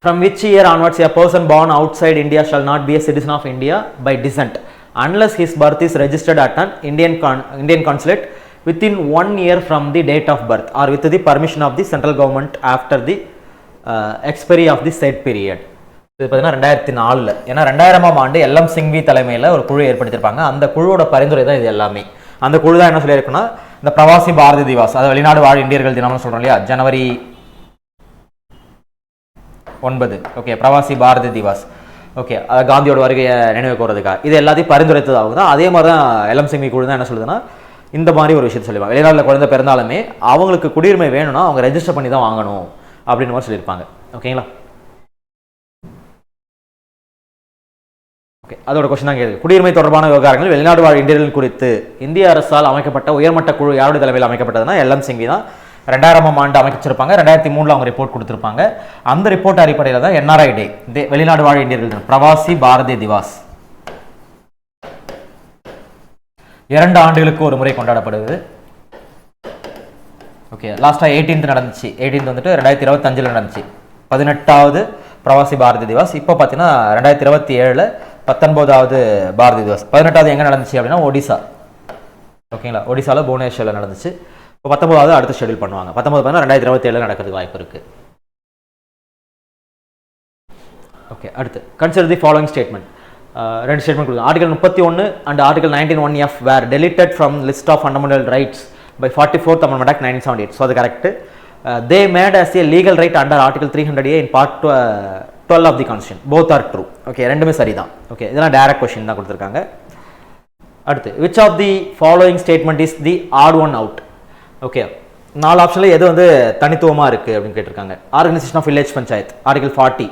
from which year onwards a person born outside India shall not be a citizen of India by descent unless his birth is registered at an Indian consulate within 1 year from the date of birth or with the permission of the central government after the expiry of the said period. இது பார்த்தீங்கன்னா 2004. ஏன்னா 2000ஆம் ஆண்டு LM Singhvi தலைமையில் ஒரு குழு ஏற்படுத்தியிருப்பாங்க. அந்த குழுவோட பரிந்துரை தான் இது எல்லாமே. அந்த குழு தான் என்ன சொல்லியிருக்குன்னா இந்த பிரவாசி பாரதி திவாஸ், அது வெளிநாடு வாழ் இந்தியர்கள் தினம்னு சொல்கிறோம் இல்லையா, ஜனவரி 9. ஓகே, பிரவாசி பாரதி திவாஸ். ஓகே, காந்தியோட வருகையை நினைவு கூறதுக்காக இது எல்லாத்தையும் பரிந்துரைத்ததாக தான். அதே மாதிரி தான் எல்எம் சிங்வி குழு தான் என்ன சொல்லுதுன்னா இந்த மாதிரி ஒரு விஷயத்தை சொல்லியிருப்பாங்க. வெளிநாட்டில் குழந்தை பிறந்தாலுமே அவங்களுக்கு குடியுரிமை வேணும்னா அவங்க ரெஜிஸ்டர் பண்ணி தான் வாங்கணும் அப்படின்னு மாதிரி சொல்லியிருப்பாங்க. ஓகேங்களா. ஓகே, அதோட கொஸ்டின் தான் கேட்குது. குடியுரிமை தொடர்பான விவகாரங்கள் வெளிநாடு வாழ் இந்தியர்கள் குறித்து இந்திய அரசால் அமைக்கப்பட்ட உயர்மட்ட குழு யாருடைய தலைமையில் அமைக்கப்பட்டதுன்னா எல்எம் சிங்வி தான். 2000ஆம் ஆண்டு அமைச்சிருப்பாங்க. 2003 அவங்க ரிப்போர்ட் கொடுத்துருப்பாங்க. அந்த ரிப்போர்ட் அடிப்படையில் தான் என்ஆர்ஐ டே, வெளிநாடு வாழ் இந்தியர்கள் பிரவாசி பாரதி திவாஸ் 2 ஆண்டுகளுக்கு ஒரு முறை கொண்டாடப்படுது. ஓகே, லாஸ்ட்டாக 18th நடந்துச்சு. 18th வந்துட்டு 2025 நடந்துச்சு 18வது பிரவாசி பாரதி திவாஸ். இப்போ பார்த்தீங்கன்னா 2027 19வது பாரதி திவாஸ். 18வது எங்கே நடந்துச்சு அப்படின்னா ஒடிசா. ஓகேங்களா, ஒடிசாவில் புவனேஸ்வரில் நடந்துச்சு. இப்போ 19வது அடுத்து ஷெடியூல் பண்ணுவாங்க. 19 2027 நடக்கிறதுக்கு வாய்ப்பு இருக்குது. ஓகே, அடுத்து கன்சிடர் தி ஃபாலோயிங் ஸ்டேட்மெண்ட். ரெண்டு ஸ்டேட்மெண்ட் கொடுங்க. Article 31 and article 19(1)(f) were deleted from list of fundamental rights by 44th Amendment Act 1978. So அது correct. They made as a legal right under article 300A in part 12 of the constitution. Both are true. Okay, ரெண்டுமே சரிதான். Okay, இதெல்லாம் direct question தான் கொடுத்துருக்காங்க. அடுத்து which of the following statement is the odd one out. Okay, 4 ஆப்ஷனில் எது வந்து தனித்துவமாக இருக்குது அப்படின்னு கேட்டிருக்காங்க. Organisation of village panchayat article 40.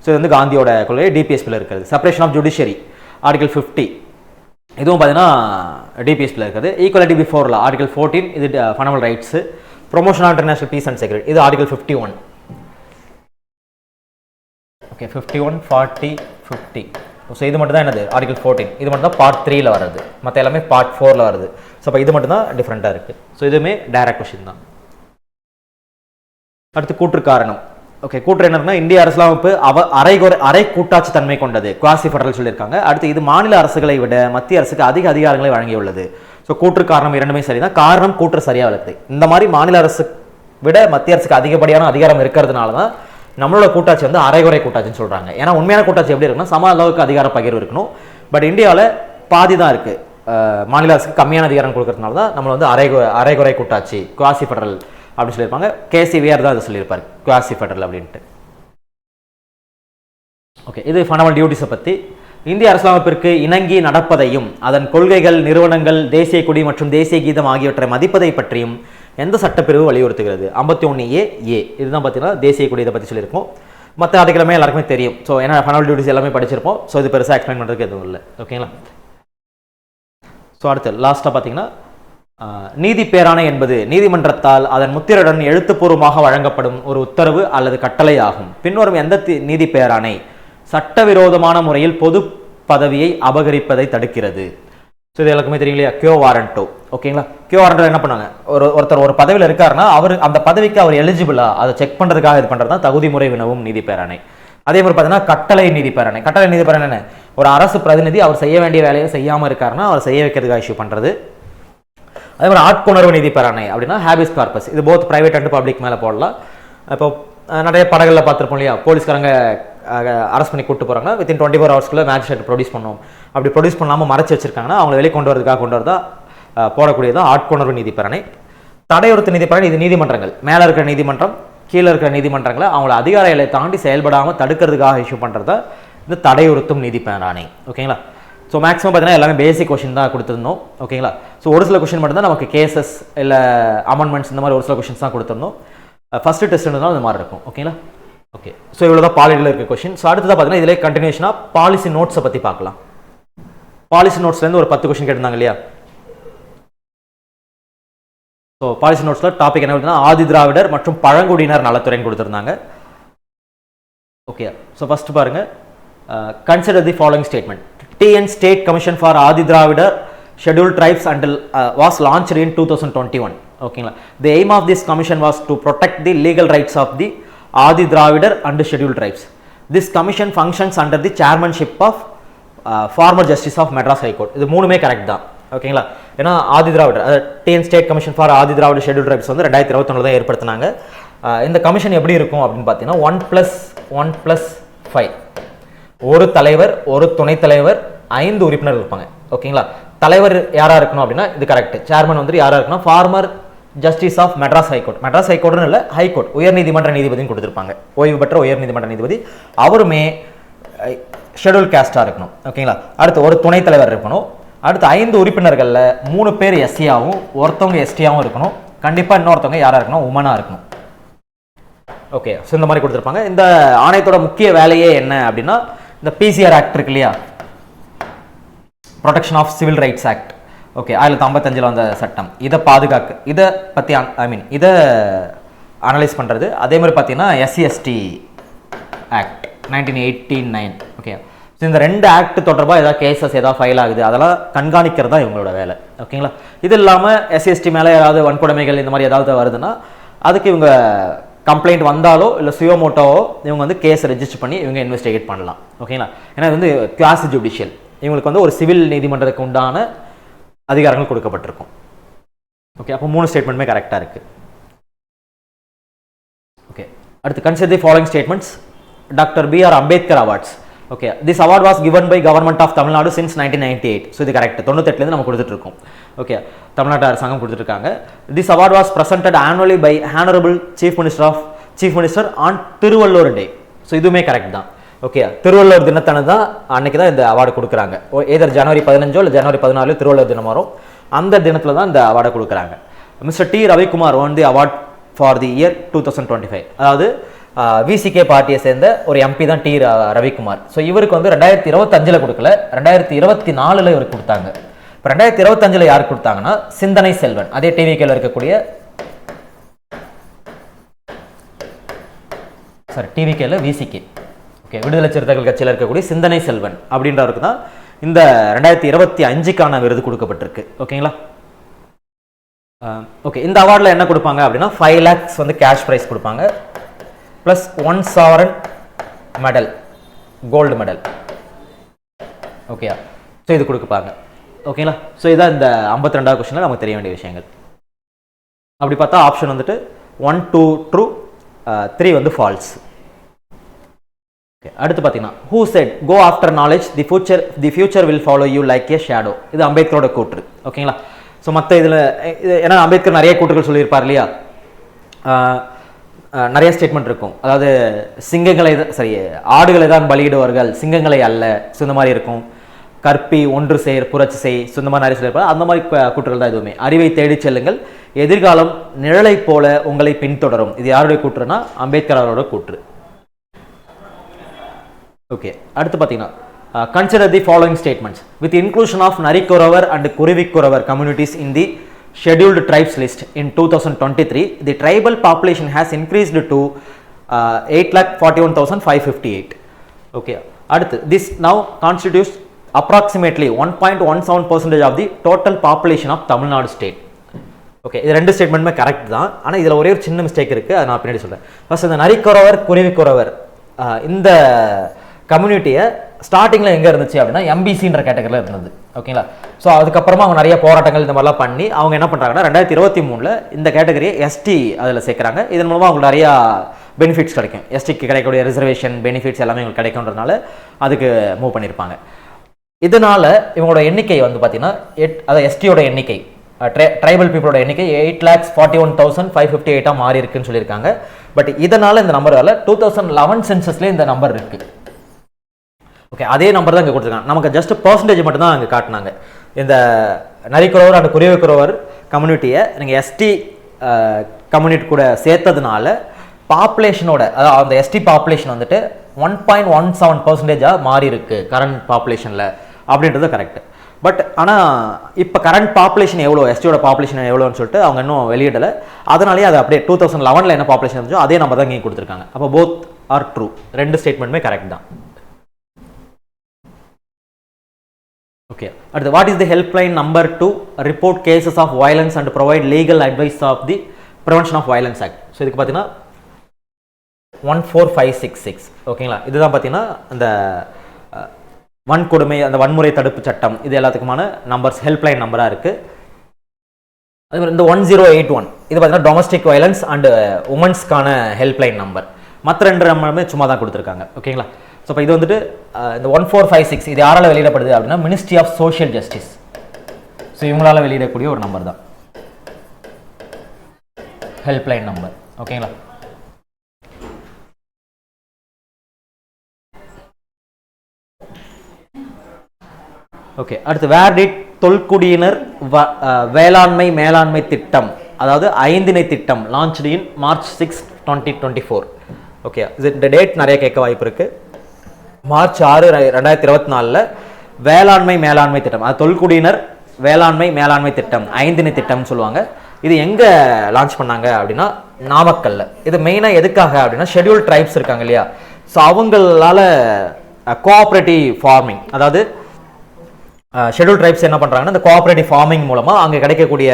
So இது வந்து காந்தியோட கொள்கை, டிபிஎஸ்பியில் இருக்கிறது. Separation of judiciary article 50. இதுவும் பார்த்தீங்கன்னா டிபிஎஸ்பியில் இருக்குது. Equality before law article 14. இது fundamental rights. Promotion of international peace and security இது ஆர்டிகல் 51. ஓகே, 51, 40, 50. ஸோ இது மட்டும் தான் என்னது ஆர்டிகல் 14. இது மட்டும் தான் பார்ட் 3ல வருது. மற்ற எல்லாமே பார்ட் 4ல வருது. ஸோ அப்போ இது மட்டும் தான் டிஃப்ரெண்ட்டாக இருக்குது. ஸோ இதுவுமே டைரக்ட் கொஸ்டின் தான். அடுத்து கூற்று காரணம். ஓகே, கூற்று என்னன்னா இந்திய அரசியலமைப்பு அரை கூட்டாட்சி தன்மை கொண்டது, குவாசி ஃபெடரல் சொல்லியிருக்காங்க. அடுத்து இது மாநில அரசுகளை விட மத்திய அரசுக்கு அதிக அதிகாரங்களை வழங்கியுள்ளது. ஸோ கூற்று காரணம் இரண்டுமே சரிதான். காரணம் கூற்று சரியாக வளர்த்து இந்த மாதிரி மாநில அரசு விட மத்திய அரசுக்கு அதிகப்படியான அதிகாரம் இருக்கிறதுனால தான் நம்மளோட கூட்டாட்சி வந்து அரைகுறை கூட்டாட்சின்னு சொல்கிறாங்க. ஏன்னா உண்மையான கூட்டாட்சி எப்படி இருக்குன்னா சம அளவுக்கு அதிகார பகிர்வு இருக்கணும். பட் இந்தியாவில் பாதி தான் இருக்குது. மாநில அரசுக்கு கம்மியான அதிகாரம் கொடுக்கறதுனால தான் நம்மளை வந்து அரைகுறை கூட்டாட்சி, குவாசி ஃபெடரல் அப்படின்னு சொல்லியிருப்பாங்க. கேசிவிஆர் தான் அதை சொல்லியிருப்பார், குவாசி ஃபெடரல் அப்படின்ட்டு. ஓகே, இது ஃபண்டமெண்டல் டியூட்டிஸை பற்றி. இந்திய அரசியலமைப்பிற்கு இணங்கி நடப்பதையும் அதன் கொள்கைகள், நிறுவனங்கள், தேசிய கொடி மற்றும் தேசிய கீதம் ஆகியவற்றை மதிப்பதை பற்றியும் எந்த சட்டப்பிரிவு வலியுறுத்துகிறது? 51A இதுதான் பார்த்தீங்கன்னா தேசிய கொடி. இதை பற்றி சொல்லியிருக்கோம். மற்ற ஆர்டிகலுமே எல்லாருக்குமே தெரியும். ஸோ ஏன்னா ஃபண்டமெண்டல் டியூட்டிஸ் எல்லாமே படிச்சிருப்போம். ஸோ இது பெருசாக எக்ஸ்பிளைன் பண்ணுறதுக்கு எதுவும் இல்லை. ஓகேங்களா? ஸோ அடுத்து லாஸ்ட்டாக பார்த்தீங்கன்னா நீதி பேராணை என்பது நீதிமன்றத்தால் அதன் முத்திரையுடன் எழுத்துப்பூர்வமாக வழங்கப்படும் ஒரு உத்தரவு அல்லது கட்டளை ஆகும். பின்வரும் எந்த நீதி பேராணை சட்டவிரோதமான முறையில் பொது பதவியை அபகரிப்பதை தடுக்கிறது? ஸோ இது எல்லாருக்குமே தெரியும் இல்லையா, கியோ வாரண்டோ. ஓகேங்களா? கியோ வாரண்டோ என்ன பண்ணாங்க, ஒருத்தர் ஒரு பதவியில் இருக்காருன்னா அவர் அந்த பதவிக்கு அவர் எலிஜிபிளா அதை செக் பண்ணுறதுக்காக இது பண்ணுறது தான் தகுதி முறை வினவும் நீதி பேராணை. அதே மாதிரி பார்த்தீங்கன்னா கட்டளை நீதி பேராணை. கட்டளை நீதி பேராணை என்ன, ஒரு அரசு பிரதிநிதி அவர் செய்ய வேண்டிய வேலையை செய்யாமல் இருக்காருன்னா அவர் செய்ய வைக்கிறதுக்காக இஷ்யூ பண்ணுறது. அதே மாதிரி ஆட்கொணர்வு நீதி பேராணை அப்படின்னா ஹேபிஸ் கார்பஸ். இது போத் பிரைவேட் அண்ட் பப்ளிக் மேலே போடலாம். இப்போ நிறைய படங்களில் பார்த்துருப்போம் இல்லையா, போலீஸ்காரங்க அரெஸ்ட் பண்ணி கூட்டு போகிறாங்க, வித்தின் 24 ஹவர்ஸ்க்குள்ள மேஜிஸ்ட்ரேட் ப்ரொடியூஸ் பண்ணணும். அப்படி ப்ரொடியூஸ் பண்ணாமல் மறைச்சி வச்சிருக்காங்கன்னா அவங்களை வெளியே கொண்டு வரதா போடக்கூடியதான் ஆட்கொணர்வு நீதி பேராணை. தடையுறுத்து நீதி பேராணை, இது நீதிமன்றங்கள் மேலே இருக்கிற நீதிமன்றம் கீழே இருக்கிற நீதிமன்றங்களை அவங்கள அதிகார எல்லை தாண்டி செயல்படாமல் தடுக்கிறதுக்காக இஷ்யூ பண்ணுறதா இந்த தடையுறுத்தும் நீதி பேராணை. ஓகேங்களா? ஸோ மேக்ஸிமம் பார்த்தீங்கன்னா எல்லாமே பேசிக் கொஷின் தான் கொடுத்துருந்தோம். ஓகேங்களா? ஸோ ஒரு சில கொஷின் மட்டும் தான் நமக்கு கேசஸ் இல்லை அமெண்ட்மெண்ட்ஸ் இந்த மாதிரி ஒரு சில கொஷின்ஸ் தான் கொடுத்துருந்தோம். ஃபஸ்ட்டு டெஸ்ட்னாலும் இந்த மாதிரி இருக்கும். ஓகேங்களா? ஓகே, ஸோ இவ்வளோ தான் பாலிட்டியில் இருக்க கொஷின். ஸோ அடுத்ததாக பார்த்தீங்கன்னா இதிலே கண்டினியூஷனாக பாலிசி நோட்ஸை பற்றி பார்க்கலாம். பாலிசி நோட்ஸ்லேருந்து ஒரு 10 கொஷின் கேட்டிருந்தாங்க இல்லையா? ஸோ பாலிசி நோட்ஸில் டாபிக் என்ன பார்த்தீங்கன்னா ஆதி திராவிடர் மற்றும் பழங்குடியினர் நலத்துறைன்னு கொடுத்துருந்தாங்க. ஓகே, ஸோ ஃபஸ்ட்டு பாருங்கள், consider the following statement. TN State Commission for Adi Dravida Scheduled Tribes until was launched in 2021. Okay, the aim of this commission was to protect the legal rights of the Adi Dravida and Scheduled Tribes. This commission functions under the chairmanship of former Justice of Madras High Court. இது மூணுமே correct தான். ஓகேங்களா? ஏன்னா Adi Dravidar TN State Commission for Adi Dravida Scheduled Tribes வந்து 2021 தான் ஏற்படுத்தினாங்க. இந்த commission எப்படி இருக்கும் அப்படின்னு பார்த்தீங்கன்னா 1+1+5 ஒரு தலைவர், ஒரு துணைத் தலைவர், 5 உறுப்பினர் இருப்பாங்க. ஓகேங்களா? தலைவர் யாரா இருக்கணும் அப்படின்னா இது கரெக்ட். சேர்மன் வந்து யாரா இருக்கணும், former justice of Madras high court. Madras ஹைகோர்ட்னு இல்லை, ஹைகோர்ட் உயர் நீதிமன்ற நீதிபதினு கொடுத்துருப்பாங்க, ஓய்வு பெற்ற உயர் நீதிமன்ற நீதிபதி. அவருமே ஷெட்யூல் காஸ்டாக இருக்கணும். ஓகேங்களா? அடுத்து ஒரு துணைத் தலைவர் இருக்கணும். அடுத்து 5 உறுப்பினர்களில் 3 பேர் எஸ்சியாகவும் ஒருத்தவங்க எஸ்டியாகவும் இருக்கணும். கண்டிப்பாக இன்னொருத்தவங்க யாராக இருக்கணும், உமனாக இருக்கணும். ஓகே, ஸோ இந்த மாதிரி கொடுத்துருப்பாங்க. இந்த ஆணையத்தோட முக்கிய வேலையே என்ன அப்படின்னா இந்த பிசிஆர் ஆக்ட் இருக்கு இல்லையா, protection of civil rights act. Okay, 1955 வந்த சட்டம். இதை பாதுகாக்க, இதை பற்றி இதை அனலைஸ் பண்ணுறது. அதே மாதிரி பார்த்தீங்கன்னா SC/ST ஆக்ட் 1989. ஓகே, ஸோ இந்த 2 ஆக்ட் தொடர்பாக ஏதாவது கேசஸ் ஏதாவது ஃபைல் ஆகுது அதெல்லாம் கண்காணிக்கிறது தான் இவங்களோட வேலை. ஓகேங்களா? இது இல்லாமல் SC/ST மேலே ஏதாவது வன்கொடுமைகள் இந்த மாதிரி ஏதாவது வருதுன்னா அதுக்கு இவங்க கம்ப்ளைண்ட் வந்தாலோ இல்லை சுயோமோட்டோவோ இவங்க வந்து கேஸ் ரெஜிஸ்டர் பண்ணி இவங்க இன்வெஸ்டிகேட் பண்ணலாம். ஓகேங்களா? ஏன்னா இது வந்து குவாசி ஜுடிஷியல், இவங்களுக்கு வந்து ஒரு சிவில் நீதிமன்றத்துக்கு உண்டான அதிகாரங்கள் கொடுக்கப்பட்டிருக்கும். ஓகே, அப்போ 3 ஸ்டேட்மெண்ட்டுமே கரெக்டாக இருக்குது. ஓகே, அடுத்து consider the following statements. Doctor B.R. Ambedkar awards. Okay, this award was given by government of Tamil Nadu since 1998. So இது கரெக்ட், 98லேருந்து நம்ம கொடுத்துட்ருக்கோம். ஓகே, தமிழ்நாட்டு அரசாங்கம் கொடுத்துருக்காங்க. This award was presented annually by honourable chief minister on Thiruvalluvar day. So இதுவுமே correct தான். Okay, Thiruvalluvar தினத்தானது தான் அன்னைக்கு தான் இந்த அவார்டு கொடுக்குறாங்க. ஏதர் ஜனவரி 15 இல்லை ஜனவரி 14 திருவள்ளுவர் தினம் வரும். அந்த தினத்தில் தான் இந்த அவார்டை கொடுக்குறாங்க. Mister T Ravikumar won the award for the year 2025. அதாவது விசிகே பார்ட்டியை சேர்ந்த ஒரு எம்பி தான் டி ரவிக்குமார். ஸோ இவருக்கு வந்து 2025 கொடுக்கல, 2024 இவருக்கு கொடுத்தாங்க. இப்போ 2025 யாருக்கு கொடுத்தாங்கன்னா சிந்தனை செல்வன், அதே டிவிகேல இருக்கக்கூடிய டிவிகேல விசிகே, ஓகே, விடுதலை சிறுத்தைகள் கட்சியில் இருக்கக்கூடிய சிந்தனை செல்வன் அப்படின்றவருக்கு தான் இந்த 2025க்கான விருது கொடுக்கப்பட்டிருக்கு. ஓகேங்களா? ஓகே, இந்த அவார்டில் என்ன கொடுப்பாங்க அப்படின்னா 5 lakhs வந்து கேஷ் ப்ரைஸ் கொடுப்பாங்க, plus 1 sovereign medal, gold medal. ஓகேயா? ஸோ இது கொடுப்பாங்க. ஓகேங்களா? ஸோ இதான் இந்த 52வது கொஸ்டினில் நமக்கு தெரிய வேண்டிய விஷயங்கள். அப்படி பார்த்தா ஆப்ஷன் வந்துட்டு 1, 2 ட்ரூ, 3 வந்து ஃபால்ஸ். அடுத்து பார்த்தீங்கன்னா who set go after knowledge the future will follow you like a shadow. இது அம்பேத்கரோட கூற்று. ஓகேங்களா? ஸோ மற்ற இதில் ஏன்னா அம்பேத்கர் நிறைய கூற்றுகள் சொல்லியிருப்பார் இல்லையா, நிறைய ஸ்டேட்மெண்ட் இருக்கும். அதாவது சிங்கங்களை ஆடுகளை தான் பலியிடுவார்கள், சிங்கங்களை அல்ல. ஸோ இந்த மாதிரி இருக்கும். கற்பி ஒன்று சேர் புரட்சி செய், ஸோ இந்த மாதிரி நிறைய சொல்லியிருப்பார். அந்த மாதிரி கூற்றுகள் தான் எதுவுமே. அறிவை தேடி செல்லுங்கள், எதிர்காலம் நிழலை போல உங்களை பின்தொடரும். இது யாருடைய கூற்றுனா அம்பேத்கர் அவரோட கூற்று. ஓகே, அடுத்து பார்த்தீங்கன்னா consider the following statements. With inclusion of Narikuravar and Kuruvikkuravar communities in the scheduled tribes list in 2023, the tribal population has increased to 8,41,558. Okay, அடுத்து this now constitutes approximately 1.17% of the total population of Tamil Nadu state. Okay, இது ரெண்டு ஸ்டேட்மெண்ட்டுமே correct தான். ஆனால் இதில் ஒரே ஒரு சின்ன மிஸ்டேக் இருக்குது, அதை நான் பின்னாடி சொல்கிறேன். ஃபர்ஸ்ட் இந்த நரிக்குறவர் குருவிக்குறவர் இந்த கம்யூனிட்டியை ஸ்டார்டிங்கில் எங்கே இருந்துச்சு அப்படின்னா எம்பிசின்ற கேட்டகரியில் இருந்தது. ஓகேங்களா? ஸோ அதுக்கப்புறமா அவங்க நிறைய போராட்டங்கள் இந்த மாதிரிலாம் பண்ணி அவங்க என்ன பண்ணுறாங்கன்னா 2023 இந்த கேட்டகரியை எஸ்டி அதில் சேர்க்குறாங்க. இதன் மூலமாக அவங்களுக்கு நிறையா பெனிஃபிட்ஸ் கிடைக்கும். எஸ்டிக்கு கிடைக்கக்கூடிய ரிசர்வேஷன் பெனிஃபிட்ஸ் எல்லாமே உங்களுக்கு கிடைக்கும்ன்றதுனால அதுக்கு மூவ் பண்ணியிருப்பாங்க. இதனால் இவங்களோட எண்ணிக்கை வந்து பார்த்தீங்கன்னா அதாவது எஸ்டியோட எண்ணிக்கை, ட்ரைபல் பீப்புளோட எண்ணிக்கை 8,41,558 மாறி இருக்குன்னு சொல்லியிருக்காங்க. பட் இதனால் இந்த நம்பரால் 2011 சென்சஸ்லேயே இந்த நம்பர் இருக்குது. ஓகே, அதே நம்பர் தான் இங்கே கொடுத்துருக்காங்க. நமக்கு ஜஸ்ட் பர்சன்டேஜ் மட்டும் தான் அங்கே காட்டினாங்க. இந்த நரிக்குறவர் அண்ட் குருவிக்குறவர் கம்யூனிட்டியை நீங்கள் எஸ்டி கம்யூனிட்டி கூட சேர்த்ததுனால பாப்புலேஷனோட, அதாவது அந்த எஸ்டி பாப்புலேஷன் வந்துட்டு 1.17% மாறி இருக்கு கரண்ட் பாப்புலேஷனில் அப்படின்றது கரெக்ட். பட் ஆனால் இப்போ கரண்ட் பாப்புலேஷன் எவ்வளோ, எஸ்டியோட பாப்புலேஷன் எவ்வளோன்னு சொல்லிட்டு அவங்க இன்னும் வெளியிடலை. அதனாலேயே அது அப்படியே 2011 என்ன பாப்புலேஷன் இருந்துச்சோ அதே நம்பர் தான் இங்கே கொடுத்துருக்காங்க. அப்போ போத் ஆர் ட்ரூ, ரெண்டு ஸ்டேட்மெண்ட்டுமே கரெக்ட் தான். ஓகே, அடுத்து what is the helpline number to report cases of violence and provide legal advice of the prevention of violence act. So இதுக்கு பார்த்தீங்கன்னா 14566. ஓகேங்களா? இதுதான் பார்த்தீங்கன்னா அந்த வன்கொடுமை, அந்த வன்முறை தடுப்பு சட்டம், இது எல்லாத்துக்குமான நம்பர்ஸ் ஹெல்ப்லைன் நம்பராக இருக்குது. அதே மாதிரி இந்த 1081 இது பார்த்தீங்கன்னா டொமஸ்டிக் வயலன்ஸ் அண்ட் உமன்ஸ்க்கான ஹெல்ப்லைன் நம்பர். மற்ற ரெண்டு நம்பருமே சும்மா தான் கொடுத்துருக்காங்க. ஓகேங்களா? ஸோ இப்போ இது வந்துட்டு இந்த 1456 இது யாரால் வெளியிடப்படுது அப்படின்னா ministry of social justice. So இவங்களால வெளியிடக்கூடிய ஒரு நம்பர் தான் ஹெல்ப்லைன் நம்பர். ஓகேங்களா? ஓகே, அடுத்து வேர் டிட் தொல்குடியினர் வேளாண்மை மேலாண்மை திட்டம், அதாவது 5 திணை திட்டம் லான்ச்டு இன் March 6, 2024. ஓகே, இந்த டேட் நிறைய கேட்க வாய்ப்பு இருக்கு. March 6, 2024 வேளாண்மை மேலாண்மை திட்டம், அது தொல்குடியினர் வேளாண்மை மேலாண்மை திட்டம் 5 திணை திட்டம்னு சொல்லுவாங்க. இது எங்கே லான்ச் பண்ணாங்க அப்படின்னா நாமக்கல்ல. இது மெயினாக எதுக்காக அப்படின்னா ஷெட்யூல்ட் ட்ரைப்ஸ் இருக்காங்க இல்லையா, ஸோ அவங்களால கோஆப்ரேட்டிவ் ஃபார்மிங், அதாவது ஷெட்யூல் ட்ரைப்ஸ் என்ன பண்ணுறாங்கன்னா இந்த கோஆப்ரேட்டிவ் ஃபார்மிங் மூலமாக அங்கே கிடைக்கக்கூடிய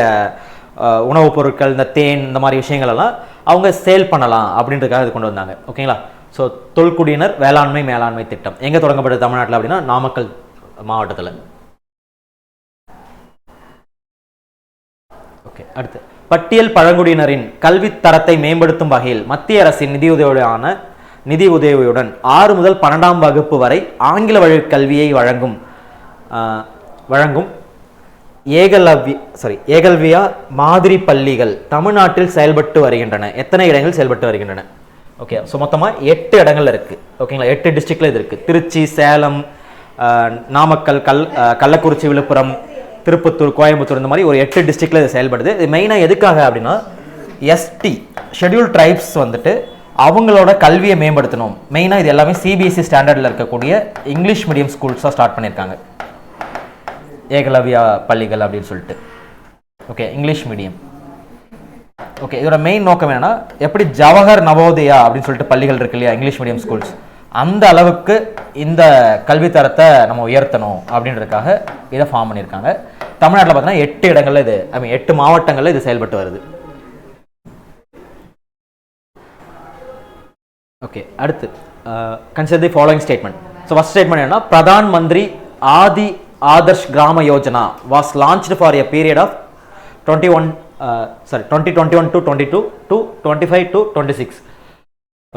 உணவுப் பொருட்கள், இந்த தேன், இந்த மாதிரி விஷயங்கள் எல்லாம் அவங்க சேல் பண்ணலாம் அப்படின்றதுக்காக இது கொண்டு வந்தாங்க. ஓகேங்களா? ஸோ தொல்குடியினர் வேளாண்மை மேலாண்மை திட்டம் எங்கே தொடங்கப்பட்டது தமிழ்நாட்டில் அப்படின்னா நாமக்கல் மாவட்டத்தில். ஓகே, அடுத்து பட்டியல் பழங்குடியினரின் கல்வி தரத்தை மேம்படுத்தும் வகையில் மத்திய அரசின் நிதி உதவியுடன் 6 முதல் 12ஆம் வகுப்பு வரை ஆங்கில வழி கல்வியை வழங்கும் ஏகல்வியா மாதிரி பள்ளிகள் தமிழ்நாட்டில் செயல்பட்டு வருகின்றன. எத்தனை இடங்கள் செயல்பட்டு வருகின்றன? ஓகே, ஸோ மொத்தமாக 8 இடங்கள் இருக்குது. ஓகேங்களா, 8 டிஸ்ட்ரிக்டில் இது இருக்குது. திருச்சி, சேலம், நாமக்கல், கள்ளக்குறிச்சி, விழுப்புரம், திருப்பத்தூர், கோயம்புத்தூர், இந்த மாதிரி ஒரு 8 டிஸ்ட்ரிக்டில் இது செயல்படுது. இது மெயினாக எதுக்காக அப்படின்னா எஸ்டி ஷெட்யூல் ட்ரைப்ஸ் வந்துட்டு அவங்களோட கல்வியை மேம்படுத்தணும். மெயினாக இது எல்லாமே சிபிஎஸ்சி ஸ்டாண்டர்டில் இருக்கக்கூடிய இங்கிலீஷ் மீடியம் ஸ்கூல்ஸாக ஸ்டார்ட் பண்ணியிருக்காங்க, ஏகலவ்யா பள்ளிகள் அப்படின்னு சொல்லிட்டு. Okay, English medium. ஓகே, இதோட மெயின் நோக்கம் என்னன்னா, எப்படி ஜவஹர் நவோதயா அப்படின்னு சொல்லிட்டு பள்ளிகள் இருக்கு இல்லையா, இங்கிலீஷ் மீடியம் ஸ்கூல்ஸ், அந்த அளவுக்கு இந்த கல்வி தரத்தை நம்ம உயர்த்தணும் அப்படின்றதுக்காக இதை ஃபார்ம் பண்ணியிருக்காங்க. தமிழ்நாட்டில் பார்த்தீங்கன்னா 8 இடங்கள்ல இது 8 மாவட்டங்களில் இது செயல்பட்டு வருது. ஓகே, அடுத்து consider the following statement. So first statement என்னன்னா, Pradhan Mantri Adi Adarsh Gram Yojana was launched for a period of 2021 to 22 to 25 to 26.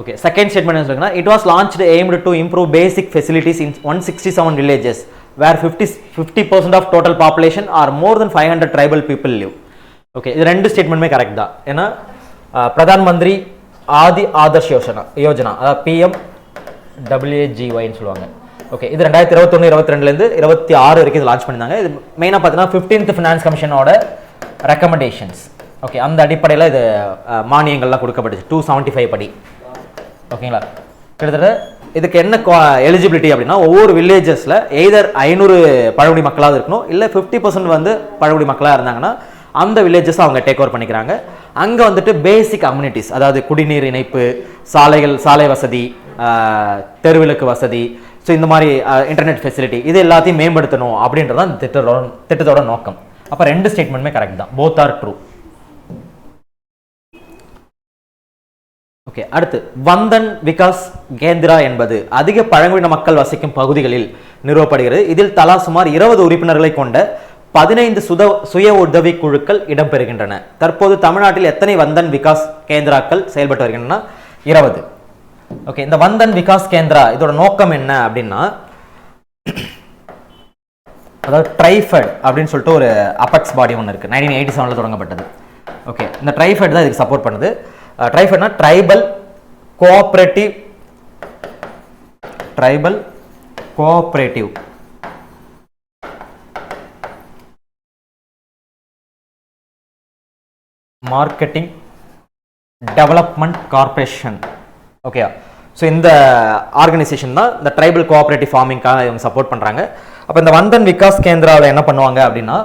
Okay, second statement is like, it was launched aimed to improve basic facilities in 167 villages where 50% of total population or more than 500 tribal people live. Okay, இது ரெண்டு ஸ்டேட்மெண்ட்டுமே correct தான். ஏன்னா பிரதான் மந்திரி ஆதி ஆதர்ஷ் யோஜனா அதாவது PMWAGYன்னு சொல்லுவாங்க. Okay, இது 2021-22லேருந்து 26 வரைக்கும் இது லான்ச் பண்ணியிருந்தாங்க. இது மெயினாக பார்த்தீங்கன்னா 15th ஃபினான்ஸ் கமிஷனோட ரெக்கமெண்டேஷன்ஸ். ஓகே, அந்த அடிப்படையில் இது மானியங்கள்லாம் கொடுக்கப்பட்டுச்சு 275 படி. ஓகேங்களா, கிட்டத்தட்ட இதுக்கு என்ன எலிஜிபிலிட்டி அப்படின்னா, ஒவ்வொரு வில்லேஜஸில் எய்தர் 500 பழங்குடி மக்களாக இருக்கணும், இல்லை 50% வந்து பழங்குடி மக்களாக இருந்தாங்கன்னா அந்த வில்லேஜஸ் அவங்க டேக் ஓவர் பண்ணிக்கிறாங்க. அங்கே வந்துட்டு பேசிக் அம்யூனிட்டிஸ், அதாவது குடிநீர் இணைப்பு, சாலை வசதி, தெருவிளக்கு வசதி, ஸோ இந்த மாதிரி இன்டர்நெட் ஃபெசிலிட்டி, இது எல்லாத்தையும் மேம்படுத்தணும் அப்படின்றது தான் திட்டத்தோட நோக்கம். அப்போ ரெண்டு ஸ்டேட்மெண்ட்டுமே கரெக்ட் தான், போத் ஆர் ட்ரூ. ஓகே, அடுத்து வந்தன் விகாஸ் கேந்திரா என்பது அதிக பழங்குடியின மக்கள் வசிக்கும் பகுதிகளில் நிறுவப்படுகிறது. இதில் தலா சுமார் 20 உறுப்பினர்களை கொண்ட 15 சுய உதவி குழுக்கள் இடம்பெறுகின்றன. தற்போது தமிழ்நாட்டில் எத்தனை வந்தன் விகாஸ் கேந்திராக்கள் செயல்பட்டு வருகின்றன? 20. ஓகே, இந்த வந்தன் விகாஸ் கேந்திரா இதோட நோக்கம் என்ன அப்படின்னா, அதாவது ட்ரைஃபெட் அப்படின்னு சொல்லிட்டு ஒரு அபெக்ஸ் பாடி ஒன்று இருக்குது, 1987 தொடங்கப்பட்டது. ஓகே, இந்த ட்ரைஃபெட் தான் இதுக்கு சப்போர்ட் பண்ணுது. ட்ரைஃபெட்னா tribal cooperative marketing development corporation. Okay, so இந்த ஆர்கனைசேஷன் தான் இந்த ட்ரைபல் கோஆபரேட்டிவ் ஃபார்மிங்காக இவங்க சப்போர்ட் பண்ணுறாங்க. அப்போ இந்த வந்தன் விகாஸ் கேந்திராவில் என்ன பண்ணுவாங்க அப்படின்னா,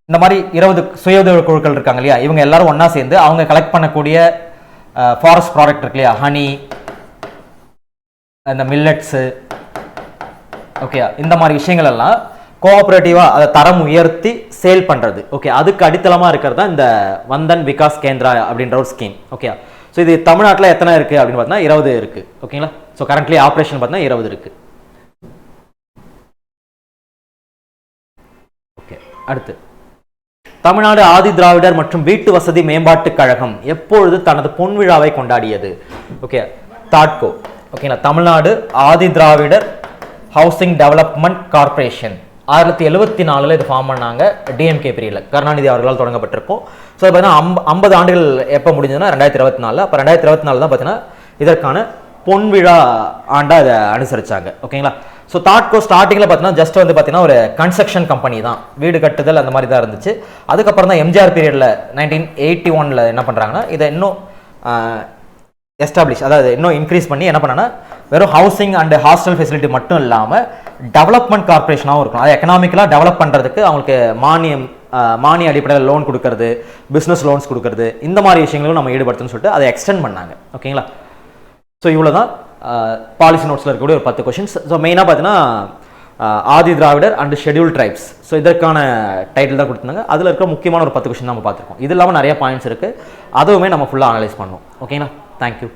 இந்த மாதிரி 20 சுய உதவி குழுக்கள் இருக்காங்க இல்லையா, இவங்க எல்லாரும் ஒன்றா சேர்ந்து அவங்க கலெக்ட் பண்ணக்கூடிய ஃபாரஸ்ட் ப்ராடக்ட் இருக்கு இல்லையா, ஹனி, இந்த மில்லட்ஸு, ஓகே, இந்த மாதிரி விஷயங்கள் எல்லாம் கோஆபரேட்டிவாக அதை தரம் உயர்த்தி சேல் பண்ணுறது. ஓகே, அதுக்கு அடித்தளமாக இருக்கிறது தான் இந்த வந்தன் விகாஸ் கேந்திரா அப்படின்ற ஒரு ஸ்கீம். ஓகே, ஸோ இது தமிழ்நாட்டில் எத்தனை இருக்குது அப்படின்னு பார்த்தீங்கன்னா 20 இருக்குது. ஓகேங்களா, ஸோ கரண்ட்லி ஆப்ரேஷன் பார்த்தீங்கன்னா 20 இருக்குது. ஓகே, அடுத்து தமிழ்நாடு ஆதி திராவிடர் மற்றும் வீட்டு வசதி மேம்பாட்டுக் கழகம் எப்பொழுது தனது பொன்விழாவை கொண்டாடியது? ஓகே, தாட்கோ. ஓகேங்களா, Tamil Nadu Adi Dravidar housing development corporation 1974 இது ஃபார்ம் பண்ணாங்க. டிஎம்கே பீரியட்ல கருணாநிதி அவர்களால் தொடங்கப்பட்டிருக்கும். ஸோ பார்த்தீங்கன்னா 50 ஆண்டுகள் எப்போ முடிஞ்சதுன்னா 2024. அப்போ 2024 தான் பார்த்தீங்கன்னா இதற்கான பொன்விழா ஆண்டாக இதை அனுசரிச்சாங்க. ஓகேங்களா, ஸோ தாட்கோ ஸ்டார்டிங்கில் பார்த்தீங்கன்னா ஜஸ்ட் வந்து பார்த்தீங்கன்னா ஒரு கன்ஸ்ட்ரக்ஷன் கம்பெனி தான், வீடு கட்டுதல் அந்த மாதிரி தான் இருந்துச்சு. அதுக்கப்புறம் தான் எம்ஜிஆர் பீரியடில் 1981 என்ன பண்ணுறாங்கன்னா இதை இன்னும் எஸ்டாப்ளிஷ், அதாவது இன்னும் இன்க்ரீஸ் பண்ணி என்ன பண்ணாங்கன்னா வெறும் ஹவுசிங் அண்ட் ஹாஸ்டல் ஃபெசிலிட்டி மட்டும் இல்லாமல் டெவலப்மெண்ட் கார்பரேஷனாகவும் இருக்கும். அது எக்கனாமிக்கலாக டெவலப் பண்ணுறதுக்கு அவங்களுக்கு மானிய அடிப்படையில் லோன் கொடுக்கறது, பிஸ்னஸ் லோன்ஸ் கொடுக்கறது, இந்த மாதிரி விஷயங்களும் நம்ம ஈடுபடுத்தணும்னு சொல்லிட்டு அதை எக்ஸ்டெண்ட் பண்ணாங்க. ஓகேங்களா, ஸோ இவ்வளோ தான் பாலிசி நோட்ஸில் இருக்கக்கூடிய ஒரு 10 கொஷின்ஸ். ஸோ மெயினாக பார்த்தீங்கன்னா Adi Dravidar and schedule tribes, so இதற்கான டைட்டில் தான் கொடுத்துருந்தாங்க. அதில் இருக்க முக்கியமான ஒரு 10 கொஷின் நம்ம பார்த்துருக்கோம். இது இல்லாமல் நிறைய பாயிண்ட்ஸ் இருக்குது, அதுவுமே நம்ம ஃபுல்லாக அனலைஸ் பண்ணோம். ஓகேங்களா, தேங்க்யூ.